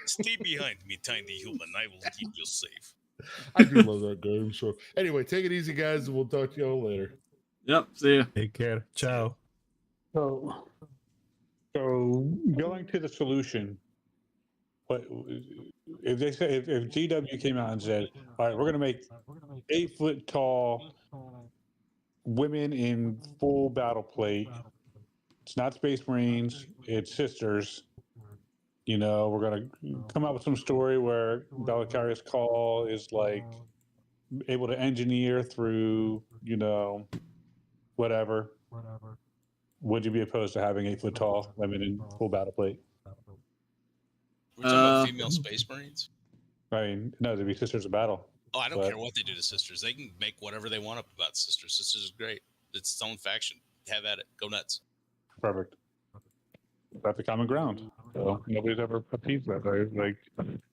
Stay behind me, tiny human. I will keep you safe. I do love that game. So anyway, take it easy, guys, and we'll talk to y'all later. Yep. See ya. Take care. Ciao. So going to the solution, what if they say if GW came out and said, all right, we're going to make 8-foot tall women in full battle plate. It's not Space Marines, it's sisters. You know, we're going to come up with some story where Belicarius Call is like able to engineer through, whatever. Would you be opposed to having 8-foot tall women in full battle plate? We're talking about female Space Marines? I mean, no, they'd be sisters of battle. Oh, I don't care what they do to sisters. They can make whatever they want up about sisters. Sisters is great. It's its own faction. Have at it. Go nuts. Perfect. That's the common ground. So nobody's ever appeased that.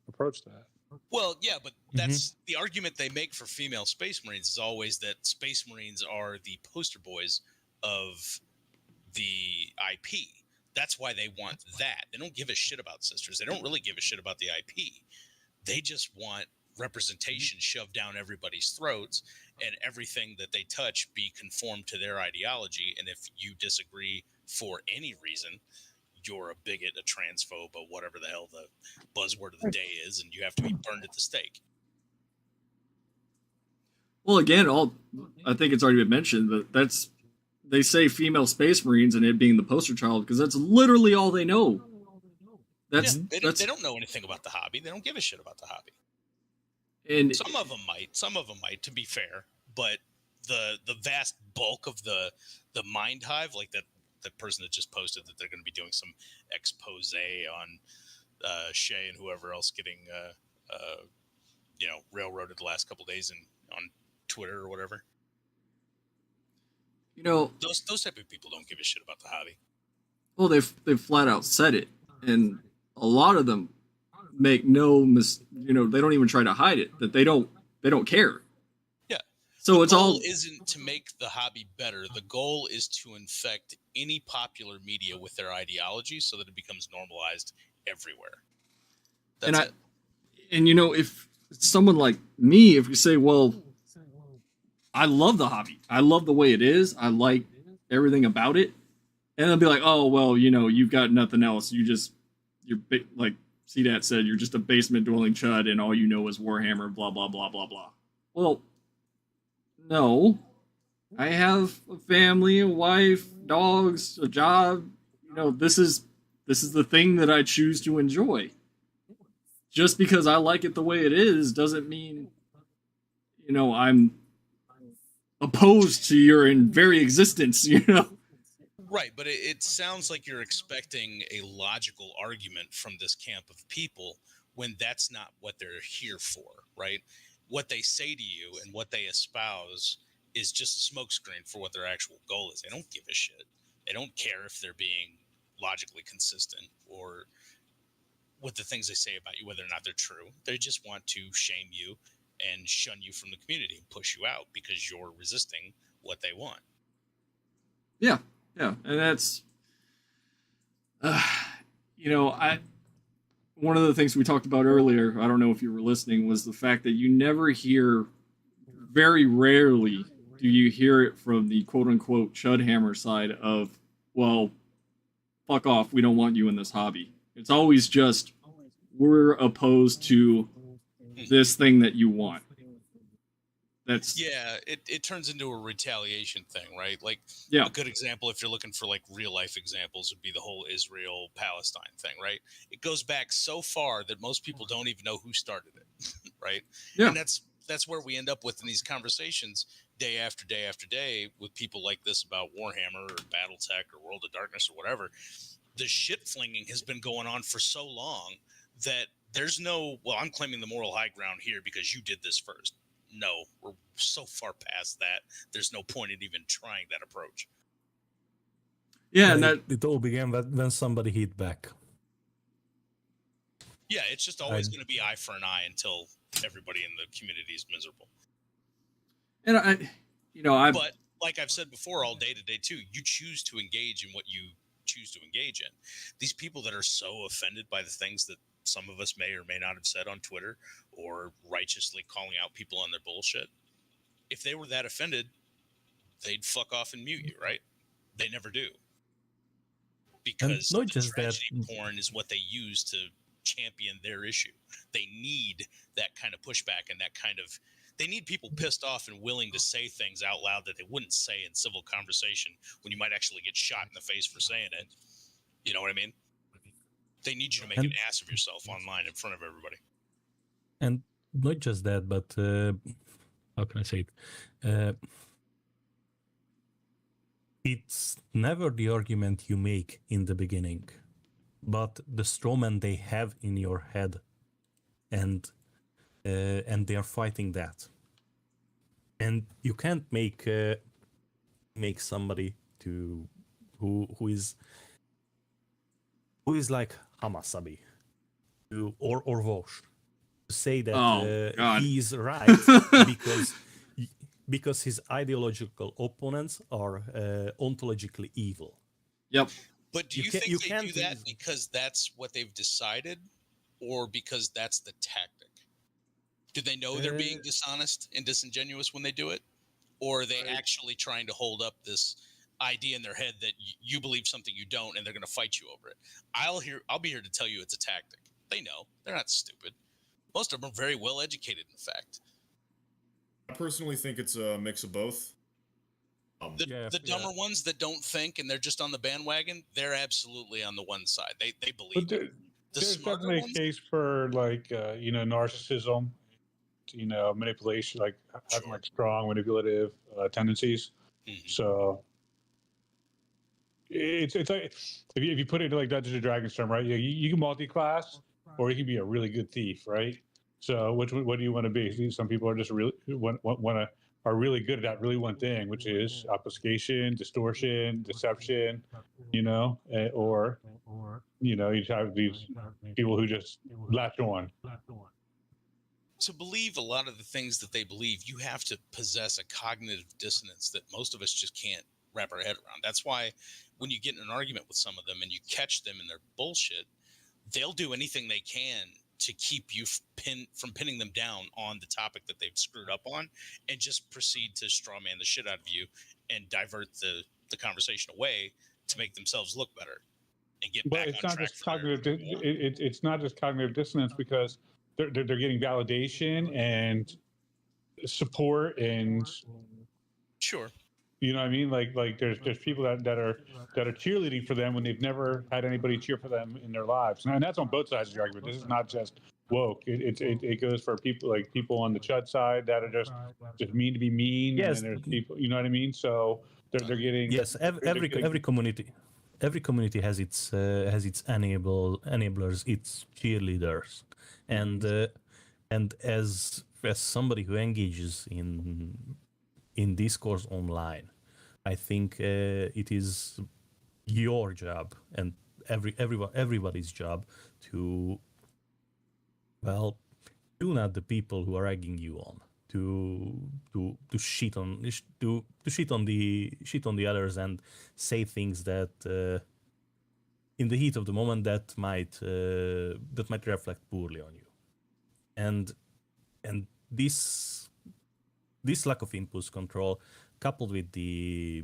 Approached that. Well, yeah, but that's the argument they make for female Space Marines is always that Space Marines are the poster boys of the IP. That's why they want that. They don't give a shit about sisters. They don't really give a shit about the IP. They just want representation shoved down everybody's throats and everything that they touch be conformed to their ideology. And if you disagree for any reason, you're a bigot, a transphobe, or whatever the hell the buzzword of the day is, and you have to be burned at the stake. Well, again, I think it's already been mentioned that they say female Space Marines and it being the poster child because that's literally all they know. They don't know anything about the hobby. They don't give a shit about the hobby. And some of them might, to be fair, but the vast bulk of the Mind Hive, like that person that just posted that they're going to be doing some expose on Shay and whoever else getting railroaded the last couple of days on Twitter or whatever. Those type of people don't give a shit about the hobby. Well, they've flat out said it, and a lot of them make they don't even try to hide it, that they don't care. Yeah. So the goal isn't to make the hobby better. The goal is to infect any popular media with their ideology so that it becomes normalized everywhere. That's it. And if someone like me, if you say, well, I love the hobby, I love the way it is, I like everything about it, and they'll be like, oh, well, you've got nothing else. You're like CDAT said, you're just a basement dwelling chud and all you know is Warhammer, blah, blah, blah, blah, blah. Well, no. I have a family, a wife, dogs, a job. This is the thing that I choose to enjoy. Just because I like it the way it is doesn't mean, I'm opposed to your very existence, Right, but it sounds like you're expecting a logical argument from this camp of people when that's not what they're here for, right? What they say to you and what they espouse is just a smokescreen for what their actual goal is. They don't give a shit. They don't care if they're being logically consistent or with the things they say about you, whether or not they're true. They just want to shame you and shun you from the community and push you out because you're resisting what they want. Yeah. Yeah, and that's, one of the things we talked about earlier, I don't know if you were listening, was the fact that you never hear, very rarely do you hear it from the quote-unquote Chudhammer side of, well, fuck off, we don't want you in this hobby. It's always just, we're opposed to this thing that you want. It turns into a retaliation thing, right? Like a good example, if you're looking for like real life examples, would be the whole Israel-Palestine thing, right? It goes back so far that most people don't even know who started it, right? Yeah. And that's where we end up with in these conversations day after day after day with people like this about Warhammer or BattleTech or World of Darkness or whatever. The shit flinging has been going on for so long that there's no, well, I'm claiming the moral high ground here because you did this first. No, we're so far past that. There's no point in even trying that approach. Yeah, and it all began when somebody hit back. Yeah, it's just always going to be eye for an eye until everybody in the community is miserable. And but like I've said before, all day today too, you choose to engage in what you choose to engage in. These people that are so offended by the things that some of us may or may not have said on Twitter or righteously calling out people on their bullshit. If they were that offended, they'd fuck off and mute you, right? They never do. Because the tragedy porn is what they use to champion their issue. They need that kind of pushback and that kind of, they need people pissed off and willing to say things out loud that they wouldn't say in civil conversation when you might actually get shot in the face for saying it. You know what I mean? They need you to make an ass of yourself online in front of everybody. And not just that, but how can I say it? It's never the argument you make in the beginning, but the strawman they have in your head, and they are fighting that. And you can't make somebody who is who is like Hamasabi or Vosh, to say that God. he's right because his ideological opponents are ontologically evil. Yep. But do You you, can't- think you they can't do that use- because that's what they've decided, or because that's the tactic? Do they know they're being dishonest and disingenuous when they do it, or are they actually trying to hold up this idea in their head that you believe something you don't, and they're going to fight you over it? I'll be here to tell you it's a tactic. They know. They're not stupid. Most of them are very well educated, in fact. I personally think it's a mix of both. The dumber ones that don't think and they're just on the bandwagon, they're absolutely on the one side. They believe But it. The there's smarter definitely a ones, case for like narcissism, manipulation, like having Sure. like strong manipulative tendencies. Mhm. So it's like if you put it into like Dungeons and Dragons term, right? You can multi-class, or you can be a really good thief, right? So what do you want to be? Some people are just really are really good at that really one thing, which is obfuscation, distortion, deception, or you have these people who just latch on. to believe a lot of the things that they believe, you have to possess a cognitive dissonance that most of us just can't wrap our head around. That's why when you get in an argument with some of them and you catch them in their bullshit, they'll do anything they can to keep you from pinning them down on the topic that they've screwed up on, and just proceed to strawman the shit out of you and divert the conversation away to make themselves look better and get But back it's on not track. just cognitive. It's not just cognitive dissonance, because they're getting validation and support, and Sure. you know what I mean. Like there's people that are cheerleading for them when they've never had anybody cheer for them in their lives, and that's on both sides of the argument. This is not just woke. It goes for people on the chud side that are just mean to be mean, Yes. and then there's people, you know what I mean. So they're getting Every community has its enablers, its cheerleaders, and as somebody who engages in discourse online, I think it is your job and everybody's job to tune out the people who are egging you on to shit on the others and say things that in the heat of the moment that might reflect poorly on you, and this lack of impulse control, coupled with the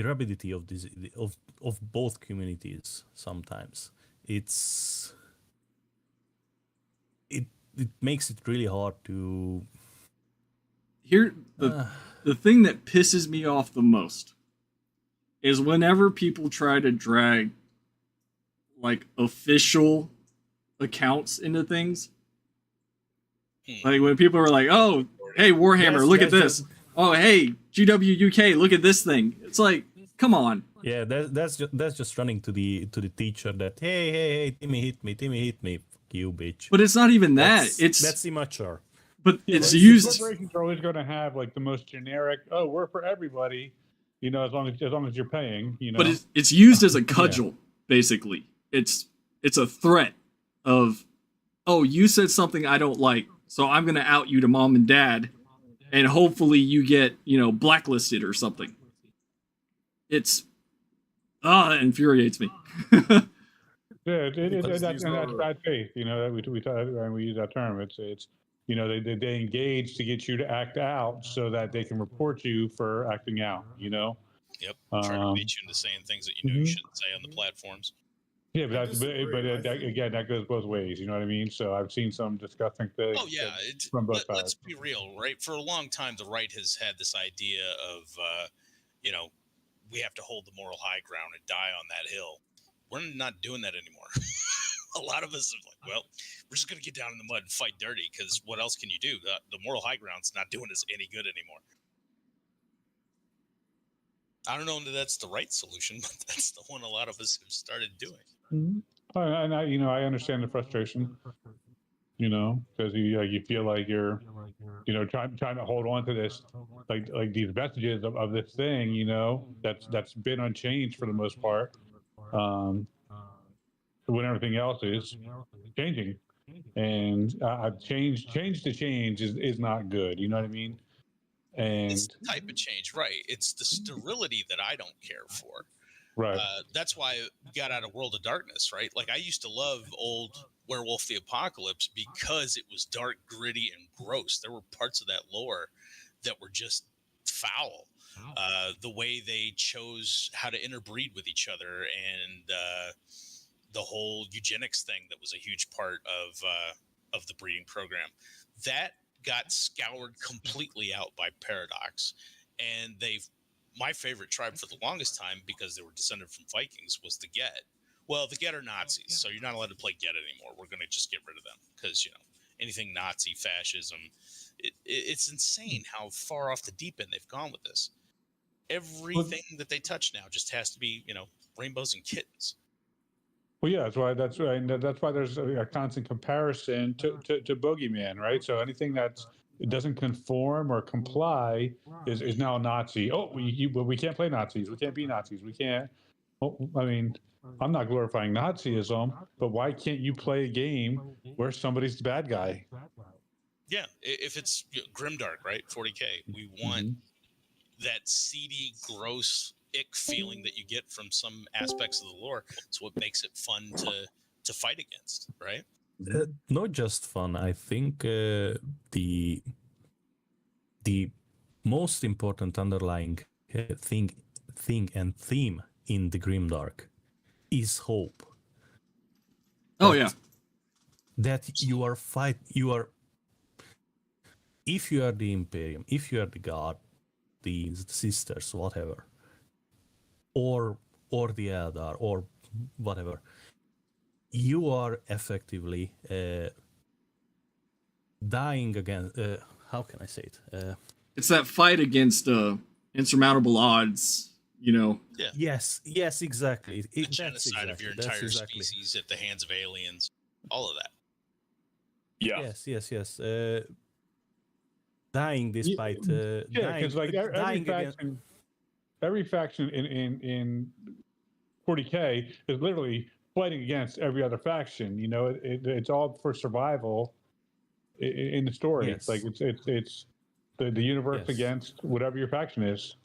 rapidity of this of both communities, sometimes it makes it really hard to the thing that pisses me off the most is whenever people try to drag like official accounts into things. Like when people are like, "Oh, hey Warhammer, look at this. Oh, hey GWUK, look at this thing." It's like, come on. Yeah, that's just running to the teacher that hey Timmy hit me, fuck you bitch. But it's not even that. That's immature. But it's like, used. Corporations are always going to have like the most generic. Oh, we're for everybody. As long as you're paying. But it's used as a cudgel, basically. It's a threat of, oh, you said something I don't like, so I'm going to out you to mom and dad, and hopefully you get blacklisted or something. It infuriates me. Yeah, that's bad faith. We use that term. It's they engage to get you to act out so that they can report you for acting out. Yep. Trying to bait you into saying things that you shouldn't say on the platforms. Yeah, but again, that goes both ways. You know what I mean? So I've seen some disgusting things. Oh yeah, from both sides. Let's be real, right? For a long time, the right has had this idea of, we have to hold the moral high ground and die on that hill. We're not doing that anymore. A lot of us are like, well, we're just going to get down in the mud and fight dirty, because what else can you do? The moral high ground's not doing us any good anymore. I don't know if that's the right solution, but that's the one a lot of us have started doing. And I understand the frustration. you know, because you feel like you're, you know, trying to hold on to this, like these vestiges of this thing, you know, that's been unchanged for the most part, when everything else is changing. And change to change is not good. You know what I mean? It's And the type of change, right? It's the sterility that I don't care for. right, That's why I got out of World of Darkness, right? Like I used to love old Werewolf the Apocalypse because it was dark, gritty, and gross. There were parts of that lore that were just foul. The way they chose how to interbreed with each other, and the whole eugenics thing that was a huge part of the breeding program, that got scoured completely out by Paradox, and my favorite tribe for the longest time, because they were descended from Vikings, was the Get. Well, the Get are Nazis, so you're not allowed to play Get anymore. We're going to just get rid of them because, you know, anything Nazi, fascism, it's insane how far off the deep end they've gone with this. Everything that they touch now just has to be, you know, rainbows and kittens. well, yeah, that's right. And that's why there's a constant comparison to Boogeyman, right? So anything it doesn't conform or comply is now a Nazi. Oh, we can't play Nazis. We can't be Nazis. We can't. Well, I mean, I'm not glorifying Nazism, but why can't you play a game where somebody's the bad guy? Yeah, if it's grimdark, right? 40K, we want that seedy, gross ick feeling that you get from some aspects of the lore. It's what makes it fun to fight against, right? Not just fun. I think the most important underlying thing and theme in the grimdark is hope. Oh yeah. That if you are the Imperium, if you are the God, the sisters, whatever, or the Eldar, or whatever, you are effectively dying against. How can I say it? It's that fight against insurmountable odds, you know. Yeah. Yes, exactly. The genocide of your entire species at the hands of aliens, all of that. Yeah. Yes. Dying despite because like every faction in 40K is literally fighting against every other faction. You know, it's all for survival in the story. Yes. Like it's the universe against whatever your faction is.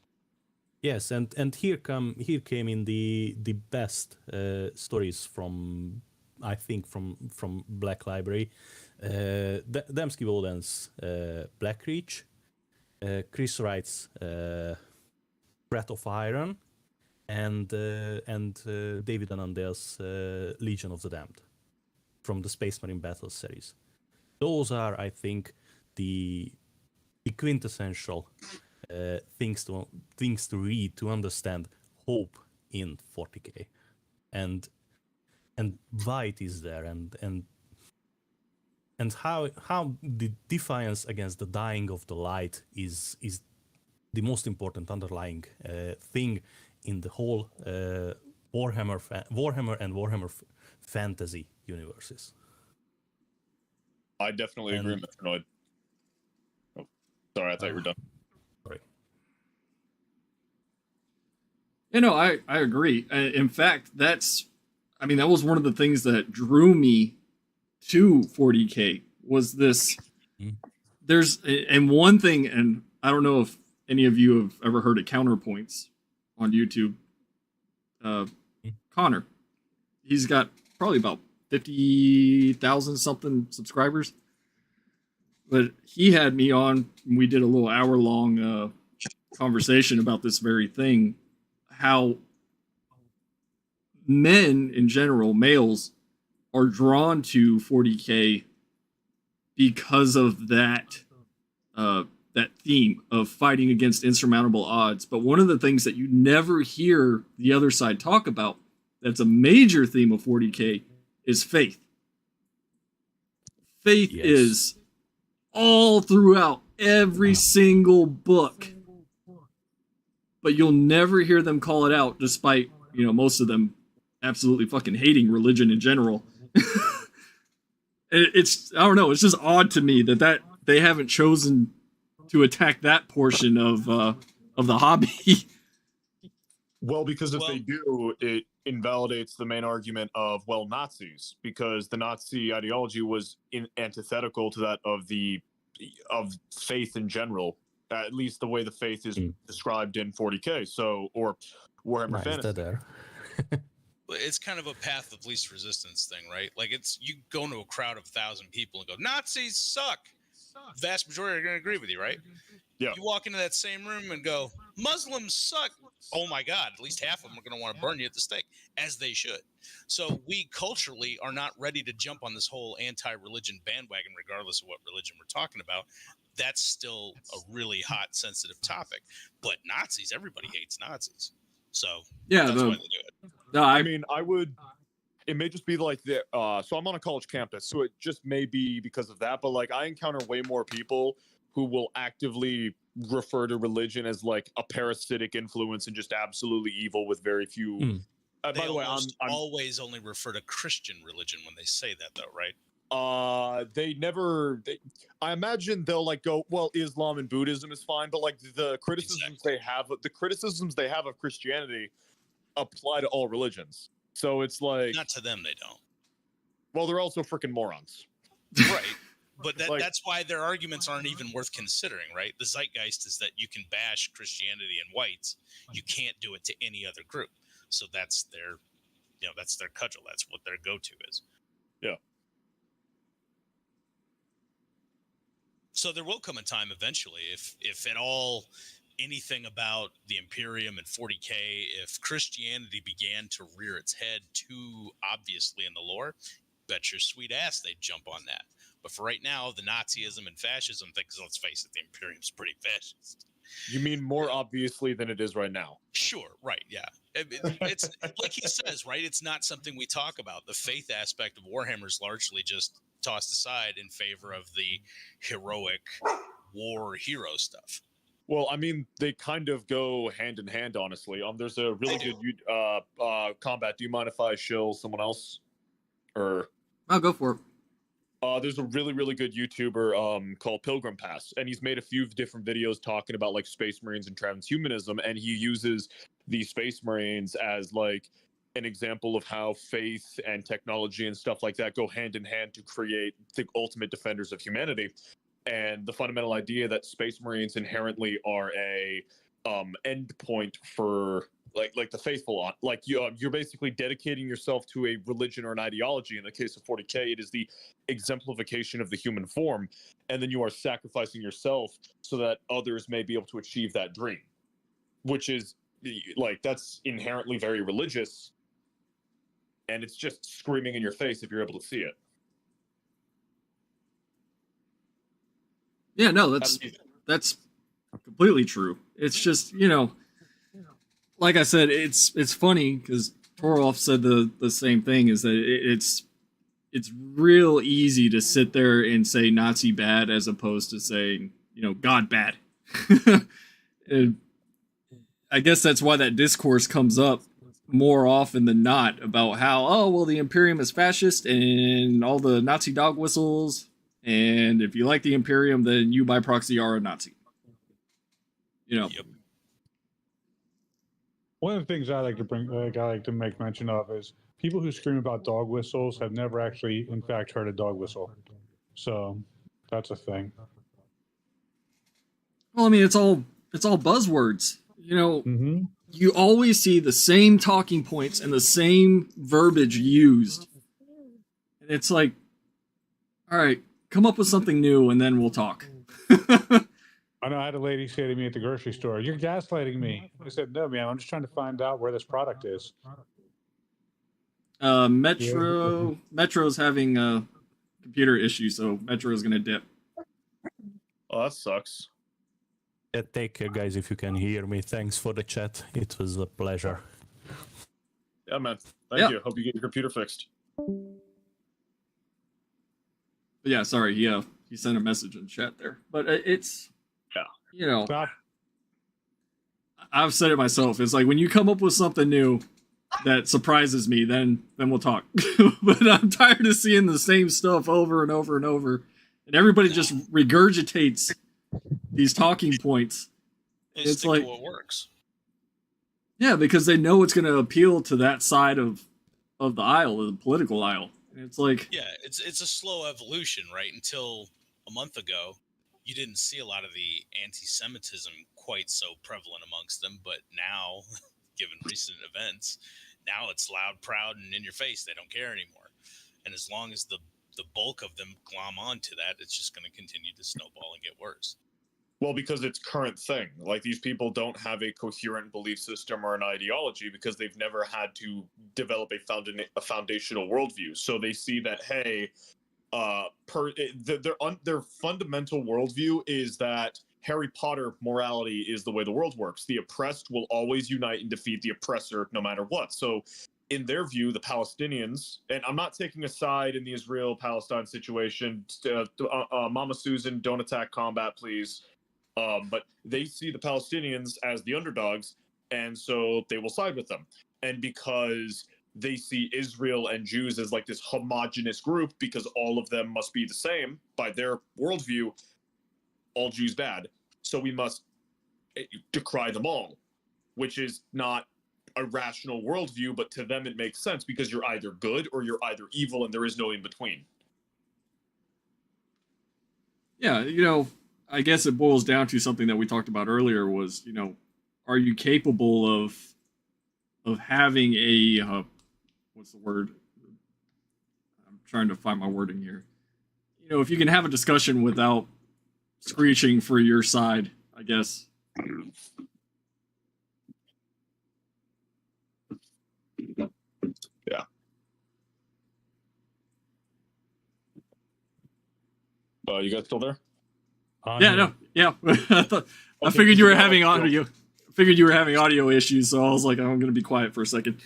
Yes, and here came in the best stories from, I think, from Black Library. Dembski Walden's Blackreach, Chris Wright's Breath of Iron, and David Anandel's Legion of the Damned from the Space Marine Battles series. Those are, I think, the quintessential things to read to understand hope in 40K, and why it is there, and how the defiance against the dying of the light is the most important underlying thing in the whole Warhammer and Warhammer fantasy universes. I definitely agree, Mr. Noid. Oh, sorry, I thought you were done. Sorry. You know, I agree. In fact, that was one of the things that drew me to 40K was this. And one thing, and I don't know if any of you have ever heard of Counterpoints on YouTube. Connor, he's got probably about 50,000 something subscribers, but he had me on. We did a little hour-long conversation about this very thing, how men in general, males, are drawn to 40K because of that that theme of fighting against insurmountable odds. But one of the things that you never hear the other side talk about, that's a major theme of 40K, is faith. Faith is all throughout every single book, but you'll never hear them call it out, despite, you know, most of them absolutely fucking hating religion in general. It's I don't know. It's just odd to me that they haven't chosen to attack that portion of the hobby. Well, because if Well- they do, it invalidates the main argument of, well, Nazis, because the Nazi ideology was antithetical to that of faith in general, at least the way the faith is described in 40K. So, or Warhammer Nice, Fantasy. there. It's kind of a path of least resistance thing, right? Like it's you go into a crowd of 1,000 people and go, Nazis suck. Vast majority are going to agree with you, right? Yeah. You walk into that same room and go, Muslims suck. Oh my God, at least half of them are going to want to burn you at the stake, as they should. So we culturally are not ready to jump on this whole anti-religion bandwagon, regardless of what religion we're talking about. That's still a really hot, sensitive topic. But Nazis, everybody hates Nazis. So Yeah, that's why they do it. No, I mean, I would. It may just be like the. So I'm on a college campus, so it just may be because of that. But like, I encounter way more people who will actively refer to religion as like a parasitic influence and just absolutely evil with very few. By They the way, I'm always only refer to Christian religion when they say that, though, right? they never. I imagine they'll like go, well, Islam and Buddhism is fine, but like the criticisms they have of Christianity apply to all religions. So it's like, Not to them, they don't. well, they're also freaking morons. Right. But Like- that's why their arguments aren't even worth considering, right? The zeitgeist is that you can bash Christianity and whites. You can't do it to any other group. So that's their, that's their cudgel. That's what their go-to is. Yeah. So there will come a time eventually, if at all anything about the Imperium and 40K, if Christianity began to rear its head too obviously in the lore, bet your sweet ass they'd jump on that. But for right now, the Nazism and fascism thing, 'cause let's face it, the Imperium's pretty fascist. You mean more obviously than it is right now? Sure, right, yeah. It's like he says, right? It's not something we talk about. The faith aspect of Warhammer is largely just tossed aside in favor of the heroic war hero stuff. Well, I mean, they kind of go hand in hand, honestly. There's a really They good combat. Do you mind if I shill someone else? Or I'll go for it. there's a really, really good YouTuber called Pilgrim Pass, and he's made a few different videos talking about like Space Marines and transhumanism, and he uses the Space Marines as like an example of how faith and technology and stuff like that go hand in hand to create the ultimate defenders of humanity. And the fundamental idea that Space Marines inherently are a end point for like the faithful, like you're basically dedicating yourself to a religion or an ideology. In the case of 40K, it is the exemplification of the human form, and then you are sacrificing yourself so that others may be able to achieve that dream, which is like, that's inherently very religious, and it's just screaming in your face if you're able to see it. Yeah, no, that's completely true. It's just, like I said, it's funny because Torolf said the same thing, is that it's real easy to sit there and say Nazi bad as opposed to saying, God bad. And I guess that's why that discourse comes up more often than not about how, oh, well, the Imperium is fascist and all the Nazi dog whistles, and if you like the Imperium, then you by proxy are a Nazi. Yep. One of the things I like to make mention of is people who scream about dog whistles have never actually, in fact, heard a dog whistle. So that's a thing. Well, I mean, it's all buzzwords. Mm-hmm. You always see the same talking points and the same verbiage used. And it's like, all right, come up with something new and then we'll talk. I know I had a lady say to me at the grocery store, "You're gaslighting me." I said, "No, man, I'm just trying to find out where this product is." Metro's having a computer issue, so Metro's gonna dip. Oh, that sucks. Yeah, take care, guys, if you can hear me. Thanks for the chat. It was a pleasure. Yeah, man. Thank you. Hope you get your computer fixed. But yeah, sorry, he sent a message in chat there. But it's, Stop. I've said it myself. It's like when you come up with something new, that surprises me, then we'll talk. But I'm tired of seeing the same stuff over and over and over, and everybody just regurgitates these talking points. It's like what works. Yeah, because they know it's going to appeal to that side of the aisle, the political aisle. And it's like, yeah, it's a slow evolution, right? Until a month ago, you didn't see a lot of the anti-Semitism quite so prevalent amongst them, but now, given recent events, now it's loud, proud, and in your face. They don't care anymore. And as long as the bulk of them glom onto that, it's just going to continue to snowball and get worse. Well, because it's current thing. Like, these people don't have a coherent belief system or an ideology because they've never had to develop a foundational worldview. So they see that, hey, their fundamental worldview is that Harry Potter morality is the way the world works. The oppressed will always unite and defeat the oppressor no matter what. So in their view, the Palestinians, and I'm not taking a side in the Israel-Palestine situation. Mama Susan, don't attack combat, please. But they see the Palestinians as the underdogs, and so they will side with them. And because they see Israel and Jews as like this homogenous group, because all of them must be the same by their worldview, all Jews bad. So we must decry them all, which is not a rational worldview, but to them it makes sense because you're either good or you're either evil, and there is no in between. yeah, I guess it boils down to something that we talked about earlier was, are you capable of having a, what's the word? I'm trying to find my wording here. If you can have a discussion without screeching for your side, I guess. Yeah. You guys still there? Yeah, no, yeah. I figured you were having audio. Figured you were having audio issues, so I was like, I'm going to be quiet for a second.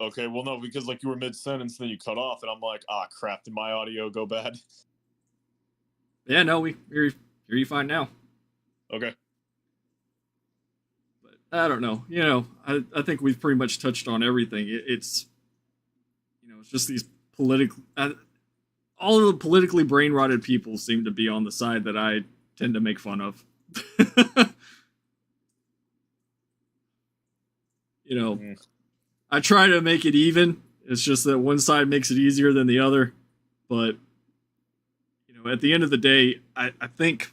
Okay, well, no, because like you were mid-sentence, and then you cut off, and I'm like, crap, did my audio go bad? Yeah, no, we hear you fine now. Okay. But I don't know. I think we've pretty much touched on everything. It's just these political. All of the politically brain-rotted people seem to be on the side that I tend to make fun of. I try to make it even. It's just that one side makes it easier than the other. But, at the end of the day, I think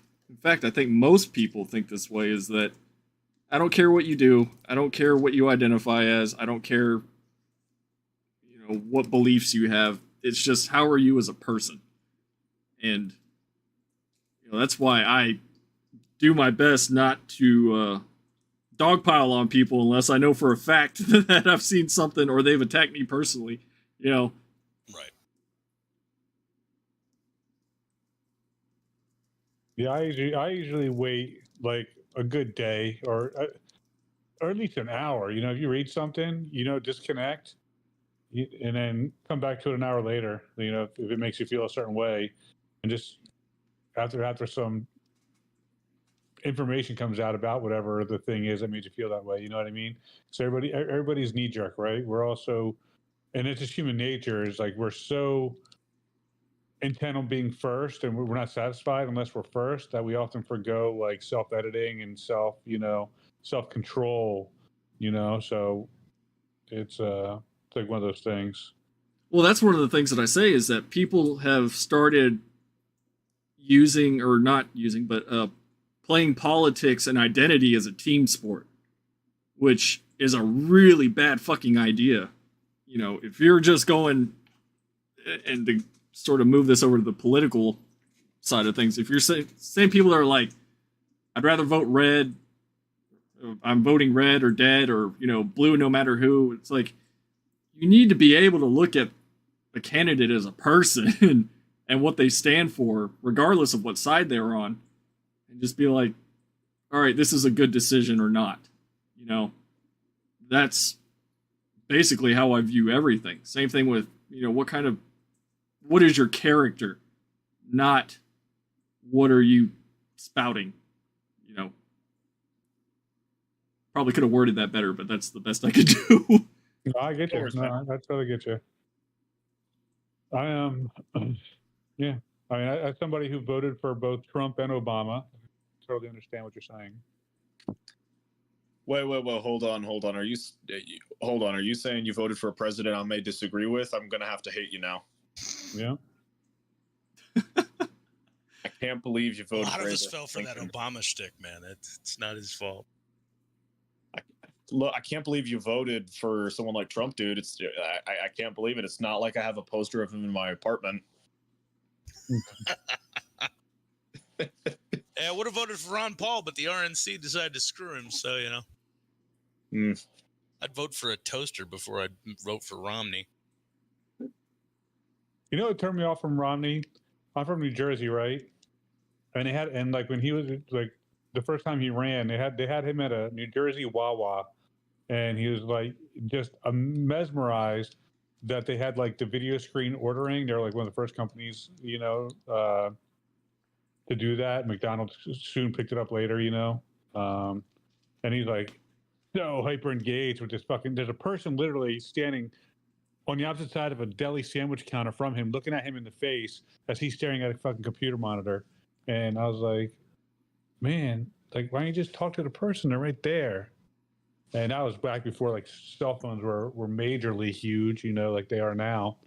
most people think this way, is that I don't care what you do. I don't care what you identify as. I don't care, what beliefs you have. It's just, how are you as a person? And, that's why I do my best not to dogpile on people unless I know for a fact that I've seen something or they've attacked me personally, Right. Yeah, I usually wait like a good day or at least an hour. If you read something, disconnect, and then come back to it an hour later. If it makes you feel a certain way, and just after some information comes out about whatever the thing is that made you feel that way. You know what I mean? So everybody's knee jerk, right? We're also, and it's just human nature. Is like we're so intent on being first, and we're not satisfied unless we're first, that we often forgo like self-editing and self-control. So it's like one of those things. Well, that's one of the things that I say, is that people have started using, or not using, but playing politics and identity as a team sport, which is a really bad fucking idea. If you're just going, and to sort of move this over to the political side of things, if you're saying people are like, I'd rather vote red, I'm voting red or dead, or, blue no matter who, it's like, you need to be able to look at a candidate as a person and what they stand for, regardless of what side they're on, and just be like, all right, this is a good decision or not. That's basically how I view everything. Same thing with, what is your character, not what are you spouting. Probably could have worded that better, but that's the best I could do. No, I get you. course, No, man. I totally get you. I am, yeah. I mean, as somebody who voted for both Trump and Obama, I totally understand what you're saying. Wait, hold on. Are you hold on? Are you saying you voted for a president I may disagree with? I'm gonna have to hate you now. Yeah. I can't believe you A voted lot for of us Abraham fell for that Lincoln. Obama shtick, man. It's not his fault. Look, I can't believe you voted for someone like Trump, dude. I can't believe it. It's not like I have a poster of him in my apartment. Yeah, I would have voted for Ron Paul, but the RNC decided to screw him. So I'd vote for a toaster before I'd vote for Romney. You know what turned me off from Romney? I'm from New Jersey, right? And like when he was like the first time he ran, they had him at a New Jersey Wawa, and he was like just mesmerized that they had like the video screen ordering. They're like one of the first companies, to do that. McDonald's soon picked it up later, and he's like so hyper engaged with this fucking. There's a person literally standing on the opposite side of a deli sandwich counter from him, looking at him in the face as he's staring at a fucking computer monitor. And I was like, man, like, why don't you just talk to the person? They're right there. And that was back before like cell phones were majorly huge, like they are now.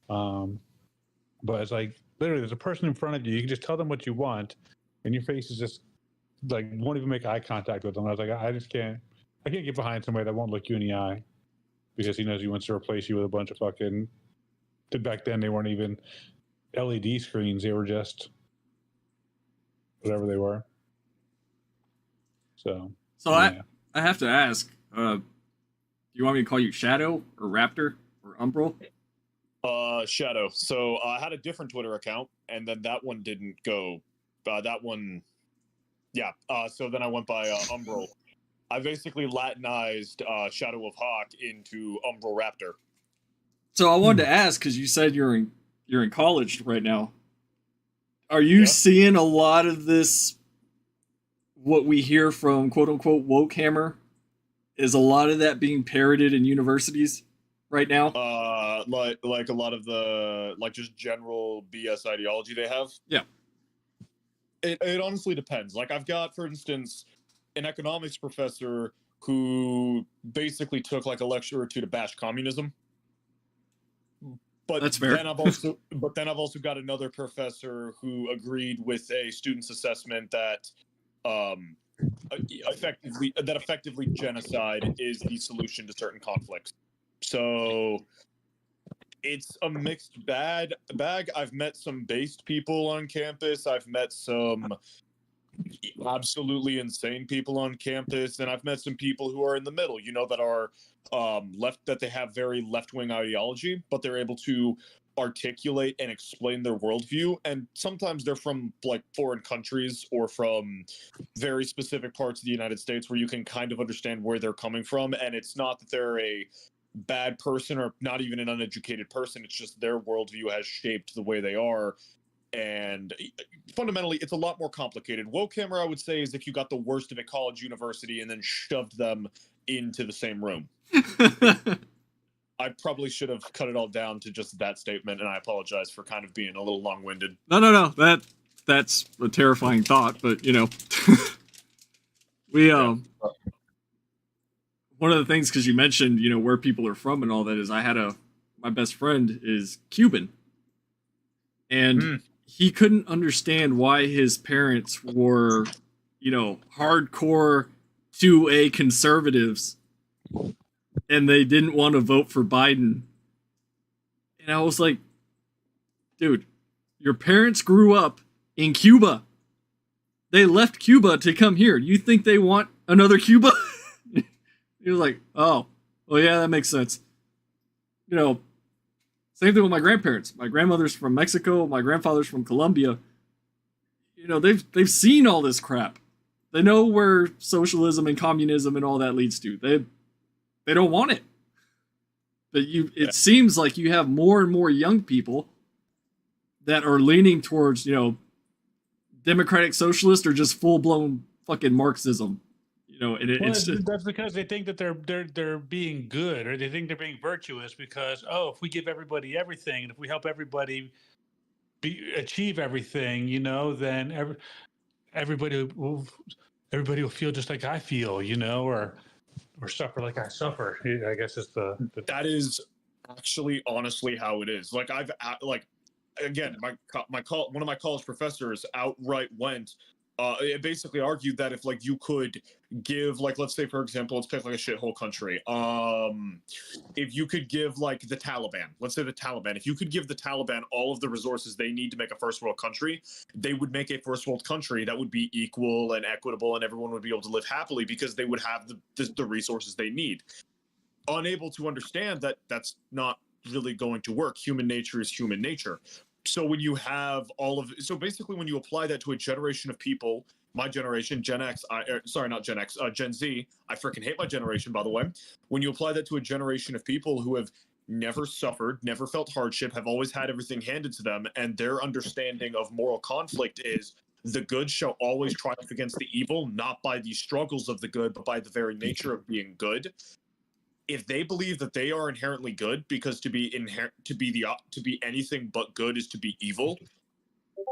But it's like literally there's a person in front of you. You can just tell them what you want, and your face is just like won't even make eye contact with them. I was like, I can't get behind somebody that won't look you in the eye because he knows he wants to replace you with a bunch of fucking. Back then they weren't even LED screens; they were just whatever they were. So yeah. I have to ask, do you want me to call you Shadow or Raptor or Umbral? Shadow. So I had a different Twitter account, and then that one didn't go. That one, yeah. So then I went by Umbral. I basically Latinized Shadow of Hawk into Umbral Raptor. So I wanted to ask, because you said you're in college right now. Are you seeing a lot of this? What we hear from "quote unquote" Wokehammer, is a lot of that being parroted in universities right now? Like a lot of the just general BS ideology they have. Yeah. It honestly depends. Like I've got, for instance, an economics professor who basically took like a lecture or two to bash communism. But that's fair. Then I've also got another professor who agreed with a student's assessment that effectively genocide is the solution to certain conflicts. So it's a mixed bag. I've met some based people on campus. I've met some absolutely insane people on campus, and I've met some people who are in the middle, that are left, that they have very left-wing ideology, but they're able to articulate and explain their worldview. And sometimes they're from like foreign countries or from very specific parts of the United States where you can kind of understand where they're coming from. And it's not that they're a bad person or not even an uneducated person. It's just their worldview has shaped the way they are. And fundamentally, it's a lot more complicated. Wokehammer, I would say, is if you got the worst of a college university and then shoved them into the same room. I probably should have cut it all down to just that statement, and I apologize for kind of being a little long-winded. No. That's a terrifying thought, but we one of the things, because you mentioned where people are from and all that, is I had my best friend is Cuban, and he couldn't understand why his parents were hardcore 2A conservatives and they didn't want to vote for Biden. And I was like, dude, your parents grew up in Cuba. They left Cuba to come here. You think they want another Cuba? He was like, oh, well, yeah, that makes sense. Same thing with my grandparents. My grandmother's from Mexico. My grandfather's from Colombia. They've seen all this crap. They know where socialism and communism and all that leads to. They don't want it. But it seems like you have more and more young people that are leaning towards, democratic socialist or just full-blown fucking Marxism. You know, and Well, it's just, that's because they think that they're being good, or they think they're being virtuous because, oh, if we give everybody everything and if we help everybody achieve everything, then everybody will feel just like I feel, or suffer like I suffer. I guess is the That is actually honestly how it is. Like like again, one of my college professors outright went. It basically argued that if like you could give, like, let's say for example, let's pick like a shithole country. If you could give like the Taliban, let's say the Taliban, if you could give the Taliban all of the resources they need to make a first world country, they would make a first world country that would be equal and equitable, and everyone would be able to live happily because they would have the resources they need. Unable to understand that that's not really going to work. Human nature is human nature. So when you have so basically when you apply that to a generation of people, my generation, Gen X, sorry, not Gen X, Gen Z, I freaking hate my generation, by the way. When you apply that to a generation of people who have never suffered, never felt hardship, have always had everything handed to them, and their understanding of moral conflict is the good shall always triumph against the evil, not by the struggles of the good, but by the very nature of being good. If they believe that they are inherently good, because to be anything but good is to be evil,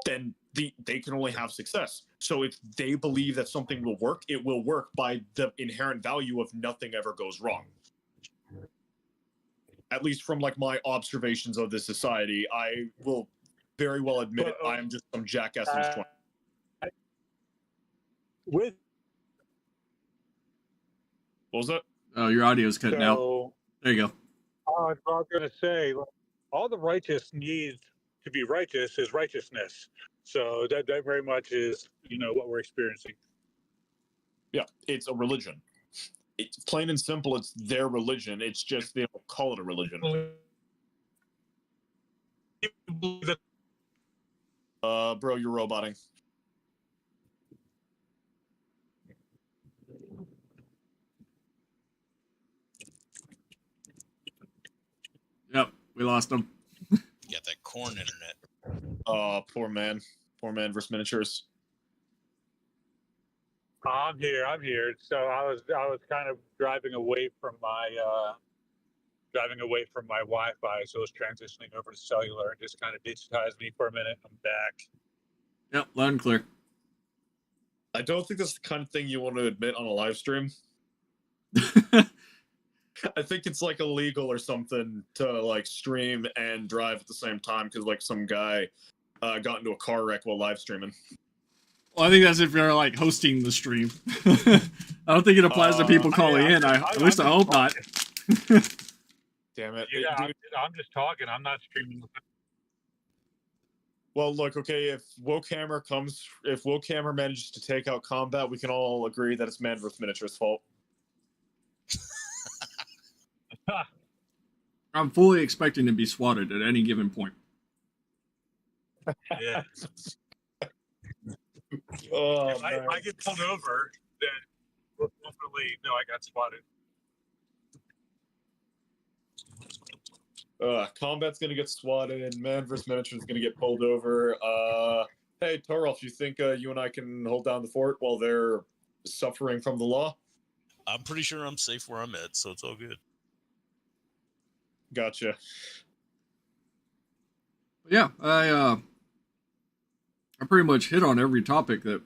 then they can only have success. So if they believe that something will work, it will work by the inherent value of nothing ever goes wrong. At least from like my observations of this society, I will very well admit I am just some jackass in his 20s. with What was that? oh, your audio's cutting out. There you go. I was going to say, all the righteous need to be righteous is righteousness. So that very much is, what we're experiencing. Yeah, it's a religion. It's plain and simple. It's their religion. It's just they don't call it a religion. Bro, you're roboting. Yep, we lost him. You got that corn internet. Poor man. Poor man versus miniatures. I'm here. So I was kind of driving away from my Wi-Fi, so I was transitioning over to cellular and just kind of digitized me for a minute. I'm back. Yep, loud and clear. I don't think that's the kind of thing you want to admit on a live stream. I think it's like illegal or something to like stream and drive at the same time because like some guy got into a car wreck while live streaming. Well, I think that's if you're like hosting the stream. I don't think it applies to people calling in. At least I hope not. Damn it. Yeah, I'm just talking. I'm not streaming. Well, look, okay, if Wokehammer manages to take out combat, we can all agree that it's Man vs. Miniature's fault. I'm fully expecting to be swatted at any given point. Yeah. If I get pulled over, then definitely no, I got spotted. Combat's gonna get swatted, and Man vs. Miniature's gonna get pulled over. Hey, Torolf, you think you and I can hold down the fort while they're suffering from the law? I'm pretty sure I'm safe where I'm at, so it's all good. Gotcha. Yeah, I pretty much hit on every topic that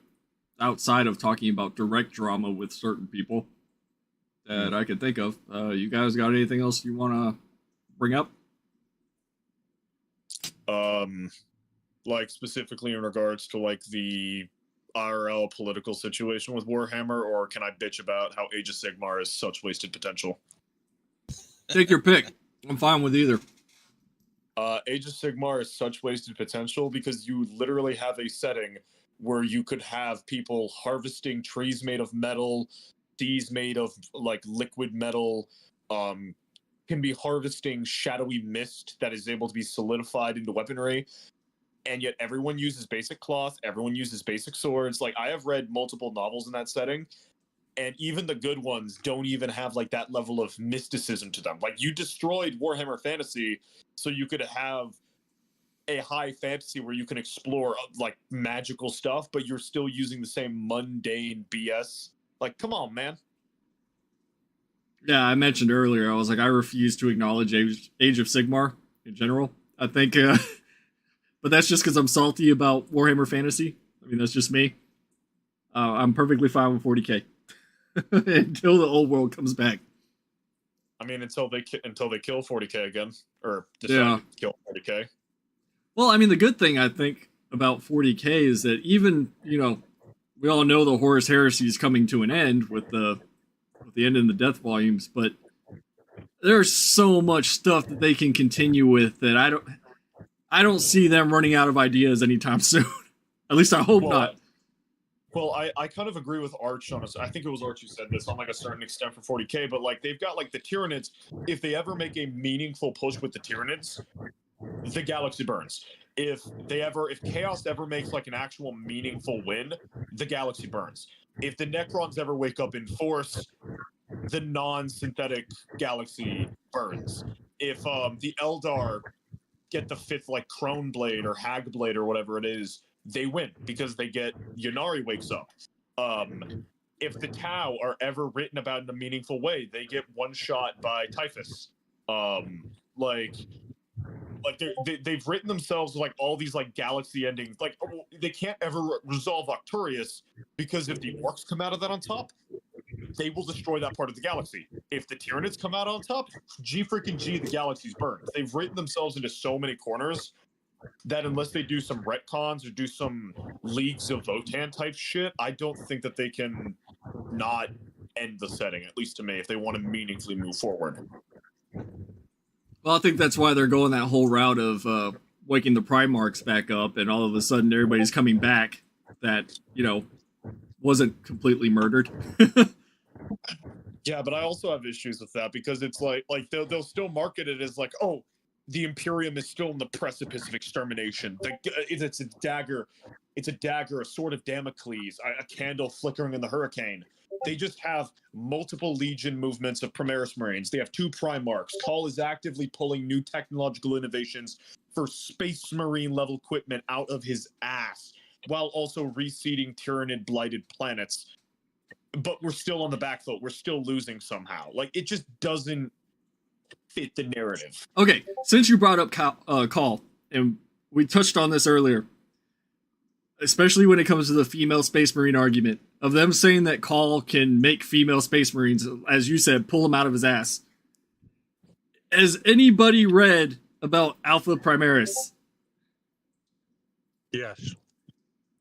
outside of talking about direct drama with certain people that I could think of. You guys got anything else you want to bring up? Like specifically in regards to like the IRL political situation with Warhammer, or can I bitch about how Age of Sigmar is such wasted potential? Take your pick. I'm fine with either. Age of Sigmar is such wasted potential because you literally have a setting where you could have people harvesting trees made of metal, seas made of like liquid metal, can be harvesting shadowy mist that is able to be solidified into weaponry, and yet everyone uses basic cloth, everyone uses basic swords. Like, I have read multiple novels in that setting, and even the good ones don't even have like that level of mysticism to them. Like, you destroyed Warhammer Fantasy so you could have a high fantasy where you can explore like magical stuff, but you're still using the same mundane BS Like, come on, man. Yeah, I mentioned earlier, I was like, I refuse to acknowledge Age of Sigmar in general. I think, but that's just because I'm salty about Warhammer Fantasy. I mean, that's just me. I'm perfectly fine with 40K until the old world comes back. I mean, until they kill 40K again, or decide to kill 40K. Well, I mean, the good thing I think about 40K is that even, you know, we all know the Horus Heresy is coming to an end with the end in the death volumes, but there's so much stuff that they can continue with that I don't see them running out of ideas anytime soon. At least I hope not. Well, I kind of agree with Arch on this. I think it was Arch who said this on like a certain extent for 40K, but like they've got like the Tyranids. If they ever make a meaningful push with the Tyranids, the galaxy burns. If Chaos ever makes like an actual meaningful win, the galaxy burns. If the Necrons ever wake up in force, the non-synthetic galaxy burns. If the Eldar get the 5th like Crone Blade or Hag Blade or whatever it is, they win because they get Ynnari wakes up. If the Tau are ever written about in a meaningful way, they get one shot by Typhus. They've written themselves like all these like galaxy endings. Like they can't ever resolve Octorius because if the Orcs come out of that on top, they will destroy that part of the galaxy. If the Tyranids come out on top, G, the galaxy's burned. They've written themselves into so many corners that unless they do some retcons or do some Leagues of Votan type shit, I don't think that they can not end the setting, at least to me, if they want to meaningfully move forward. Well, I think that's why they're going that whole route of waking the Primarchs back up, and all of a sudden everybody's coming back that, you know, wasn't completely murdered. Yeah, but I also have issues with that because it's like they'll still market it as like, oh, the Imperium is still on the precipice of extermination. It's a dagger, a sword of Damocles, a candle flickering in the hurricane. They just have multiple Legion movements of Primaris Marines. They have 2 Primarchs. Call is actively pulling new technological innovations for Space Marine level equipment out of his ass, while also reseeding Tyranid blighted planets. But we're still on the back foot. We're still losing somehow. Like, it just doesn't fit the narrative. Okay, since you brought up Call, and we touched on this earlier, especially when it comes to the female Space Marine argument, of them saying that Call can make female Space Marines, as you said, pull them out of his ass. Has anybody read about Alpha Primaris? Yes.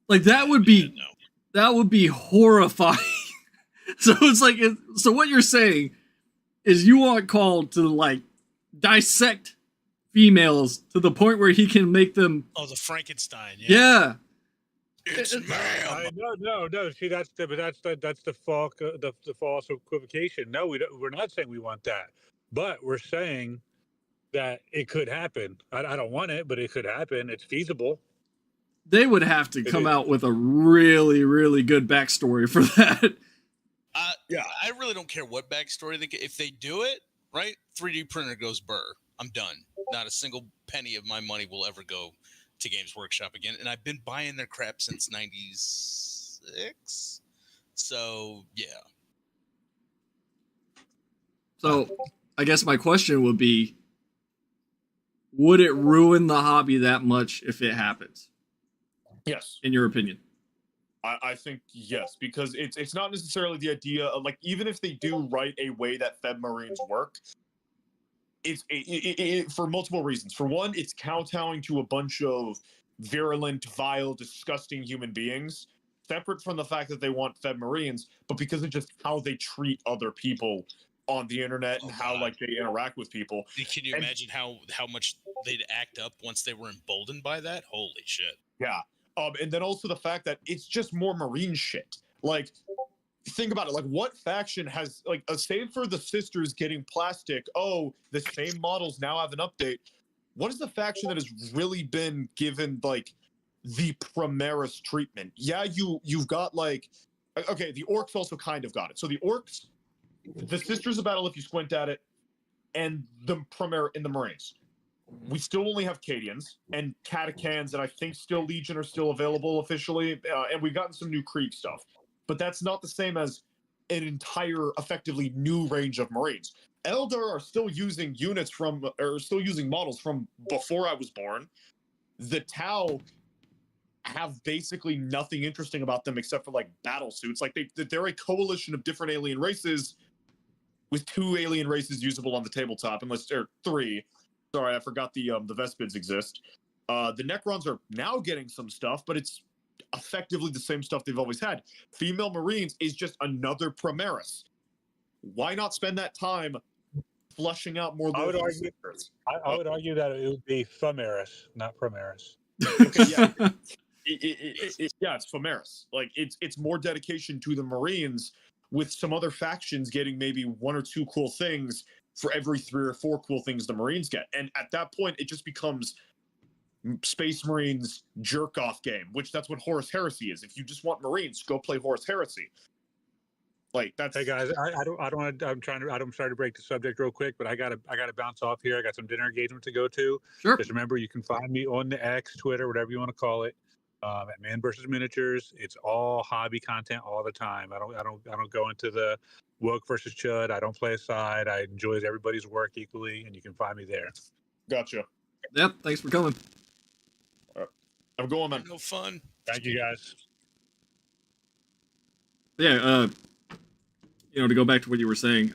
Like, that would be horrifying. So it's like, so what you're saying is you want Call to like dissect females to the point where he can make them. Oh, the Frankenstein. Yeah. It's ma'am. No. See, that's the false equivocation. No, we're not saying we want that, but we're saying that it could happen. I don't want it, but it could happen. It's feasible. They would have to come out with a really, really good backstory for that. Yeah, I really don't care what backstory if they do it right. 3D printer goes burr. I'm done. Not a single penny of my money will ever go to Games Workshop again, and I've been buying their crap since '96. So yeah. So I guess my question would be, would it ruin the hobby that much if it happens? Yes. In your opinion? I think yes, because it's not necessarily the idea of like, even if they do write a way that Feb Marines work, it's for multiple reasons. For one, it's kowtowing to a bunch of virulent, vile, disgusting human beings, separate from the fact that they want Feb Marines, but because of just how they treat other people on the internet and how like they interact with people. Can you imagine how much they'd act up once they were emboldened by that? Holy shit. Yeah. And then also the fact that it's just more Marine shit. Like, think about it. Like, what faction has, like, save for the sisters getting plastic, oh, the same models now have an update. What is the faction that has really been given, like, the Primaris treatment? Yeah, you've got, like, okay, the Orcs also kind of got it. So the Orcs, the Sisters of Battle, if you squint at it, and the Primaris in the Marines. We still only have Cadians and Catechans, and I think still Legion are still available officially, and we've gotten some new Krieg stuff. But that's not the same as an entire effectively new range of Marines. Eldar are still using models from before I was born. The Tau have basically nothing interesting about them except for like battle suits. Like they're a coalition of different alien races with 2 alien races usable on the tabletop, unless there are 3. Sorry, I forgot the Vespids exist. The Necrons are now getting some stuff, but it's effectively the same stuff they've always had. Female Marines is just another Primaris. Why not spend that time flushing out more? I would argue that it would be Fumaris, not Primaris. Okay, yeah. It's Primaris. Like it's more dedication to the Marines, with some other factions getting maybe 1 or 2 cool things for every 3 or 4 cool things the Marines get. And at that point, it just becomes Space Marines jerk-off game, which that's what Horus Heresy is. If you just want Marines, go play Horus Heresy. Like that's. Hey guys, I don't want to. I'm sorry to break the subject real quick, but I gotta bounce off here. I got some dinner engagement to go to. Sure. Just remember, you can find me on the X, Twitter, whatever you want to call it, at Man versus Miniatures. It's all hobby content all the time. I don't go into the woke versus chud. I don't play a side. I enjoy everybody's work equally, and you can find me there. Gotcha. Yep. Thanks for coming. I'm going, man. No fun. Thank you guys. Yeah. To go back to what you were saying,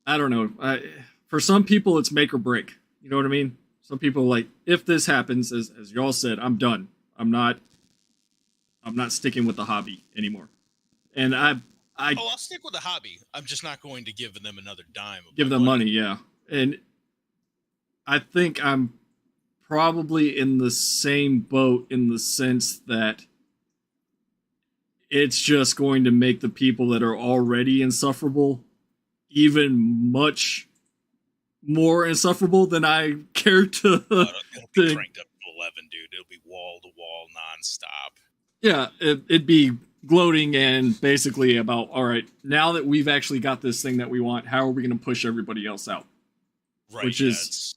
I don't know. For some people, it's make or break. You know what I mean? Some people like, if this happens, as y'all said, I'm done. I'm not sticking with the hobby anymore. And I'll stick with the hobby. I'm just not going to give them another dime. Give them money, yeah. And I think I'm probably in the same boat in the sense that it's just going to make the people that are already insufferable even much more insufferable than I care to. It'll be cranked up to 11, dude. It'll be wall to wall nonstop. Yeah, it'd be gloating and basically about, all right, now that we've actually got this thing that we want, how are we going to push everybody else out? Right. Which is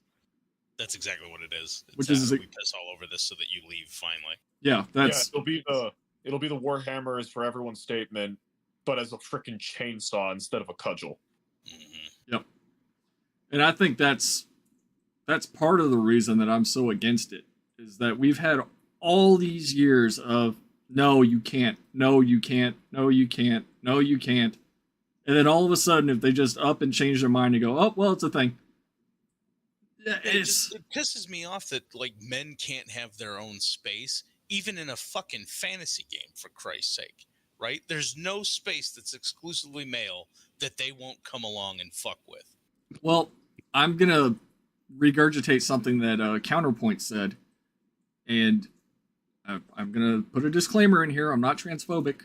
that's exactly what it is. Which is we piss all over this so that you leave finally. Yeah, that's it'll be the Warhammers for everyone statement, but as a freaking chainsaw instead of a cudgel. Mm-hmm. Yep. And I think that's part of the reason that I'm so against it, is that we've had all these years of no, you can't, no, you can't, no, you can't, no, you can't. And then all of a sudden, if they just up and change their mind and go, oh, well, it's a thing. It pisses me off that like men can't have their own space, even in a fucking fantasy game, for Christ's sake, right? There's no space that's exclusively male that they won't come along and fuck with. Well, I'm going to regurgitate something that Counterpoint said, and I'm going to put a disclaimer in here. I'm not transphobic.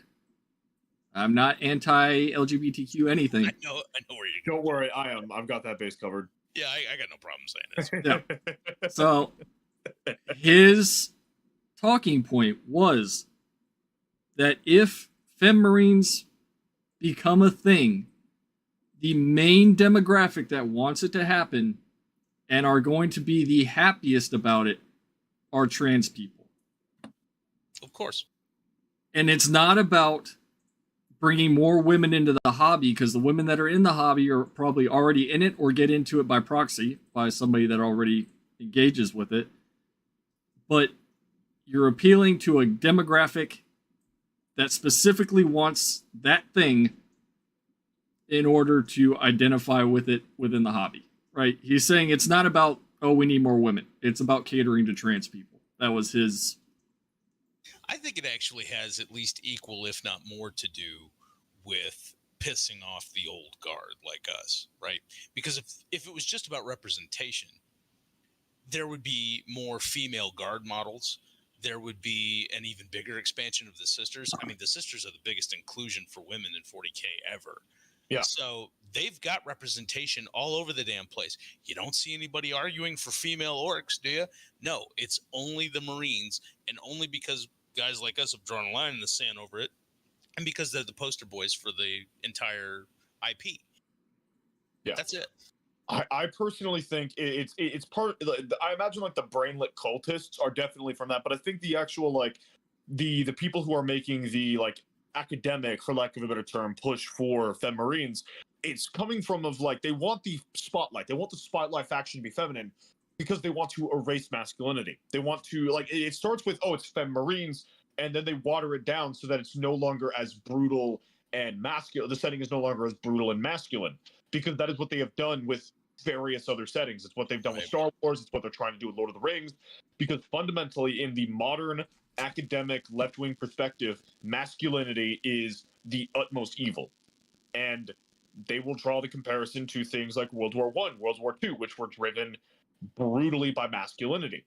I'm not anti-LGBTQ anything. I know where you're Don't worry, I am. I've got that base covered. Yeah, I got no problem saying it. Yeah. So, his talking point was that if Fem Marines become a thing, the main demographic that wants it to happen and are going to be the happiest about it are trans people. Of course. And it's not about bringing more women into the hobby, because the women that are in the hobby are probably already in it or get into it by proxy by somebody that already engages with it. But you're appealing to a demographic that specifically wants that thing in order to identify with it within the hobby, right? He's saying it's not about, oh, we need more women. It's about catering to trans people. That was his. I think it actually has at least equal, if not more, to do with pissing off the old guard like us, right? Because if it was just about representation, there would be more female guard models. There would be an even bigger expansion of the sisters. I mean, the sisters are the biggest inclusion for women in 40K ever. Yeah. So they've got representation all over the damn place. You don't see anybody arguing for female orcs, do you? No, it's only the Marines, and only because guys like us have drawn a line in the sand over it, and because they're the poster boys for the entire IP. Yeah, that's it. I personally think it's part. I imagine like the brainlet cultists are definitely from that, but I think the actual like the people who are making the like academic, for lack of a better term, push for femme marines, it's coming from of like they want the spotlight. They want the spotlight faction to be feminine because they want to erase masculinity. They want to like it starts with, oh, it's femme marines, and then they water it down so that it's no longer as brutal and masculine. The setting is no longer as brutal and masculine because that is what they have done with various other settings. It's what they've done with Star Wars. It's what they're trying to do with Lord of the Rings. Because fundamentally, in the modern academic left-wing perspective, masculinity is the utmost evil. And they will draw the comparison to things like World War I, World War II, which were driven brutally by masculinity.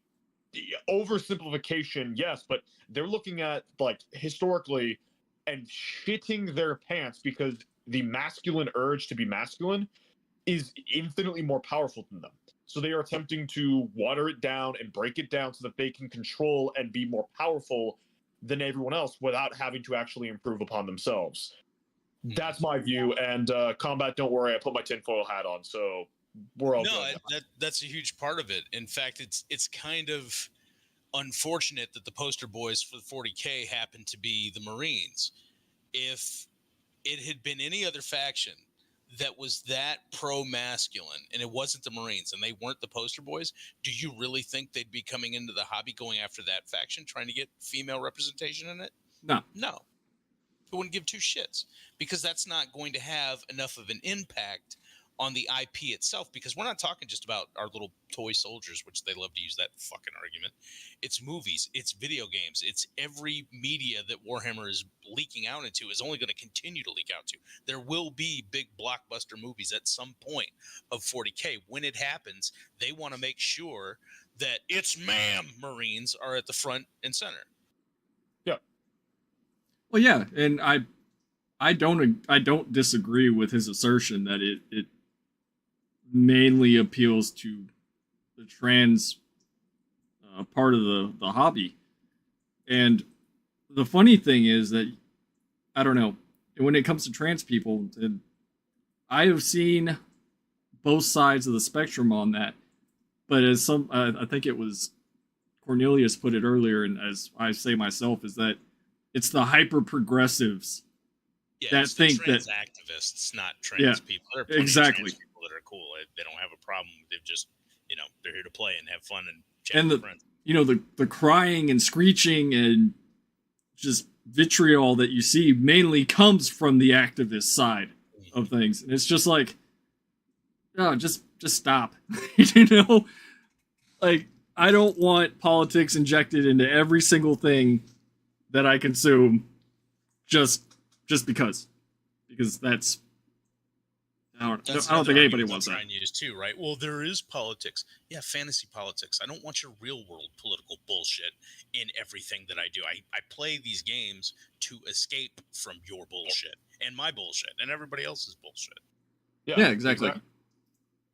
The oversimplification, yes, but they're looking at, like, historically and shitting their pants because the masculine urge to be masculine is infinitely more powerful than them. So they are attempting to water it down and break it down so that they can control and be more powerful than everyone else without having to actually improve upon themselves. That's my view. And combat, don't worry, I put my tinfoil hat on, so we're all good. That's a huge part of it. In fact, it's kind of unfortunate that the poster boys for the 40K happen to be the Marines. If it had been any other faction that was that pro-masculine and it wasn't the Marines and they weren't the poster boys, do you really think they'd be coming into the hobby going after that faction, trying to get female representation in it? No. It wouldn't give two shits because that's not going to have enough of an impact on the IP itself, because we're not talking just about our little toy soldiers, which they love to use that fucking argument. It's movies, it's video games, it's every media that Warhammer is leaking out into is only going to continue to leak out to. There will be big blockbuster movies at some point of 40K. When it happens, they want to make sure that it's ma'am Marines are at the front and center. Yeah. Well, yeah, and I don't disagree with his assertion that it mainly appeals to the trans part of the hobby. And the funny thing is that, I don't know, when it comes to trans people, I have seen both sides of the spectrum on that. But as I think it was Cornelius put it earlier, and as I say myself, is that it's the hyper progressives that think trans that activists, not trans people. There are plenty exactly of trans people that are cool. They don't have a problem. They've just, they're here to play and have fun and chat with friends. The crying and screeching and just vitriol that you see mainly comes from the activist side of things. And it's just like, no, just stop. Like, I don't want politics injected into every single thing that I consume just because that's I don't think anybody wants that. Trying to use too, right? Well, there is politics. Yeah, fantasy politics. I don't want your real world political bullshit in everything that I do. I play these games to escape from your bullshit and my bullshit and everybody else's bullshit. Yeah, exactly.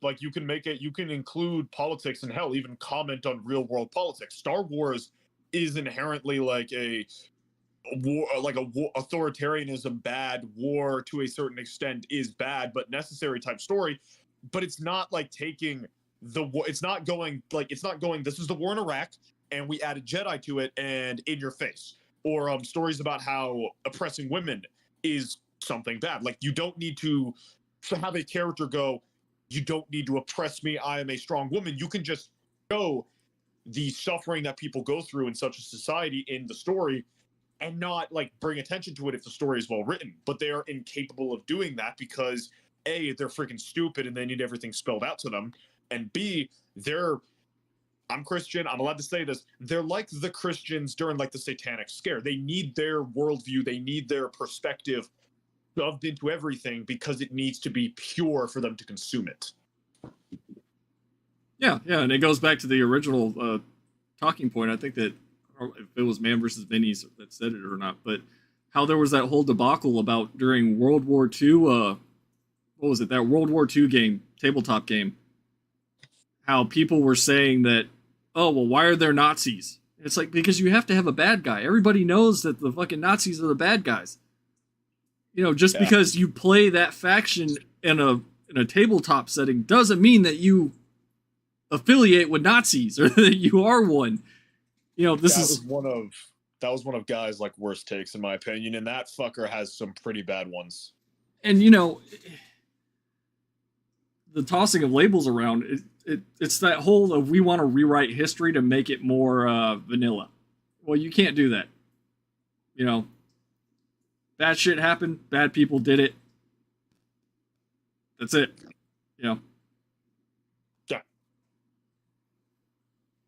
Like, you can include politics and hell, even comment on real world politics. Star Wars is inherently like a war, like authoritarianism bad, war to a certain extent is bad but necessary type story. But it's not like taking the war, it's not going this is the war in Iraq and we added Jedi to it and in your face, or stories about how oppressing women is something bad. Like, you don't need to have a character go, you don't need to oppress me, I am a strong woman. You can just show the suffering that people go through in such a society in the story and not like bring attention to it if the story is well written. But they are incapable of doing that because A, they're freaking stupid and they need everything spelled out to them, and B, I'm Christian, I'm allowed to say this, they're like the Christians during like the Satanic Scare. They need their worldview, they need their perspective shoved into everything because it needs to be pure for them to consume it. Yeah, and it goes back to the original talking point. I think that, I don't know if it was Man versus Vinny's that said it or not, but how there was that whole debacle about during World War II, what was it, that World War II game, tabletop game, how people were saying that, oh, well, why are there Nazis? It's like, because you have to have a bad guy. Everybody knows that the fucking Nazis are the bad guys. Just because you play that faction in a tabletop setting doesn't mean that you affiliate with Nazis or that you are one. That That was one of Guy's like worst takes in my opinion, and that fucker has some pretty bad ones. And you know, the tossing of labels around, it's that whole of we want to rewrite history to make it more vanilla. Well, you can't do that. You know, bad shit happened, bad people did it. That's it. You know. Yeah.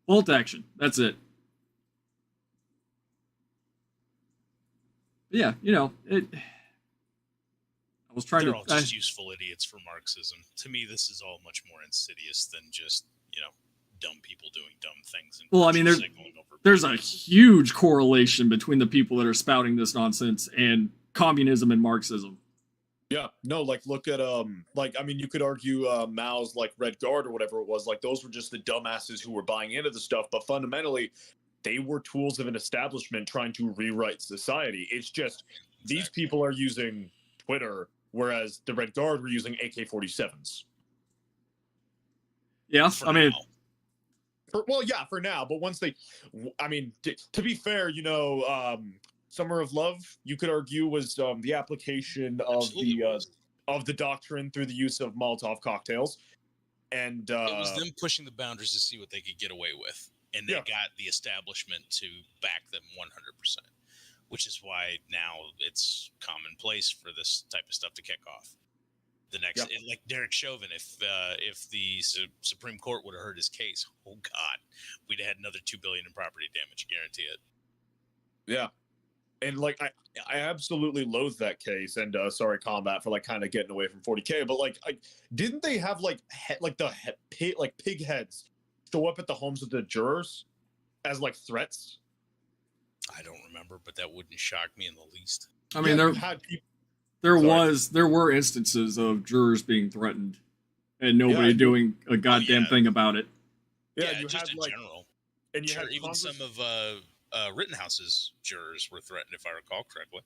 Bolt action. That's it. Yeah, you know, I was trying They're to. all just useful idiots for Marxism. To me, this is all much more insidious than just, dumb people doing dumb things. And Well, I mean, there's a huge correlation between the people that are spouting this nonsense and communism and Marxism. Yeah, no, like look at you could argue Mao's like Red Guard or whatever it was. Like those were just the dumbasses who were buying into the stuff, but fundamentally, they were tools of an establishment trying to rewrite society. It's just these people are using Twitter, whereas the Red Guard were using AK-47s. Yeah, For I mean, now. For now. But once to be fair, Summer of Love, you could argue, was the application of the doctrine through the use of Molotov cocktails, and it was them pushing the boundaries to see what they could get away with, and they got the establishment to back them 100%, which is why now it's commonplace for this type of stuff to kick off. The next, like Derek Chauvin, if the Supreme Court would have heard his case, oh God, we'd have had another $2 billion in property damage, guarantee it. Yeah. And like I absolutely loathe that case, and sorry Combat for like kind of getting away from 40K, but like didn't they have pig heads show up at the homes of the jurors as like threats? I don't remember, but that wouldn't shock me in the least. I mean, there were instances of jurors being threatened and nobody doing a goddamn thing about it. Yeah, just had, in like, general. and you sure, had even some of Rittenhouse's jurors were threatened, if I recall correctly.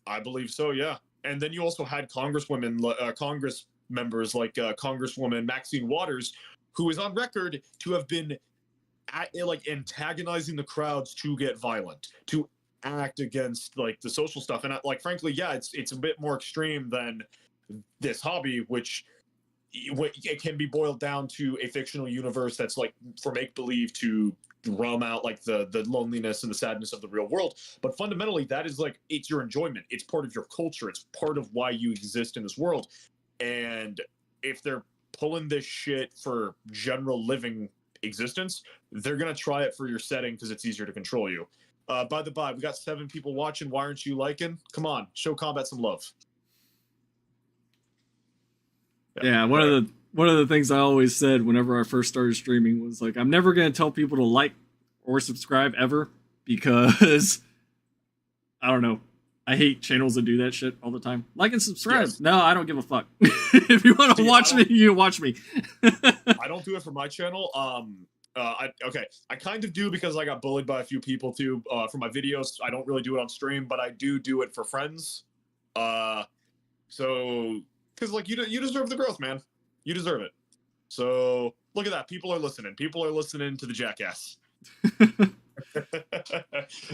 I believe so, yeah. And then you also had Congress members like Congresswoman Maxine Waters, who is on record to have been antagonizing the crowds to get violent, to act against like the social stuff. And frankly, yeah, it's a bit more extreme than this hobby, which it can be boiled down to a fictional universe that's like for make believe to drum out like the loneliness and the sadness of the real world. But fundamentally, that is like, it's your enjoyment. It's part of your culture. It's part of why you exist in this world. And if they're pulling this shit for general living existence, they're going to try it for your setting because it's easier to control you. By the by, we got 7 people watching. Why aren't you liking? Come on, show Combat some love. Yeah, one of the things I always said whenever I first started streaming was like, I'm never going to tell people to like or subscribe ever because I don't know. I hate channels that do that shit all the time. Like and subscribe. Yes. No, I don't give a fuck. If you want to watch me, you watch me. I don't do it for my channel. I kind of do because I got bullied by a few people too for my videos. I don't really do it on stream, but I do it for friends. So because like you deserve the growth, man. You deserve it. So look at that. People are listening. People are listening to the jackass.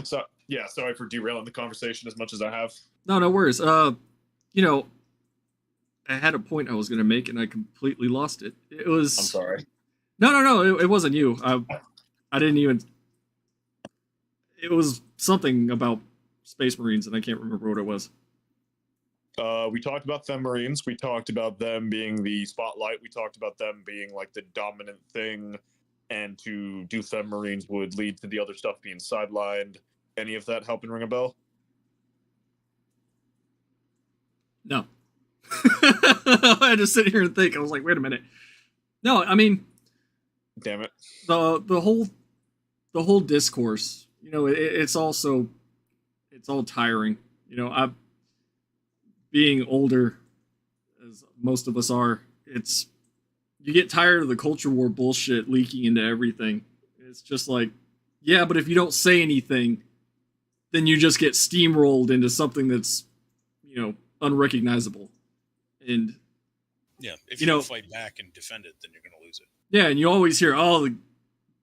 So yeah, sorry for derailing the conversation as much as I have. No worries. I had a point I was going to make and I completely lost it. It was. I'm sorry. No. It wasn't you. I didn't even. It was something about Space Marines, and I can't remember what it was. We talked about Fem Marines. We talked about them being the spotlight. We talked about them being like the dominant thing, and to do Fem Marines would lead to the other stuff being sidelined. Any of that helping ring a bell? No. I had to sit here and think. I was like, wait a minute. No, I mean, damn it. The whole discourse, it's all tiring. I'm being older, as most of us are. You get tired of the culture war bullshit leaking into everything. It's just like, yeah, but if you don't say anything, then you just get steamrolled into something that's, unrecognizable. And yeah, if you don't fight back and defend it, then you're going to lose it. Yeah, and you always hear, the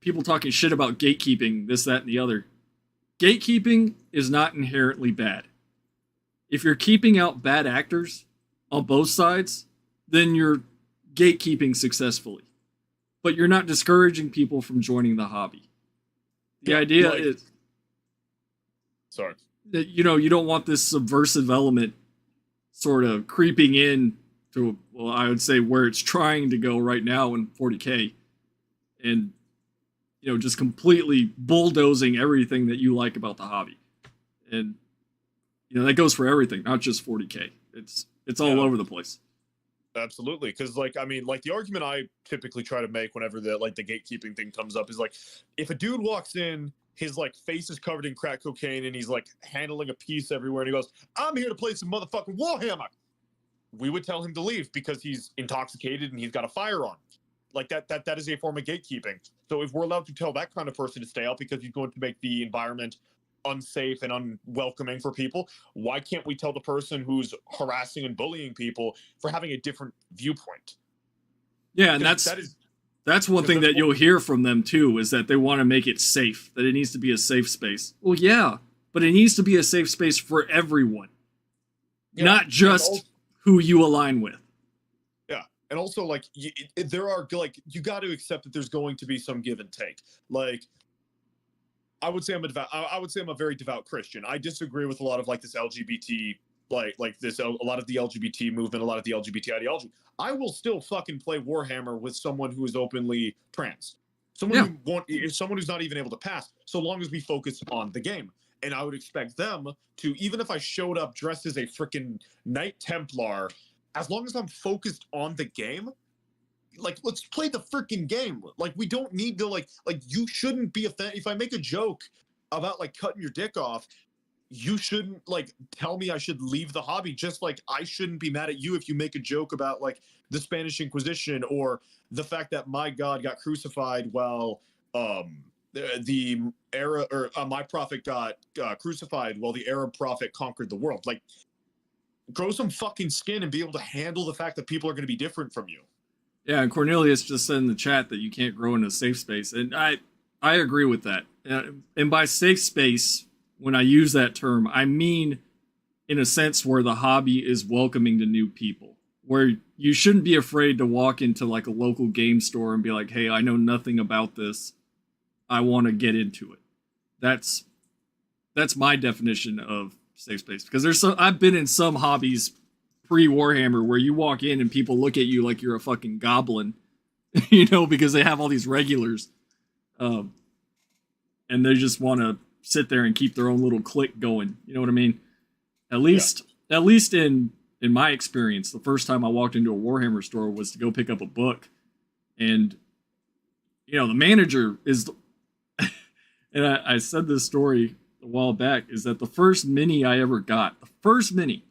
people talking shit about gatekeeping, this, that, and the other. gatekeeping is not inherently bad. If you're keeping out bad actors on both sides, then you're gatekeeping successfully. But you're not discouraging people from joining the hobby. The idea is, sorry, that, you know, you don't want this subversive element sort of creeping in to, well, I would say where it's trying to go right now in 40K, and, you know, just completely bulldozing everything that you like about the hobby. And, you know, that goes for everything, not just 40K. It's all over the place. Absolutely, because like, I mean, like the argument I typically try to make whenever the gatekeeping thing comes up is like, if a dude walks in, his like face is covered in crack cocaine, and he's like handling a piece everywhere, and he goes, "I'm here to play some motherfucking Warhammer," we would tell him to leave because he's intoxicated and he's got a firearm. Like that is a form of gatekeeping. So if we're allowed to tell that kind of person to stay out because he's going to make the environment unsafe and unwelcoming for people, why can't we tell the person who's harassing and bullying people for having a different viewpoint? Yeah, and that's one thing that you'll hear from them too, is that they want to make it safe, that it needs to be a safe space. Well, yeah, but it needs to be a safe space for everyone, not just who you align with. Yeah, and also like there are like, you got to accept that there's going to be some give and take. Like, I would say I'm a very devout Christian. I disagree with a lot of like this LGBT, like this, a lot of the LGBT movement, a lot of the LGBT ideology. I will still fucking play Warhammer with someone who is openly trans, someone someone who's not even able to pass, so long as we focus on the game. And I would expect them to, even if I showed up dressed as a freaking Knight Templar, as long as I'm focused on the game, like, let's play the freaking game. Like, we don't need to like you shouldn't be offended if I make a joke about like cutting your dick off. You shouldn't like tell me I should leave the hobby, just like I shouldn't be mad at you if you make a joke about like the Spanish Inquisition or the fact that my God got crucified while the era, or my prophet got crucified while the Arab prophet conquered the world. Like, grow some fucking skin and be able to handle the fact that people are going to be different from you. Yeah, and Cornelius just said in the chat that you can't grow in a safe space, and I agree with that. And by safe space, when I use that term, I mean in a sense where the hobby is welcoming to new people, where you shouldn't be afraid to walk into like a local game store and be like, "Hey, I know nothing about this. I want to get into it." That's my definition of safe space, because I've been in some hobbies pre-Warhammer where you walk in and people look at you like you're a fucking goblin, you know, because they have all these regulars, and they just want to sit there and keep their own little clique going. You know what I mean? At least in my experience, the first time I walked into a Warhammer store was to go pick up a book, and you know, the manager is, and I said this story a while back, is that the first mini I ever got, the first mini.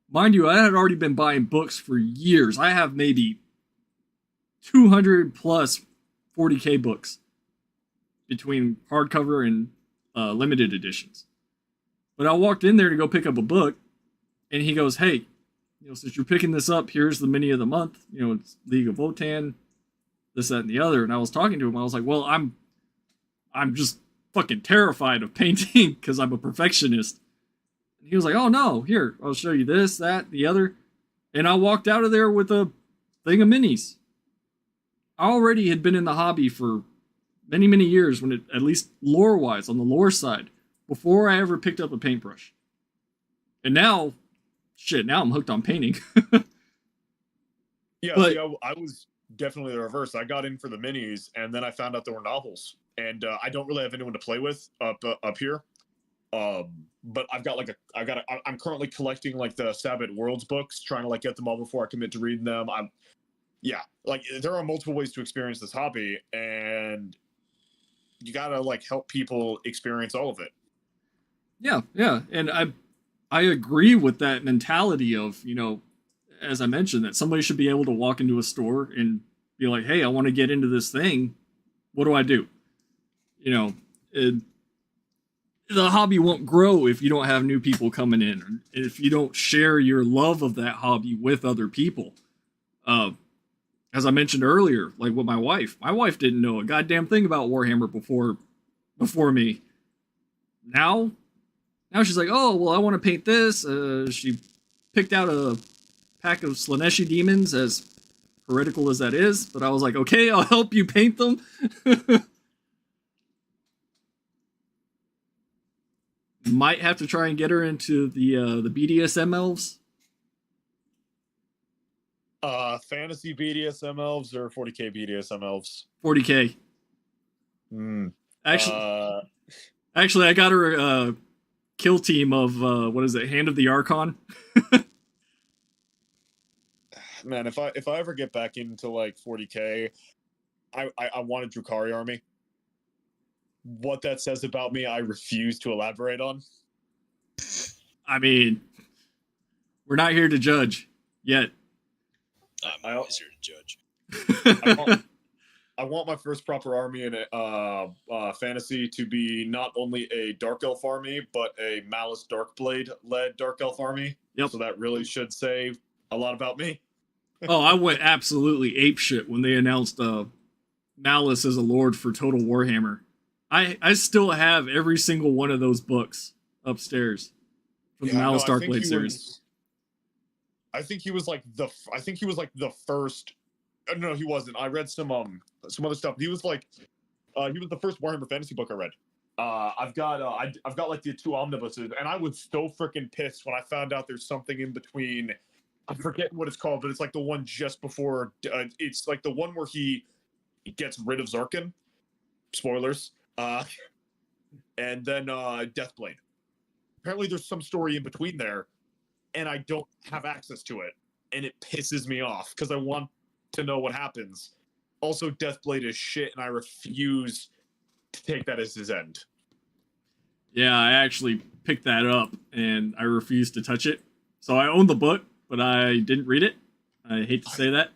Mind you, I had already been buying books for years. I have maybe 200 plus 40K books between hardcover and limited editions. But I walked in there to go pick up a book, and he goes, "Hey, you know, since you're picking this up, here's the mini of the month. You know, it's League of Votan, this, that, and the other." And I was talking to him. I was like, "Well, I'm just fucking terrified of painting because I'm a perfectionist." He was like, "Oh no, here, I'll show you this, that, the other." And I walked out of there with a thing of minis. I already had been in the hobby for many, many years, when it, at least lore-wise, on the lore side, before I ever picked up a paintbrush. And now, now I'm hooked on painting. Yeah, but, I was definitely the reverse. I got in for the minis, and then I found out there were novels. And I don't really have anyone to play with up here. But I'm currently collecting like the Sabbath Worlds books, trying to like get them all before I commit to reading them. Like there are multiple ways to experience this hobby, and you gotta like help people experience all of it. Yeah, and I agree with that mentality of, you know, as I mentioned, that somebody should be able to walk into a store and be like, "Hey, I want to get into this thing. What do I do?" You know, the hobby won't grow if you don't have new people coming in, or if you don't share your love of that hobby with other people. As I mentioned earlier, like with my wife didn't know a goddamn thing about Warhammer before me. now she's like, oh, well, I want to paint this. She picked out a pack of Slaneshi demons, as heretical as that is, but I was like, okay, I'll help you paint them. Might have to try and get her into the BDSM elves. Fantasy BDSM elves or 40k BDSM elves? 40k. Actually, I got her a kill team of what is it? Hand of the Archon. Man, if I ever get back into like 40k, I want a Drukhari army. What that says about me, I refuse to elaborate on. I mean, we're not here to judge yet. I'm always here to judge. I want my first proper army in fantasy to be not only a Dark Elf army, but a Malice Darkblade led Dark Elf army. Yep. So that really should say a lot about me. Oh, I went absolutely apeshit when they announced Malice as a lord for Total Warhammer. I still have every single one of those books upstairs from the Malice Darkblade series. I think he was like the first. No, he wasn't. I read some other stuff. He was like he was the first Warhammer fantasy book I read. I've got like the 2 omnibuses, and I was so freaking pissed when I found out there's something in between. I forget what it's called, but it's like the one just before. It's like the one where he gets rid of Zarkin. Spoilers. And then Deathblade. Apparently, there's some story in between there, and I don't have access to it, and it pisses me off because I want to know what happens. Also, Deathblade is shit, and I refuse to take that as his end. Yeah, I actually picked that up, and I refused to touch it. So I own the book, but I didn't read it. I hate to say that.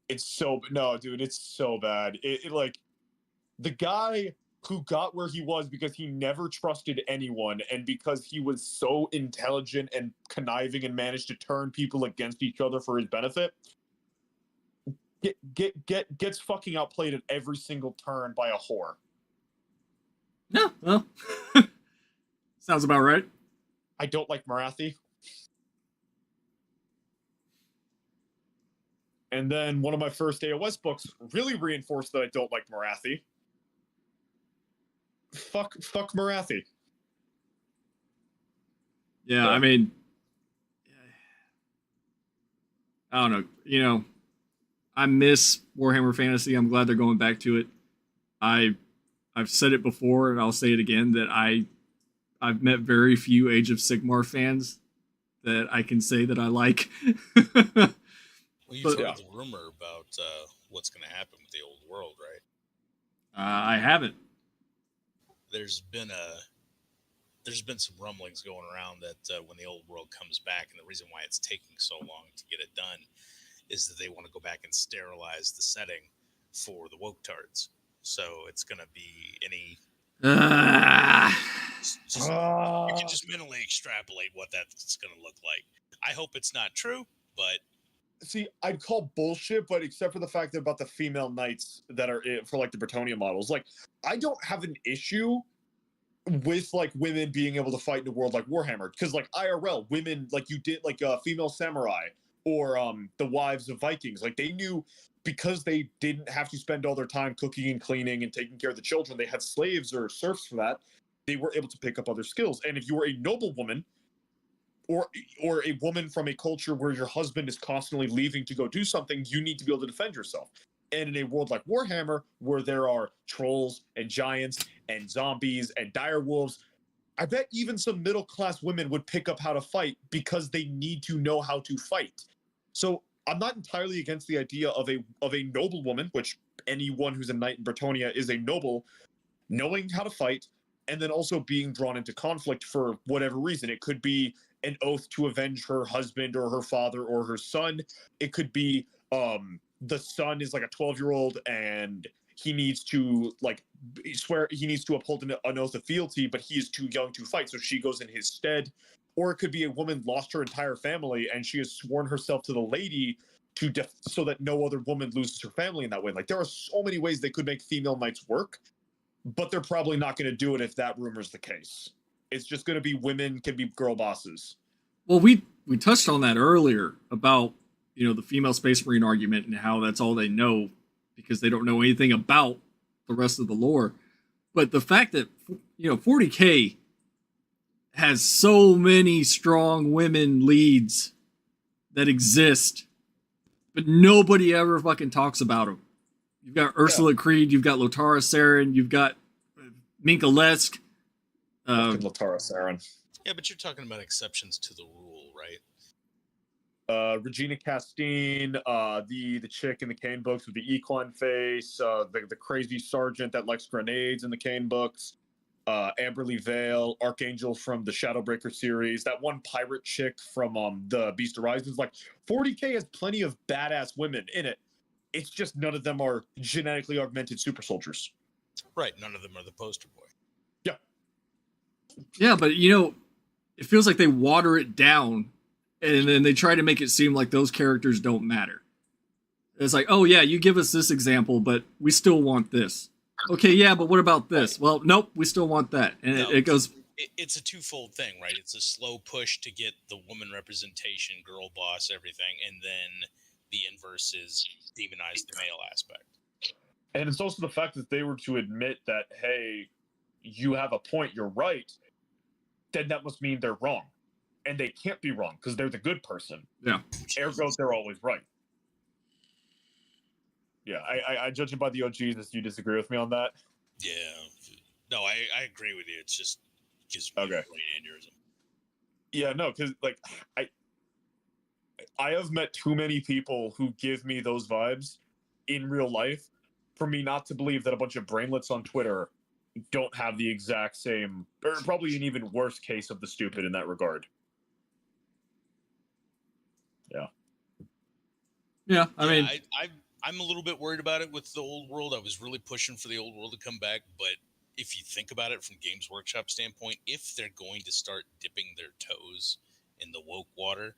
It's so bad. It like the guy who got where he was because he never trusted anyone, and because he was so intelligent and conniving and managed to turn people against each other for his benefit, gets fucking outplayed at every single turn by a whore. No, well, sounds about right. I don't like Marathi. And then one of my first AOS books really reinforced that I don't like Marathi. Fuck Marathi. Yeah, I mean, I don't know. You know, I miss Warhammer Fantasy. I'm glad they're going back to it. I've said it before, and I'll say it again, that I've met very few Age of Sigmar fans that I can say that I like. Well, you've heard the rumor about what's going to happen with the old world, right? I haven't. There's been some rumblings going around that when the old world comes back, and the reason why it's taking so long to get it done is that they want to go back and sterilize the setting for the woke tards. So it's going to be any. You can just mentally extrapolate what that's going to look like. I hope it's not true, but. See, I'd call bullshit, but except for the fact that about the female knights that are for like the Bretonnia models, like I don't have an issue with like women being able to fight in a world like Warhammer, because like IRL women, like you did like female samurai or the wives of Vikings, like they knew, because they didn't have to spend all their time cooking and cleaning and taking care of the children. They had slaves or serfs for that. They were able to pick up other skills, and if you were a noble woman. Or a woman from a culture where your husband is constantly leaving to go do something, you need to be able to defend yourself. And in a world like Warhammer, where there are trolls and giants and zombies and direwolves, I bet even some middle-class women would pick up how to fight because they need to know how to fight. So I'm not entirely against the idea of a noble woman, which anyone who's a knight in Bretonnia is a noble, knowing how to fight, and then also being drawn into conflict for whatever reason. It could be an oath to avenge her husband or her father or her son. It could be the son is like a 12-year-old and he needs to like swear, he needs to uphold an oath of fealty, but he is too young to fight, so she goes in his stead. Or it could be a woman lost her entire family and she has sworn herself to the lady so that no other woman loses her family in that way. Like there are so many ways they could make female knights work. but they're probably not going to do it if that rumor's the case. It's just going to be women can be girl bosses. Well, we touched on that earlier about, you know, the female Space Marine argument and how that's all they know because they don't know anything about the rest of the lore. But the fact that, you know, 40K has so many strong women leads that exist, but nobody ever fucking talks about them. You've got Ursula Creed, you've got Lotara Saren, you've got Minka Lesk. Lotara Saren. Yeah, but you're talking about exceptions to the rule, right? Regina Castine, the chick in the Kane books with the equine face, the crazy sergeant that likes grenades in the Kane books, Amberly Vale, Archangel from the Shadowbreaker series, that one pirate chick from the Beast Horizons. Like 40K has plenty of badass women in it. It's just none of them are genetically augmented super soldiers. Right, none of them are the poster boy. Yeah. Yeah, but you know, it feels like they water it down and then they try to make it seem like those characters don't matter. It's like, oh yeah, you give us this example, but we still want this. Okay, yeah, but what about this? Well, nope, we still want that. And No, it goes... It's a twofold thing, right? It's a slow push to get the woman representation, girl boss, everything, and then the inverse is demonize the male aspect. And it's also the fact that they were to admit that, hey, you have a point, you're right, then that must mean they're wrong. And they can't be wrong because they're the good person. Yeah. Ergo, they're always right. Yeah, I judge it by the OGs. You disagree with me on that? Yeah. No, I agree with you. It's just gives me a brain aneurysm. Yeah, no, because like I have met too many people who give me those vibes in real life for me not to believe that a bunch of brainlets on Twitter don't have the exact same, or probably an even worse case of the stupid in that regard. Yeah. Yeah, I mean... I'm a little bit worried about it with the old world. I was really pushing for the old world to come back, but if you think about it from Games Workshop standpoint, if they're going to start dipping their toes in the woke water,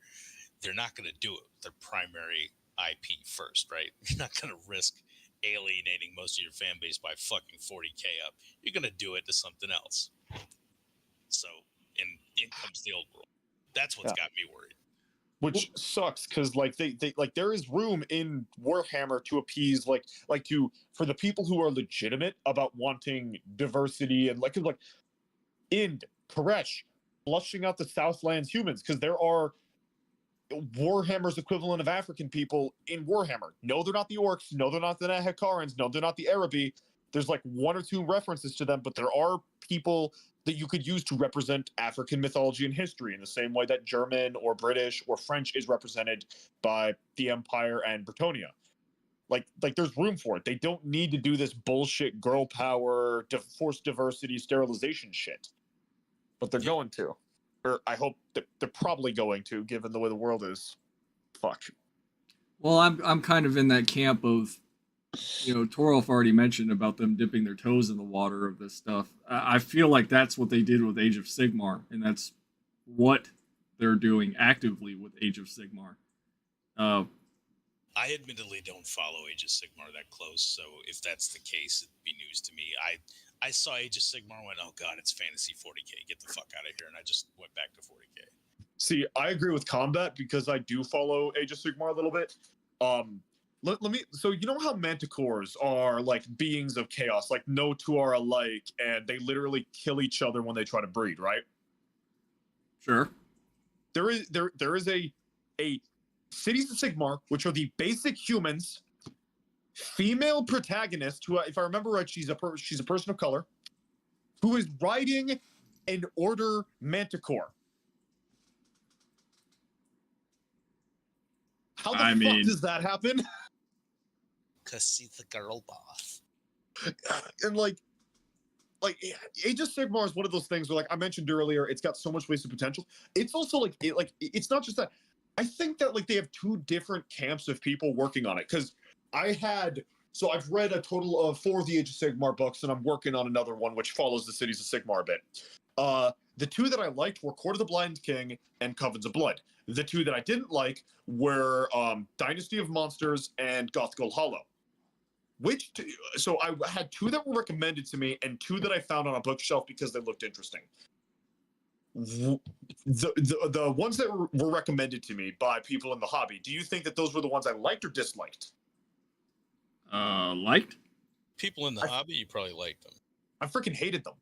they're not going to do it with their primary IP first, right? You're not going to risk alienating most of your fan base by fucking 40K up. You're going to do it to something else. So, in comes the old world. That's what's got me worried. Which sucks because like they like there is room in Warhammer to appease for the people who are legitimate about wanting diversity and like Ind, Koresh, flushing out the Southlands humans because there are Warhammer's equivalent of African people in Warhammer. No, they're not the orcs. No, they're not the Nehekarans. No, they're not the Arabi. There's like one or two references to them, but there are people that you could use to represent African mythology and history in the same way that German or British or French is represented by the Empire and Britonia. Like there's room for it. They don't need to do this bullshit girl power, forced diversity, sterilization shit. But they're going to. Or I hope that they're probably going to, given the way the world is. Fuck. Well, I'm kind of in that camp of, you know, Torolf already mentioned about them dipping their toes in the water of this stuff. I feel like that's what they did with Age of Sigmar, and that's what they're doing actively with Age of Sigmar. I admittedly don't follow Age of Sigmar that close, so if that's the case, it'd be news to me. I saw Age of Sigmar and went, oh god, it's Fantasy 40K. Get the fuck out of here, and I just went back to 40K. See, I agree with Combat because I do follow Age of Sigmar a little bit. Let me. So you know how Manticores are like beings of chaos, like no two are alike, and they literally kill each other when they try to breed, right? Sure. There is a Cities of Sigmar, which are the basic humans, female protagonist who, if I remember right, she's a person of color, who is riding an Order Manticore. How the fuck does that happen? Because she's the girl boss. And like Age of Sigmar is one of those things where, like I mentioned earlier, it's got so much wasted potential. It's also it's not just that. I think that like they have two different camps of people working on it. Because I've read a total of 4 of the Age of Sigmar books, and I'm working on another one which follows the Cities of Sigmar a bit. The two that I liked were Court of the Blind King and Covens of Blood. The two that I didn't like were Dynasty of Monsters and Gothgol Hollow. So I had 2 that were recommended to me and 2 that I found on a bookshelf because they looked interesting. The ones that were recommended to me by people in the hobby, do you think that those were the ones I liked or disliked? Liked? People in the hobby, you probably liked them. I freaking hated them.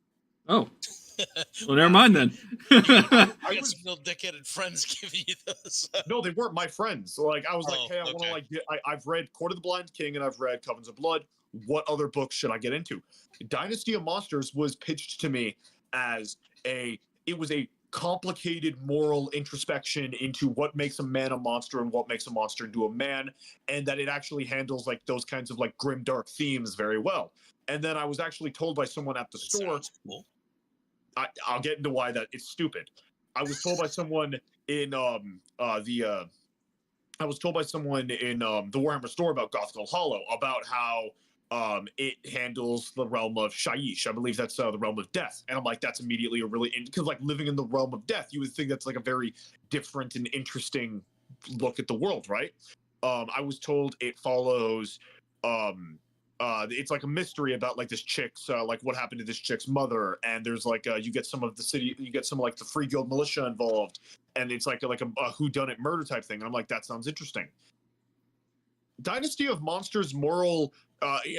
Oh. Well, never mind then. I got some real dickheaded friends giving you those. No, they weren't my friends. So, like, I was like, hey, I want to okay. like get. I've read Court of the Blind King and I've read Covens of Blood. What other books should I get into? Dynasty of Monsters was pitched to me as it was a complicated moral introspection into what makes a man a monster and what makes a monster into a man, and that it actually handles like those kinds of like grim dark themes very well. And then I was actually told by someone at the store. Cool. I'll get into why that it's stupid. I was told by someone in I was told by someone in the Warhammer store about Gothgul Hollow about how it handles the realm of Shaiish. I believe that's the realm of death. And I'm like, that's immediately a really because like living in the realm of death, you would think that's like a very different and interesting look at the world, right? I was told it follows it's like a mystery about like this chick's like what happened to this chick's mother, and there's like you get some of like the Free Guild militia involved, and it's like a whodunit murder type thing. And I'm like, that sounds interesting. Dynasty of Monsters' moral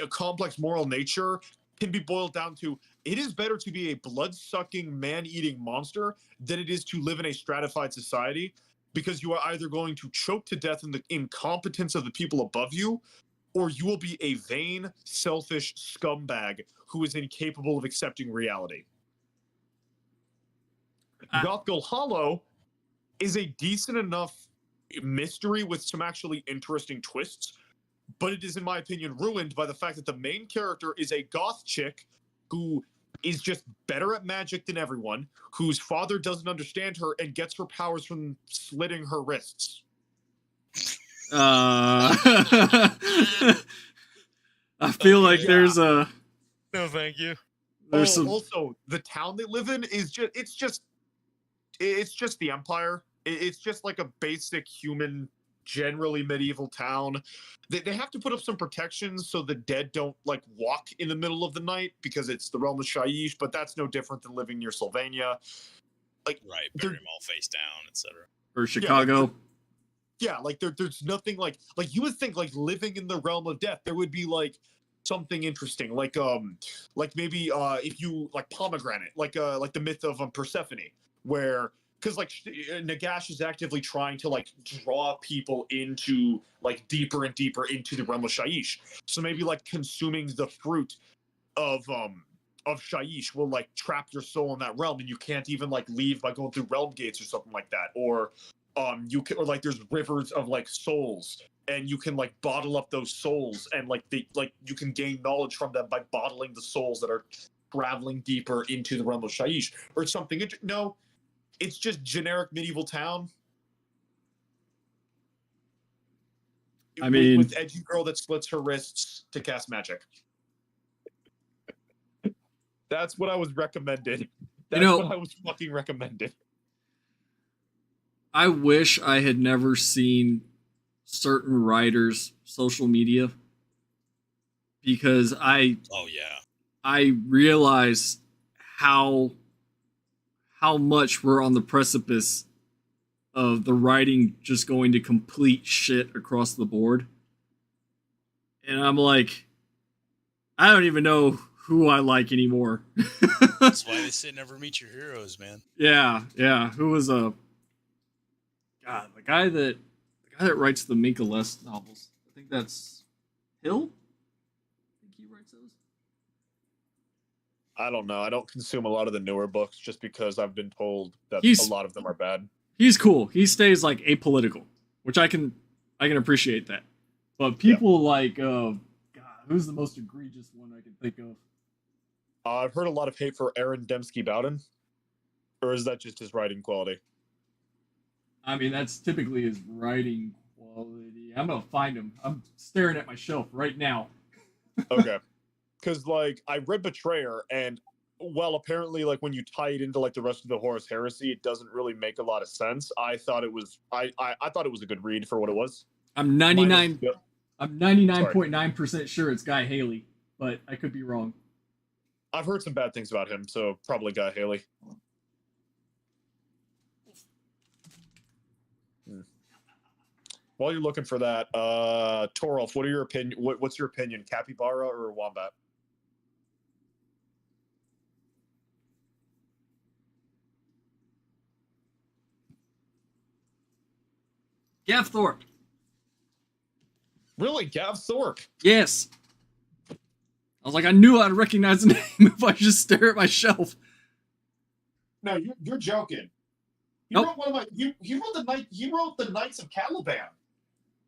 complex moral nature can be boiled down to it is better to be a blood-sucking man-eating monster than it is to live in a stratified society, because you are either going to choke to death in the incompetence of the people above you, or you will be a vain, selfish scumbag who is incapable of accepting reality. Gothgul Hollow is a decent enough mystery with some actually interesting twists, but it is, in my opinion, ruined by the fact that the main character is a goth chick who is just better at magic than everyone, whose father doesn't understand her and gets her powers from slitting her wrists. I feel like there's a no, thank you. There's some also the town they live in is just it's just the Empire. It's just like a basic human, generally medieval town. They have to put up some protections so the dead don't like walk in the middle of the night because it's the realm of Shaiish, but that's no different than living near Sylvania. Like right, bury them all face down, etc. Or Chicago. Yeah, like there's nothing like you would think like living in the realm of death there would be like something interesting like maybe if you like Pomegranate like the myth of Persephone, where because like Nagash is actively trying to like draw people into like deeper and deeper into the realm of Shaiish, so maybe like consuming the fruit of Shaiish will like trap your soul in that realm and you can't even like leave by going through realm gates or something like that, or you can, or like there's rivers of like souls and you can like bottle up those souls and like you can gain knowledge from them by bottling the souls that are traveling deeper into the realm of Shaiish or something. No, it's just generic medieval town. I mean, with edgy girl that splits her wrists to cast magic. That's what I was recommended. That's what I was fucking recommended. I wish I had never seen certain writers' social media, because I realize how much we're on the precipice of the writing just going to complete shit across the board. And I'm like, I don't even know who I like anymore. That's why they say never meet your heroes, man. Yeah. Who was the guy that writes the Minka Les novels? I think that's Hill. I think he writes those. I don't know. I don't consume a lot of the newer books just because I've been told that a lot of them are bad. He's cool. He stays like apolitical, which I can appreciate that. But people like who's the most egregious one I can think of? I've heard a lot of hate for Aaron Dembski-Bowden, or is that just his writing quality? I mean, that's typically his writing quality. I'm gonna find him. I'm staring at my shelf right now. Okay, because like I read Betrayer, and well, apparently, like when you tie it into like the rest of the Horus Heresy, it doesn't really make a lot of sense. I thought it was I thought it was a good read for what it was. I'm 99. I'm 99.9% sure it's Guy Haley, but I could be wrong. I've heard some bad things about him, so probably Guy Haley. While you're looking for that, Torolf, what are your opinion? What's your opinion, capybara or wombat? Gav Thorpe. Really, Gav Thorpe? Yes. I was like, I knew I'd recognize the name if I just stare at my shelf. No, you're joking. He Nope. wrote one of my. He wrote the Knights of Caliban.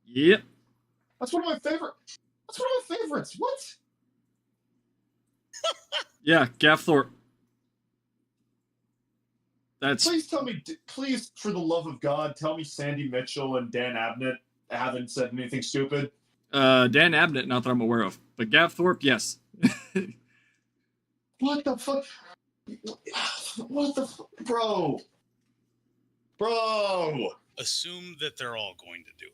Yep. That's one of my favorite. That's one of my favorites. What? Yeah, Gav Thorpe. That's Please tell me. Please, for the love of God, tell me Sandy Mitchell and Dan Abnett haven't said anything stupid. Dan Abnett, not that I'm aware of, but Gav Thorpe, yes. What the fuck? What the bro? Bro. Assume that they're all going to do it.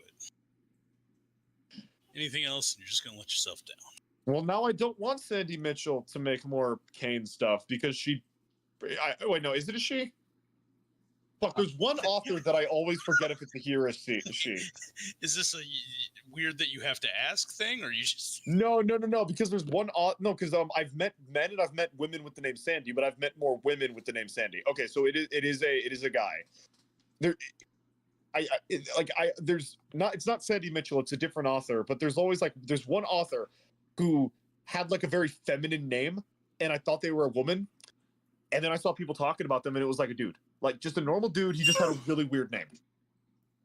Anything else, and you're just going to let yourself down. Well, now I don't want Sandy Mitchell to make more Kane stuff because she. Wait, no, is it a she? Fuck, there's one author that I always forget if it's a he or a she. Is this a weird that you have to ask thing, or you just? No, because there's one. No, because I've met men and I've met women with the name Sandy, but I've met more women with the name Sandy. Okay, so it is a guy. There, there's not. It's not Sandy Mitchell. It's a different author, but there's always there's one author who had a very feminine name, and I thought they were a woman, and then I saw people talking about them, and it was like a dude. Just a normal dude. He just had a really weird name,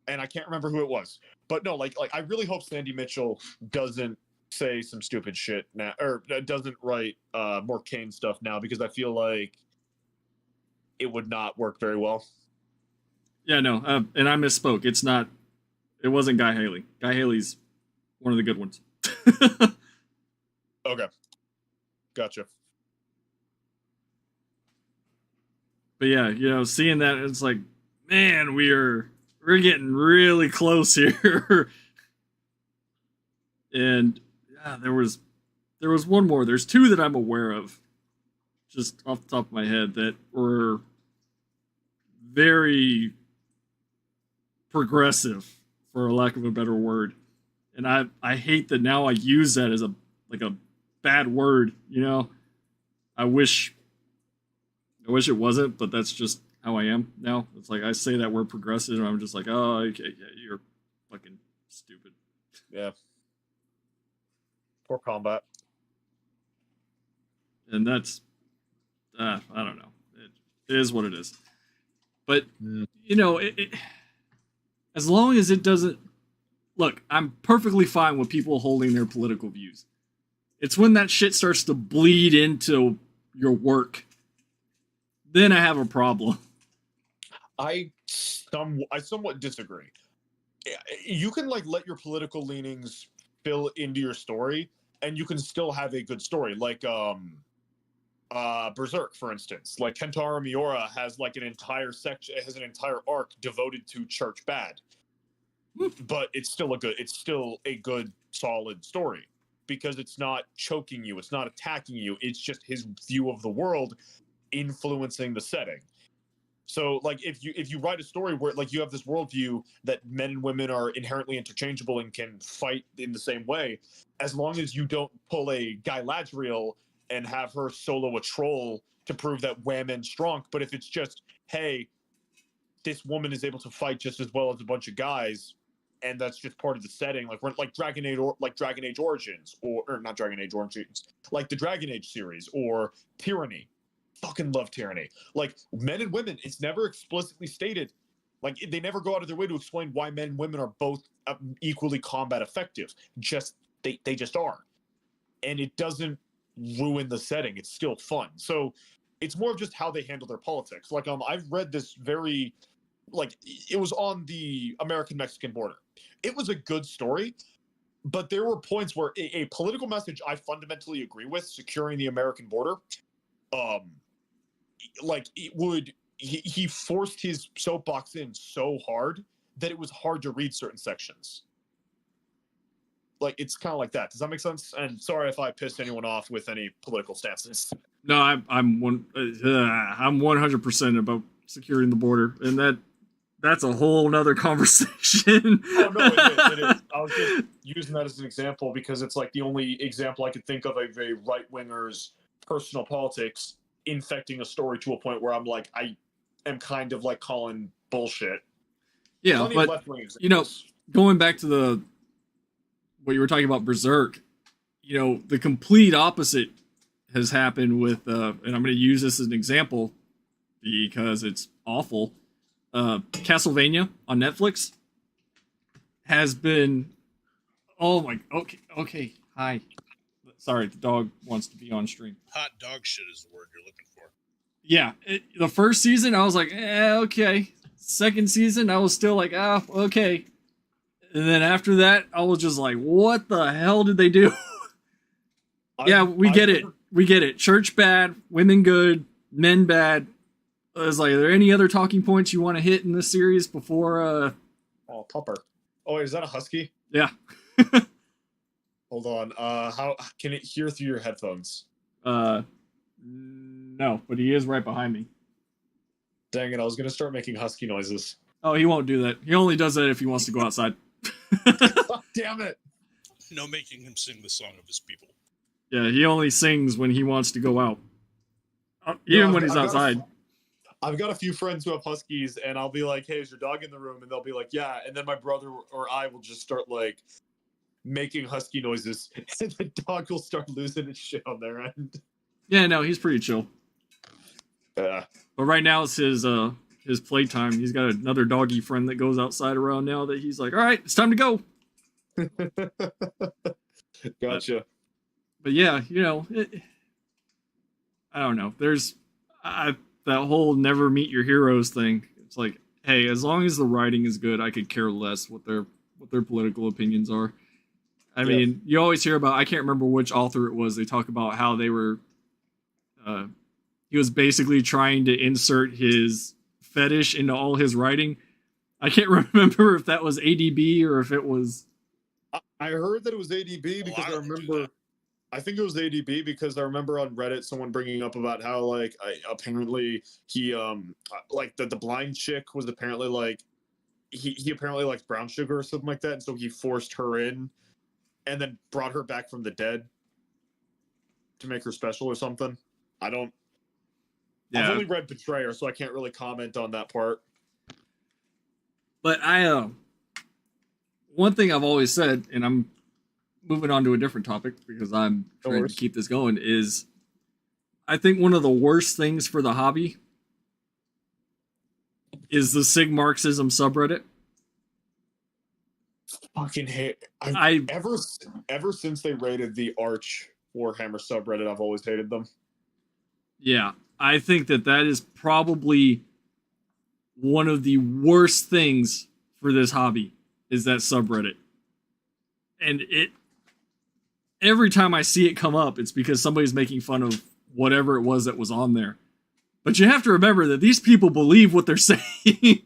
and I can't remember who it was. But no, I really hope Sandy Mitchell doesn't say some stupid shit now, or doesn't write more Kane stuff now, because I feel like it would not work very well. Yeah, no, and I misspoke. It wasn't Guy Haley. Guy Haley's one of the good ones. Okay, gotcha. But yeah, seeing that, it's like, man, we're getting really close here. And yeah, there was one more. There's two that I'm aware of, just off the top of my head, that were very progressive, for a lack of a better word. And I hate that now I use that as a bad word. I wish it wasn't, but that's just how I am now. It's like I say that word progressive, and I'm just like, oh, okay, yeah, you're fucking stupid. Yeah. Poor combat. And that's, I don't know. It is what it is. But, as long as it doesn't, look, I'm perfectly fine with people holding their political views. It's when that shit starts to bleed into your work, then I have a problem. I somewhat disagree. You can let your political leanings fill into your story, and you can still have a good story. Berserk, for instance. Kentaro Miura has an entire section, has an entire arc devoted to Church Bad. But it's still a good, solid story, because it's not choking you, it's not attacking you, it's just his view of the world influencing the setting. So if you write a story where you have this worldview that men and women are inherently interchangeable and can fight in the same way, as long as you don't pull a Guy Ladriel and have her solo a troll to prove that women's strong, but if it's just, hey, this woman is able to fight just as well as a bunch of guys, and that's just part of the setting, like Dragon Age Origins, or not Dragon Age Origins, like the Dragon Age series, or Tyranny. Fucking love Tyranny. Men and women, it's never explicitly stated. They never go out of their way to explain why men and women are both equally combat effective. They just are, and it doesn't ruin the setting. It's still fun. So it's more of just how they handle their politics. I've read this very, it was on the American-Mexican border. It was a good story, but there were points where a political message I fundamentally agree with, securing the American border, he forced his soapbox in so hard that it was hard to read certain sections. like it's kind of like that. Does that make sense? And sorry if I pissed anyone off with any political stances. No, I'm 100% about securing the border, and that's a whole nother conversation. Oh no, it is. I was just using that as an example because it's like the only example I could think of a right winger's personal politics infecting a story to a point where I'm like, I am kind of like calling bullshit. Yeah, Plenty of but left-wing examples. you know, going back to what you were talking about, Berserk, you know, the complete opposite has happened with, and I'm going to use this as an example because it's awful. Castlevania on Netflix has been, oh my, okay, hi. Sorry, the dog wants to be on stream. Hot dog shit is the word you're looking for. Yeah, the first season I was like, okay. Second season I was still like, okay. And then after that I was just like, what the hell did they do? Yeah, we get it. We get it. Church bad, women good, men bad. I was like, are there any other talking points you want to hit in this series before Oh, Pupper. Oh, wait, is that a husky? Yeah. Hold on. How can it hear through your headphones? No, but he is right behind me. Dang it, I was gonna start making husky noises. Oh, he won't do that. He only does that if he wants to go outside. Damn it. No making him sing the song of his people. Yeah, he only sings when he wants to go out. Even when he's outside. I've got a few friends who have huskies, and I'll be like, hey, is your dog in the room? And they'll be like, yeah. And then my brother or I will just start like making husky noises, and the dog will start losing its shit on their end. Yeah, no, he's pretty chill. Yeah. But right now it's his playtime. He's got another doggy friend that goes outside around now that he's like, all right, it's time to go. Gotcha. But yeah, you know, I don't know. There's that whole never meet your heroes thing. It's like, hey, as long as the writing is good, I could care less what their political opinions are. I mean, you always hear about, I can't remember which author it was. They talk about how they were, he was basically trying to insert his fetish into all his writing. I can't remember if that was ADB or if it was. I heard that it was ADB because I remember. I think it was ADB because I remember on Reddit someone bringing up about how like apparently he like the blind chick was apparently like he apparently likes brown sugar or something like that, and so he forced her in and then brought her back from the dead to make her special or something. I don't. Yeah. I've only read Betrayer, so I can't really comment on that part. But one thing I've always said, and I'm moving on to a different topic because I'm trying to keep this going, is I think one of the worst things for the hobby is the Sig Marxism subreddit. Fucking hate. Ever since they raided the Arch Warhammer subreddit, I've always hated them. Yeah, I think that is probably one of the worst things for this hobby is that subreddit. And every time I see it come up, it's because somebody's making fun of whatever it was that was on there. But you have to remember that these people believe what they're saying.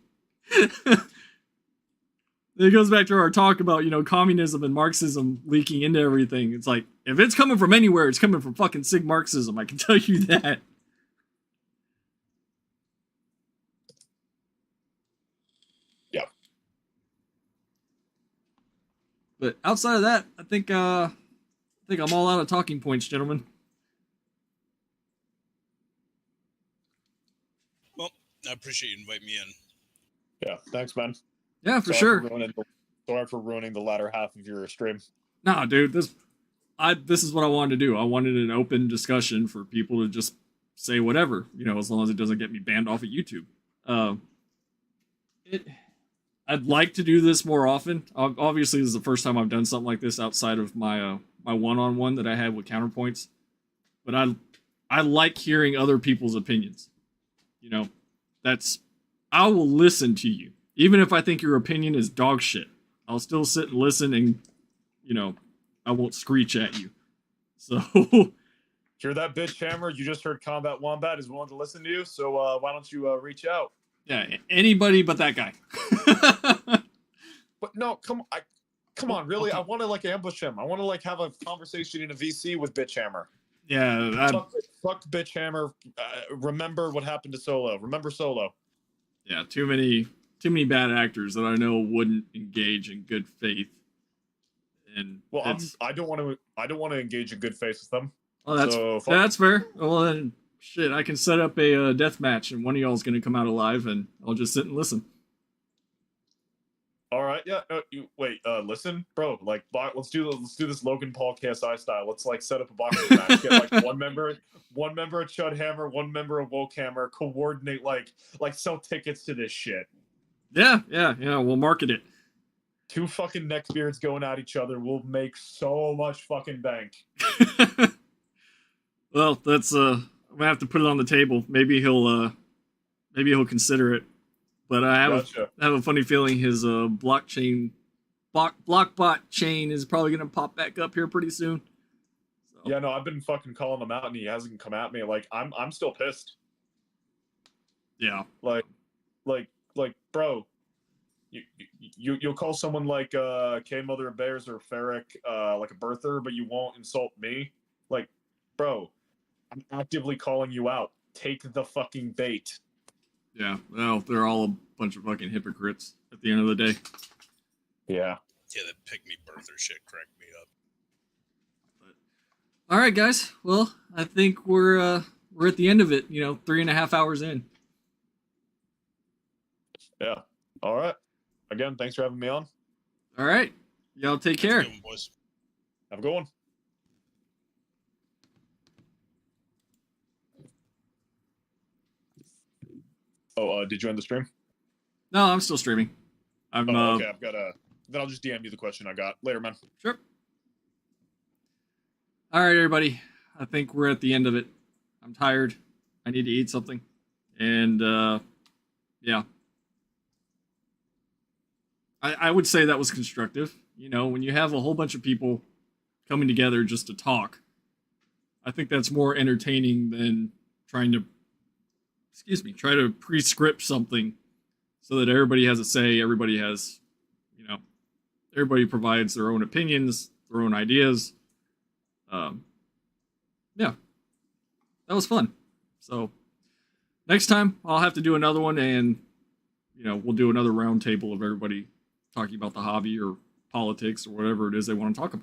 It goes back to our talk about, you know, communism and Marxism leaking into everything. It's like, if it's coming from anywhere, it's coming from fucking Sig Marxism. I can tell you that. Yeah. But outside of that, I think I'm all out of talking points, gentlemen. Well, I appreciate you inviting me in. Yeah, thanks, man. Yeah, for sure. Sorry for ruining the latter half of your stream. Nah, dude, this is what I wanted to do. I wanted an open discussion for people to just say whatever, you know, as long as it doesn't get me banned off of YouTube. I'd like to do this more often. Obviously, this is the first time I've done something like this outside of my my one-on-one that I had with Counterpoints. But I like hearing other people's opinions. You know, I will listen to you. Even if I think your opinion is dog shit, I'll still sit and listen and, you know, I won't screech at you. So. Hear that, bitch hammer? You just heard Combat Wombat is willing to listen to you, so why don't you reach out? Yeah, anybody but that guy. But no, come Come on, really? I want to like ambush him. I want to like have a conversation in a VC with Bitchhammer. Yeah, Fuck Bitchhammer. Remember what happened to Solo. Remember Solo. yeah, too many bad actors that I know wouldn't engage in good faith. And Well, I don't want to engage in good faith with them. Oh, so, that's fair. Well, then, shit, I can set up a death match, and one of y'all's gonna come out alive, and I'll just sit and listen. All right, yeah. Listen, bro. Like, let's do this Logan Paul KSI style. Let's like set up a boxing match. Get like one member of Chud Hammer, one member of Woke Hammer. Coordinate like sell tickets to this shit. Yeah. We'll market it. 2 fucking neckbeards going at each other. We'll make so much fucking bank. Well, that's I'm gonna have to put it on the table. Maybe he'll consider it. But I have a funny feeling his blockbot chain is probably gonna pop back up here pretty soon. So. Yeah, no, I've been fucking calling him out, and he hasn't come at me. Like, I'm still pissed. Yeah. Like, bro, you'll call someone like K Mother of Bears or Ferric like a birther, but you won't insult me. Like, bro, I'm actively calling you out. Take the fucking bait. Yeah, well, they're all a bunch of fucking hypocrites at the end of the day. Yeah. Yeah, that pick me birther shit cracked me up. All right, guys. Well, I think we're at the end of it. 3.5 hours in. Yeah. All right. Again, thanks for having me on. All right. Y'all take care. Have a good one, boys. Have a good one. Oh, did you end the stream? No, I'm still streaming. Okay, I've got then I'll just DM you the question I got. Later, man. Sure. All right, everybody. I think we're at the end of it. I'm tired. I need to eat something. And, yeah. I would say that was constructive. When you have a whole bunch of people coming together just to talk, I think that's more entertaining than try to pre-script something so that everybody has a say, everybody provides their own opinions, their own ideas. Yeah, that was fun. So next time I'll have to do another one, and we'll do another round table of everybody talking about the hobby or politics or whatever it is they want to talk about.